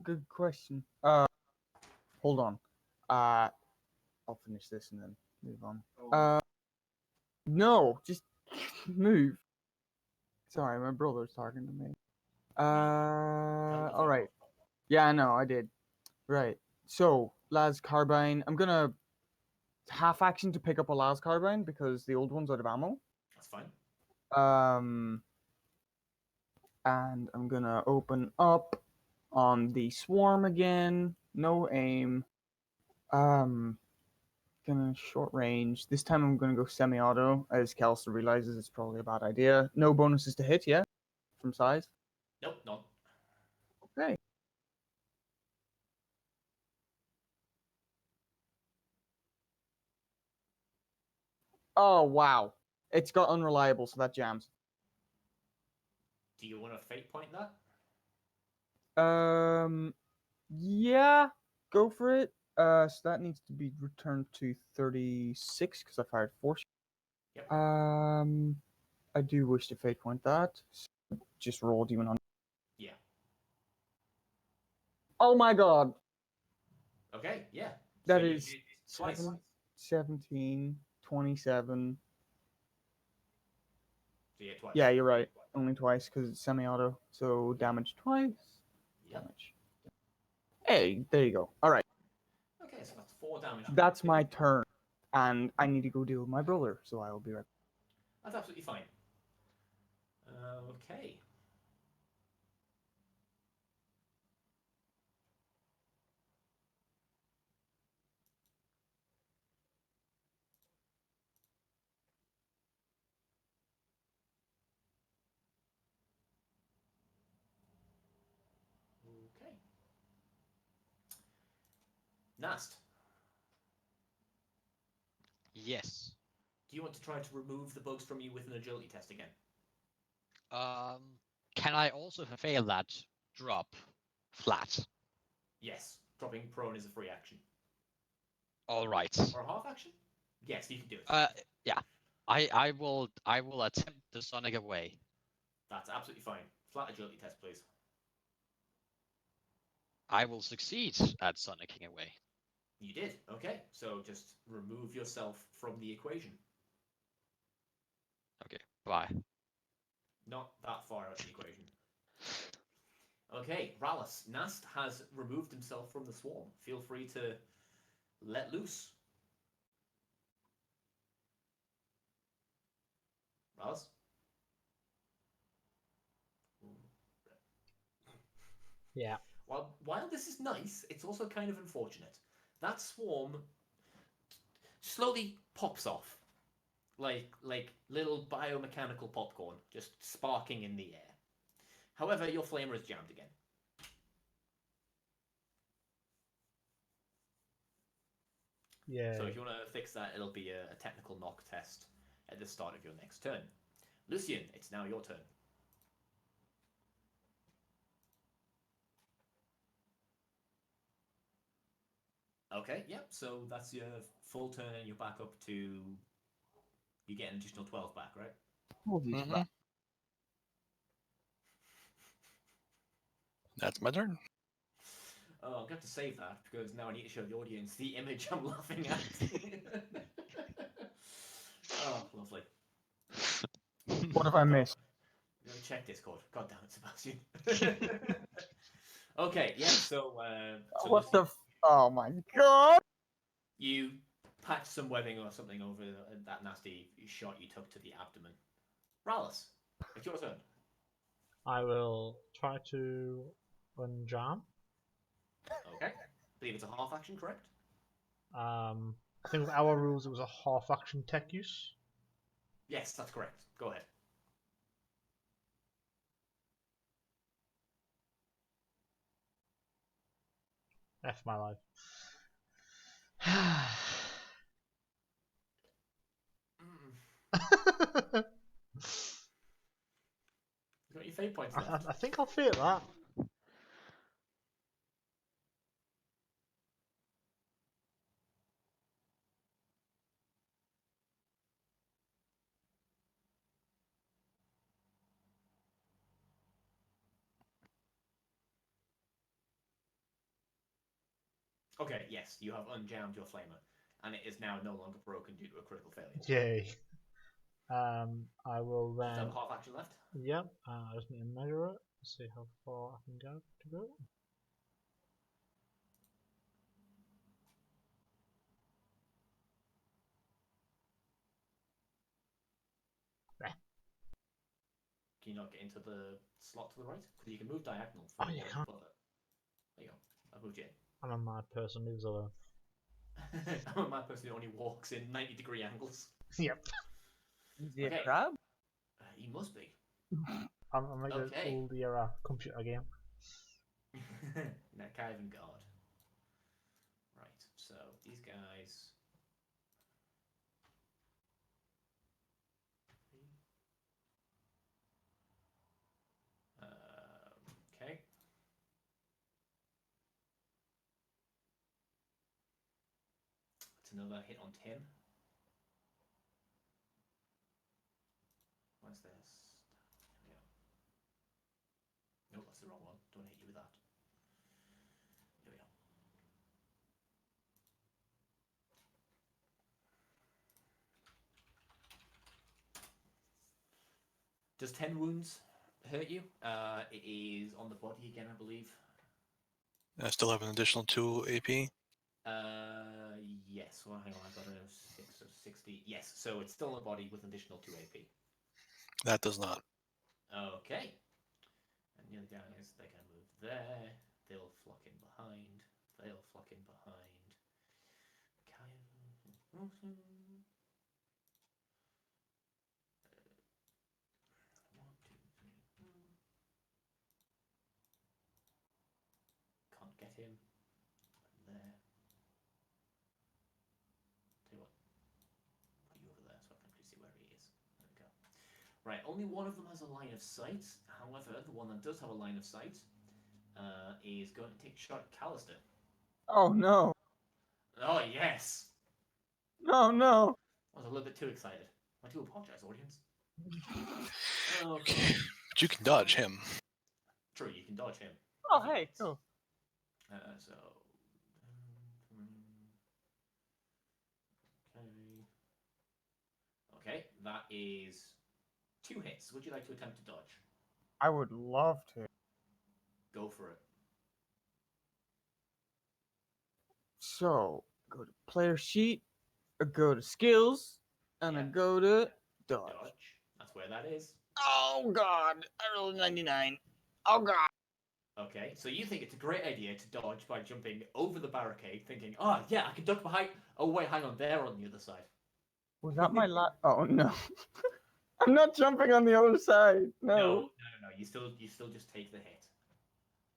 Speaker 2: Good question. Hold on. I'll finish this and then move on. No, just move. Sorry, my brother's talking to me. All right. Yeah, I know, I did. Right. So, Las Carbine. I'm gonna half action to pick up a Las Carbine because the old one's out of ammo.
Speaker 1: That's fine.
Speaker 2: And I'm gonna open up on the swarm again. No aim. Gonna short range. This time I'm gonna go semi-auto, as Callister realizes it's probably a bad idea. No bonuses to hit, yeah? From size?
Speaker 1: Nope, not.
Speaker 2: Okay. Oh, wow. It's got unreliable, so that jams.
Speaker 1: Do you want to fate point that?
Speaker 2: Yeah, go for it. So that needs to be returned to 36 because I fired 4.
Speaker 1: Yep.
Speaker 2: I do wish to fate point that. So just roll demon hunter.
Speaker 1: Yeah.
Speaker 2: Oh my god.
Speaker 1: Okay, yeah.
Speaker 2: That
Speaker 1: so
Speaker 2: is
Speaker 1: you did twice.
Speaker 2: 17, 27.
Speaker 1: So yeah, twice.
Speaker 2: Yeah, you're right. Only twice because it's semi-auto. So damage twice.
Speaker 1: Yep.
Speaker 2: Damage. Hey, there you go. All right.
Speaker 1: Okay, so that's 4 damage.
Speaker 2: That's my turn. And I need to go deal with my brother, so I will be right back.
Speaker 1: That's absolutely fine. Okay. Okay. Nast,
Speaker 6: Yes.
Speaker 1: do you want to try to remove the bugs from you with an agility test again?
Speaker 6: Can I also fail that drop flat?
Speaker 1: Yes. Dropping prone is a free action.
Speaker 6: All right.
Speaker 1: Or a half action? Yes, you can do it.
Speaker 6: Yeah. I will attempt the Sonic away.
Speaker 1: That's absolutely fine. Flat agility test, please.
Speaker 6: I will succeed at Sonicking away.
Speaker 1: You did. Okay, so just remove yourself from the equation.
Speaker 6: Okay. Bye.
Speaker 1: Not that far out of the equation. Okay, Rallis. Nast has removed himself from the swarm. Feel free to let loose. Rallis?
Speaker 5: Yeah.
Speaker 1: While this is nice, it's also kind of unfortunate. That swarm slowly pops off. Like little biomechanical popcorn, just sparking in the air. However, your flamer is jammed again.
Speaker 5: Yeah.
Speaker 1: So if you want to fix that, it'll be a technical knock test at the start of your next turn. Lycean, it's now your turn. Okay, yep, so that's your full turn and you're back up to... You get an additional 12 back, right?
Speaker 3: Mm-hmm. That's my turn.
Speaker 1: Oh, I'm going to have to save that because now I need to show the audience the image I'm laughing at. Oh, lovely.
Speaker 2: What have I missed?
Speaker 1: Check Discord. God damn it, Sebastian. Okay, yeah, so
Speaker 2: What
Speaker 1: Lucy,
Speaker 2: the? Oh my god!
Speaker 1: you patch some webbing or something over that nasty shot you took to the abdomen. Rallis, it's your turn.
Speaker 5: I will try to unjam.
Speaker 1: Okay. I believe it's a half action, correct?
Speaker 5: I think with our rules it was a half action tech use.
Speaker 1: Yes, that's correct. Go ahead.
Speaker 5: F my life.
Speaker 1: You got your fate points left.
Speaker 5: I think I'll feel that.
Speaker 1: Okay, yes, you have unjammed your flamer, and it is now no longer broken due to a critical failure.
Speaker 5: Yay. I will
Speaker 1: You
Speaker 5: then.
Speaker 1: have half action left.
Speaker 5: Yep. I just need to measure it. See how far I can go.
Speaker 1: Can you not get into the slot to the right? Because you can move diagonal.
Speaker 5: Oh, you can't.
Speaker 1: There you go. I moved you in.
Speaker 5: I'm a mad person. Leave us alone.
Speaker 1: I'm a mad person who only walks in 90-degree angles.
Speaker 5: Yep.
Speaker 2: Is he
Speaker 1: Okay.
Speaker 2: a crab?
Speaker 1: He must be.
Speaker 5: I'm like
Speaker 1: Okay.
Speaker 5: an old era computer game.
Speaker 1: Narchive and guard. Right, so these guys. Okay. That's another hit on 10. What's this? There we go. Nope, that's the wrong one. Don't hit you with that. Here we go. Does 10 wounds hurt you? It is on the body again, I believe.
Speaker 3: I still have an additional 2 AP.
Speaker 1: Yes. Well, hang on, I got a 6 of 60. Yes, so it's still on the body with an additional 2 AP.
Speaker 3: That does not.
Speaker 1: Okay. And the other guys, they can move there. They'll flock in behind. They'll flock in behind. One, two, three, Can't get him. There. Tell you what. Put you over there so I can actually see where he is. There we go. Right, only one of them has a line of sight. However, the one that does have a line of sight is going to take a shot at Callister.
Speaker 2: Oh no.
Speaker 1: Oh, yes!
Speaker 2: No, no.
Speaker 1: I was a little bit too excited. I do apologize, audience. Okay.
Speaker 3: Okay. But you can dodge him.
Speaker 1: True, you can dodge him.
Speaker 2: Oh,
Speaker 1: if he
Speaker 2: hey,
Speaker 1: hits.
Speaker 2: cool.
Speaker 1: So. Okay, that is 2 hits. Would you like to attempt to dodge?
Speaker 2: I would love to.
Speaker 1: Go for it.
Speaker 2: So, go to player sheet, go to skills, and I
Speaker 1: Yeah.
Speaker 2: go to dodge.
Speaker 1: Dodge. That's where that is.
Speaker 2: Oh god, I rolled 99. Oh god.
Speaker 1: Okay, so you think it's a great idea to dodge by jumping over the barricade, thinking, oh yeah, I can duck behind. Oh wait, hang on, they're on the other side.
Speaker 2: Was that my Oh no. I'm not jumping on the other side. No.
Speaker 1: No. You still just take the hit.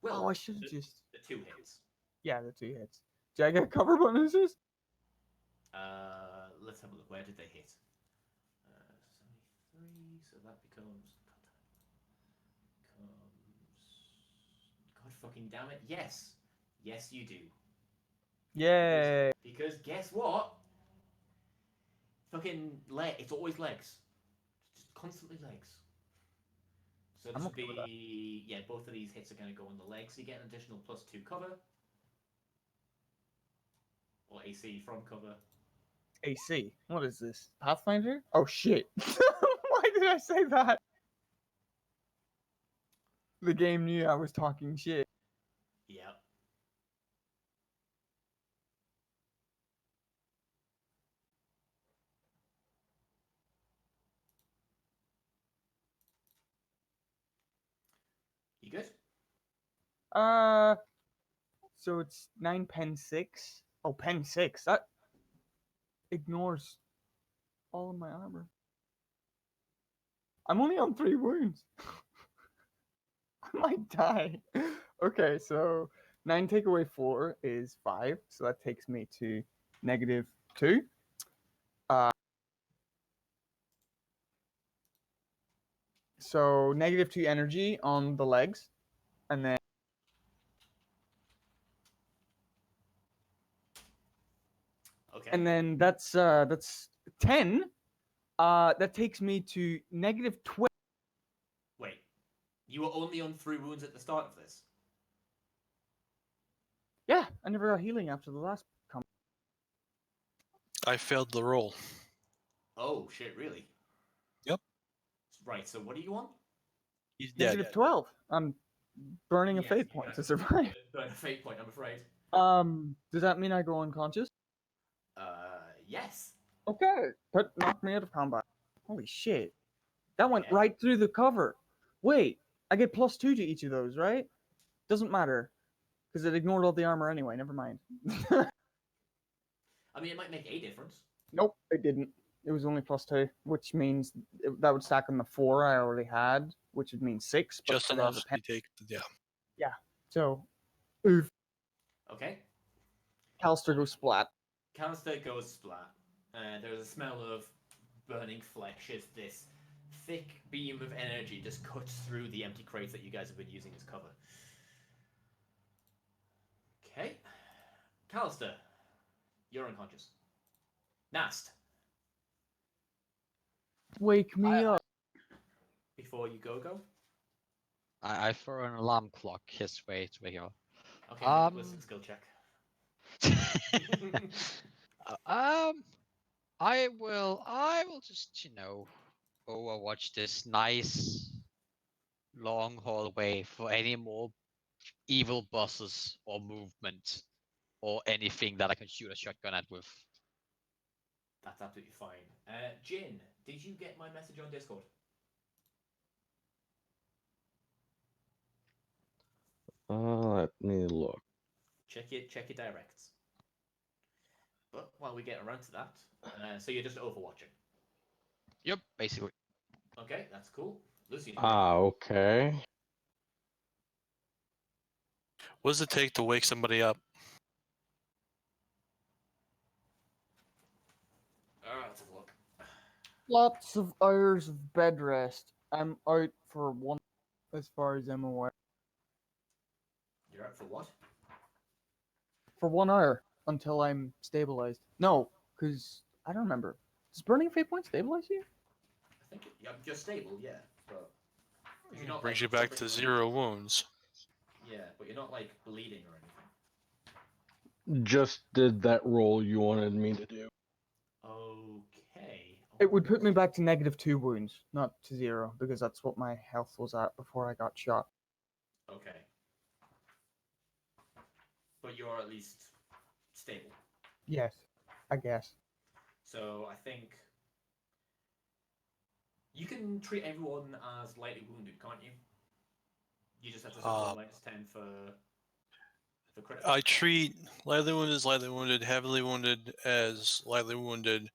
Speaker 1: Well,
Speaker 2: Oh, I should have just.
Speaker 1: the 2 hits.
Speaker 2: Yeah, the 2 hits. Did I get cover bonuses?
Speaker 1: Let's have a look. Where did they hit? 73. So that becomes. God fucking damn it! Yes, you do.
Speaker 2: Yay.
Speaker 1: Because guess what? Fucking leg. It's always legs. It's just constantly legs. So this
Speaker 2: I'm
Speaker 1: would
Speaker 2: okay with that.
Speaker 1: be both of these hits are going to go on the legs. So you get an additional +2 cover. Or AC from cover.
Speaker 2: AC. What is this? Pathfinder? Oh shit. Why did I say that? The game knew I was talking shit.
Speaker 1: Yep.
Speaker 2: So it's 9 pen 6. Oh, pen 6. That ignores all of my armor. I'm only on 3 wounds. I might die. Okay, so 9 take away 4 is 5. So that takes me to -2. So -2 energy on the legs, and then
Speaker 1: Okay.
Speaker 2: that's 10. That takes me to -12.
Speaker 1: Wait. You were only on 3 wounds at the start of this.
Speaker 2: Yeah, I never got healing after the last combat.
Speaker 3: I failed the roll.
Speaker 1: Oh shit! Really?
Speaker 3: Yep.
Speaker 1: Right. So what are you on?
Speaker 3: He's dead.
Speaker 2: -12. I'm burning a
Speaker 1: Yes,
Speaker 2: fate
Speaker 1: you're
Speaker 2: point
Speaker 1: gonna-
Speaker 2: to survive.
Speaker 1: Burn a fate point. I'm afraid.
Speaker 2: Does that mean I go unconscious?
Speaker 1: Yes.
Speaker 2: Okay, but knock me out of combat. Holy shit. That went
Speaker 1: Okay.
Speaker 2: right through the cover. Wait, I get +2 to each of those, right? Doesn't matter. Because it ignored all the armor anyway, never mind.
Speaker 1: I mean, it might make a difference.
Speaker 2: Nope, it didn't. It was only +2, which means that would stack on the 4 I already had, which would mean 6. But
Speaker 3: Just
Speaker 2: for
Speaker 3: enough
Speaker 2: the
Speaker 3: so you take. Yeah.
Speaker 2: So, oof,
Speaker 1: Okay.
Speaker 2: Calster goes splat.
Speaker 1: Canister goes splat. There's a smell of burning flesh as this thick beam of energy just cuts through the empty crates that you guys have been using as cover. Okay. Callister, you're unconscious. Nast,
Speaker 2: Wake me up.
Speaker 1: before you go.
Speaker 6: I throw an alarm clock his way to wake up.
Speaker 1: Okay, make a listen skill check.
Speaker 6: I will just, overwatch this nice long hallway for any more evil bosses or movement or anything that I can shoot a shotgun at with.
Speaker 1: That's absolutely fine. Jin, did you get my message on Discord?
Speaker 4: Let me look.
Speaker 1: Check your directs. But while we get around to that, so you're just overwatching.
Speaker 6: Yep, basically.
Speaker 1: Okay, that's cool. Lucy.
Speaker 4: Okay.
Speaker 3: What does it take to wake somebody up?
Speaker 1: Let's have a look.
Speaker 2: Lots of hours of bed rest. I'm out for 1, as far as I'm aware.
Speaker 1: You're out for what?
Speaker 2: For 1 hour until I'm stabilized. No, because I don't remember. Does burning a fate point stabilize you?
Speaker 1: I think you're stable, yeah, but 'cause you're not,
Speaker 3: Brings
Speaker 1: like,
Speaker 3: you back
Speaker 1: suffering
Speaker 3: to
Speaker 1: from-
Speaker 3: 0 wounds.
Speaker 1: Yeah, but you're not like bleeding or anything.
Speaker 4: Just did that roll you wanted me to do.
Speaker 1: Okay.
Speaker 2: It would put me back to -2 wounds, not to 0, because that's what my health was at before I got shot.
Speaker 1: Okay. But you're at least stable.
Speaker 2: Yes, I guess.
Speaker 1: So I think you can treat everyone as lightly wounded, can't you? You just have to suffer -10 for critical.
Speaker 3: I treat lightly wounded, heavily wounded as lightly wounded,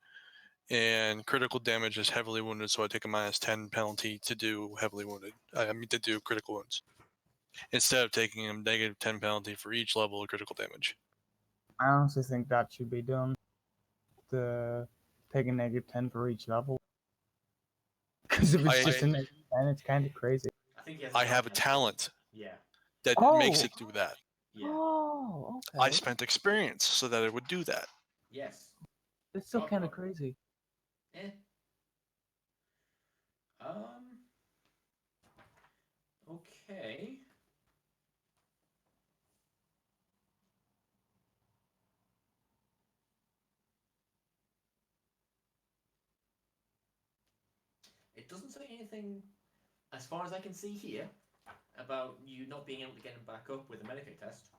Speaker 3: and critical damage as heavily wounded. So I take a -10 penalty to do heavily wounded. I mean to do critical wounds, instead of taking a -10 penalty for each level of critical damage.
Speaker 2: I honestly think that should be done. To take a -10 for each level. Because if it's just a -10, it's kind of crazy.
Speaker 1: I think he has
Speaker 3: I have a talent
Speaker 1: Yeah.
Speaker 3: that makes
Speaker 2: Oh.
Speaker 3: it do that.
Speaker 1: Yeah.
Speaker 2: Oh, okay.
Speaker 3: I spent experience so that it would do that.
Speaker 1: Yes.
Speaker 2: It's still
Speaker 1: Talk
Speaker 2: kind of
Speaker 1: about-
Speaker 2: crazy.
Speaker 1: Eh. Okay. It doesn't say anything, as far as I can see here, about you not being able to get him back up with a Medicaid test.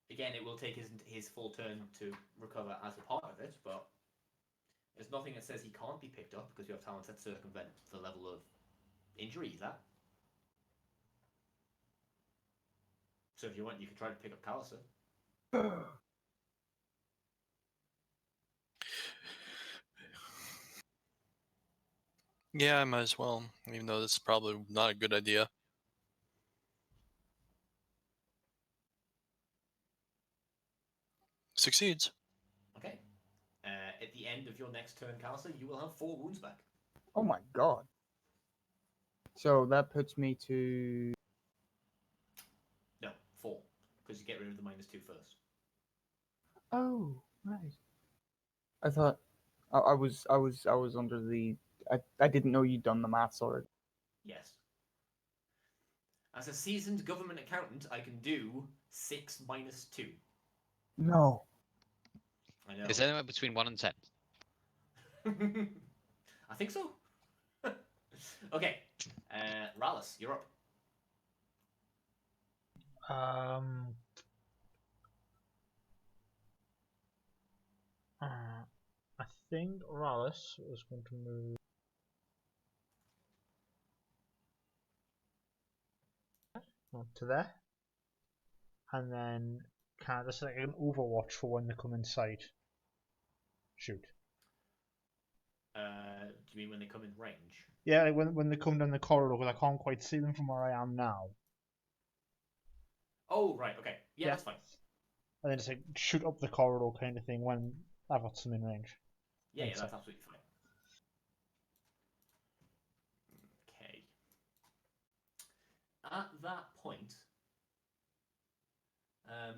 Speaker 1: Again, it will take his full turn to recover as a part of it, but there's nothing that says he can't be picked up because you have talents that circumvent the level of injury he's at. So if you want, you can try to pick up Callister.
Speaker 3: Yeah, I might as well, even though this is probably not a good idea. Succeeds.
Speaker 1: Okay. At the end of your next turn, Callister, you will have 4 wounds back.
Speaker 2: Oh my god. So that puts me to...
Speaker 1: No, 4. Because you get rid of the -2 first.
Speaker 2: Oh, right. I thought I was under the... I didn't know you'd done the maths already.
Speaker 1: Yes. As a seasoned government accountant, I can do 6 - 2.
Speaker 2: No.
Speaker 1: I know.
Speaker 6: Is anywhere between 1 and 10?
Speaker 1: I think so. Okay. Rallis, you're up.
Speaker 5: I think Rallis was going to move to there, and then kind of just like an overwatch for when they come in sight. Shoot.
Speaker 1: Do you mean when they come in range?
Speaker 5: Yeah, like when they come down the corridor, because I can't quite see them from where I am now.
Speaker 1: Oh, right, okay. Yeah, that's fine.
Speaker 5: And then just like shoot up the corridor kind of thing when I've got some in range.
Speaker 1: Yeah,
Speaker 5: Makes
Speaker 1: that's
Speaker 5: sense.
Speaker 1: absolutely fine. Okay. At that point,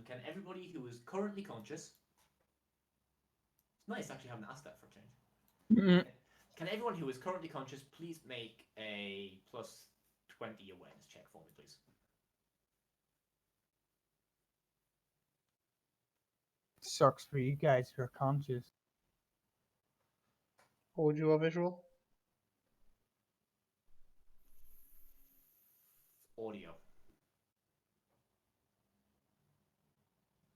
Speaker 1: can everybody who is currently conscious... It's nice actually having asked that for a change. Can everyone who is currently conscious please make a +20 awareness check for me, please?
Speaker 2: Sucks for you guys who are conscious.
Speaker 5: Audio or visual?
Speaker 1: Audio.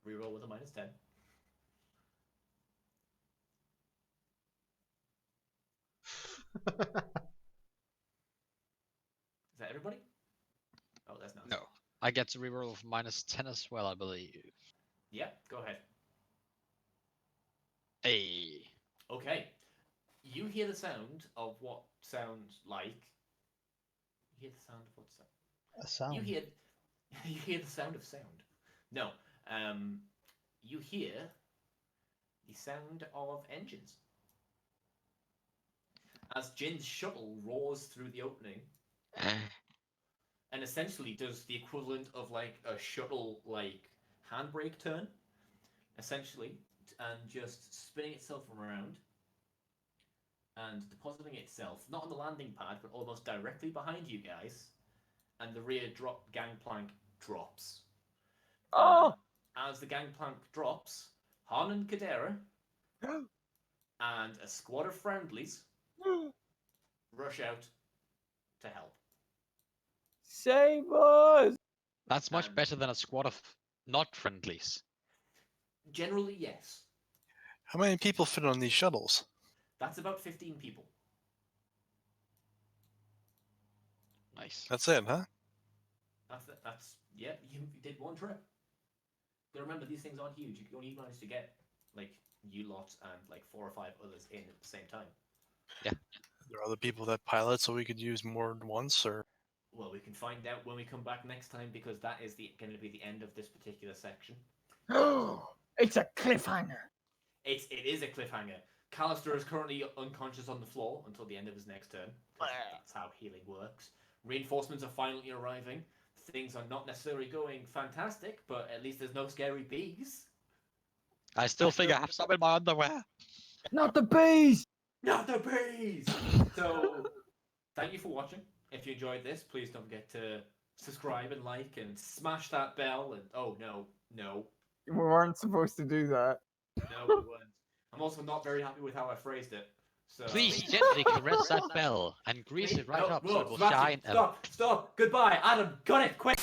Speaker 1: Reroll with a -10. Is that everybody? Oh, that's not.
Speaker 6: No. I get to reroll of -10 as well, I believe.
Speaker 1: Yeah, go ahead.
Speaker 6: Hey.
Speaker 1: Okay. You hear the sound of what sounds like. You hear the sound of what sound?
Speaker 5: A sound.
Speaker 1: You hear the sound of sound. No. You hear the sound of engines. As Jin's shuttle roars through the opening and essentially does the equivalent of like a shuttle like handbrake turn, essentially, and just spinning itself around and depositing itself not on the landing pad but almost directly behind you guys, and the rear gangplank drops.
Speaker 2: Oh!
Speaker 1: As the gangplank drops, Han and Kadera and a squad of friendlies rush out to help.
Speaker 2: Save us!
Speaker 6: That's much
Speaker 1: And-
Speaker 6: better than a squad of not friendlies.
Speaker 1: Generally, yes.
Speaker 3: How many people fit on these shuttles?
Speaker 1: That's about 15 people.
Speaker 6: Nice.
Speaker 3: That's it, huh?
Speaker 1: That's yeah, you did one trip. But remember, these things aren't huge. You only managed to get like you lot and like 4 or 5 others in at the same time.
Speaker 3: There are other people that pilot, so we could use more than once, or
Speaker 1: Well, we can find out when we come back next time, because that is going to be the end of this particular section.
Speaker 2: It's a cliffhanger.
Speaker 1: It is a cliffhanger. Callister is currently unconscious on the floor until the end of his next turn. That's how healing works. Reinforcements are finally arriving. Things are not necessarily going fantastic, but at least there's no scary bees.
Speaker 6: I still think I have some in my underwear.
Speaker 2: Not the bees!
Speaker 1: Not the bees! So, thank you for watching. If you enjoyed this, please don't forget to subscribe and like and smash that bell. And oh no,
Speaker 2: We weren't supposed to do that.
Speaker 1: no, we weren't. I'm also not very happy with how I phrased it. So
Speaker 6: Please gently caress that bell and grease it right
Speaker 1: No,
Speaker 6: up so
Speaker 1: no,
Speaker 6: it will
Speaker 1: smash
Speaker 6: shine.
Speaker 1: Stop! Goodbye, Adam. Cut it quick.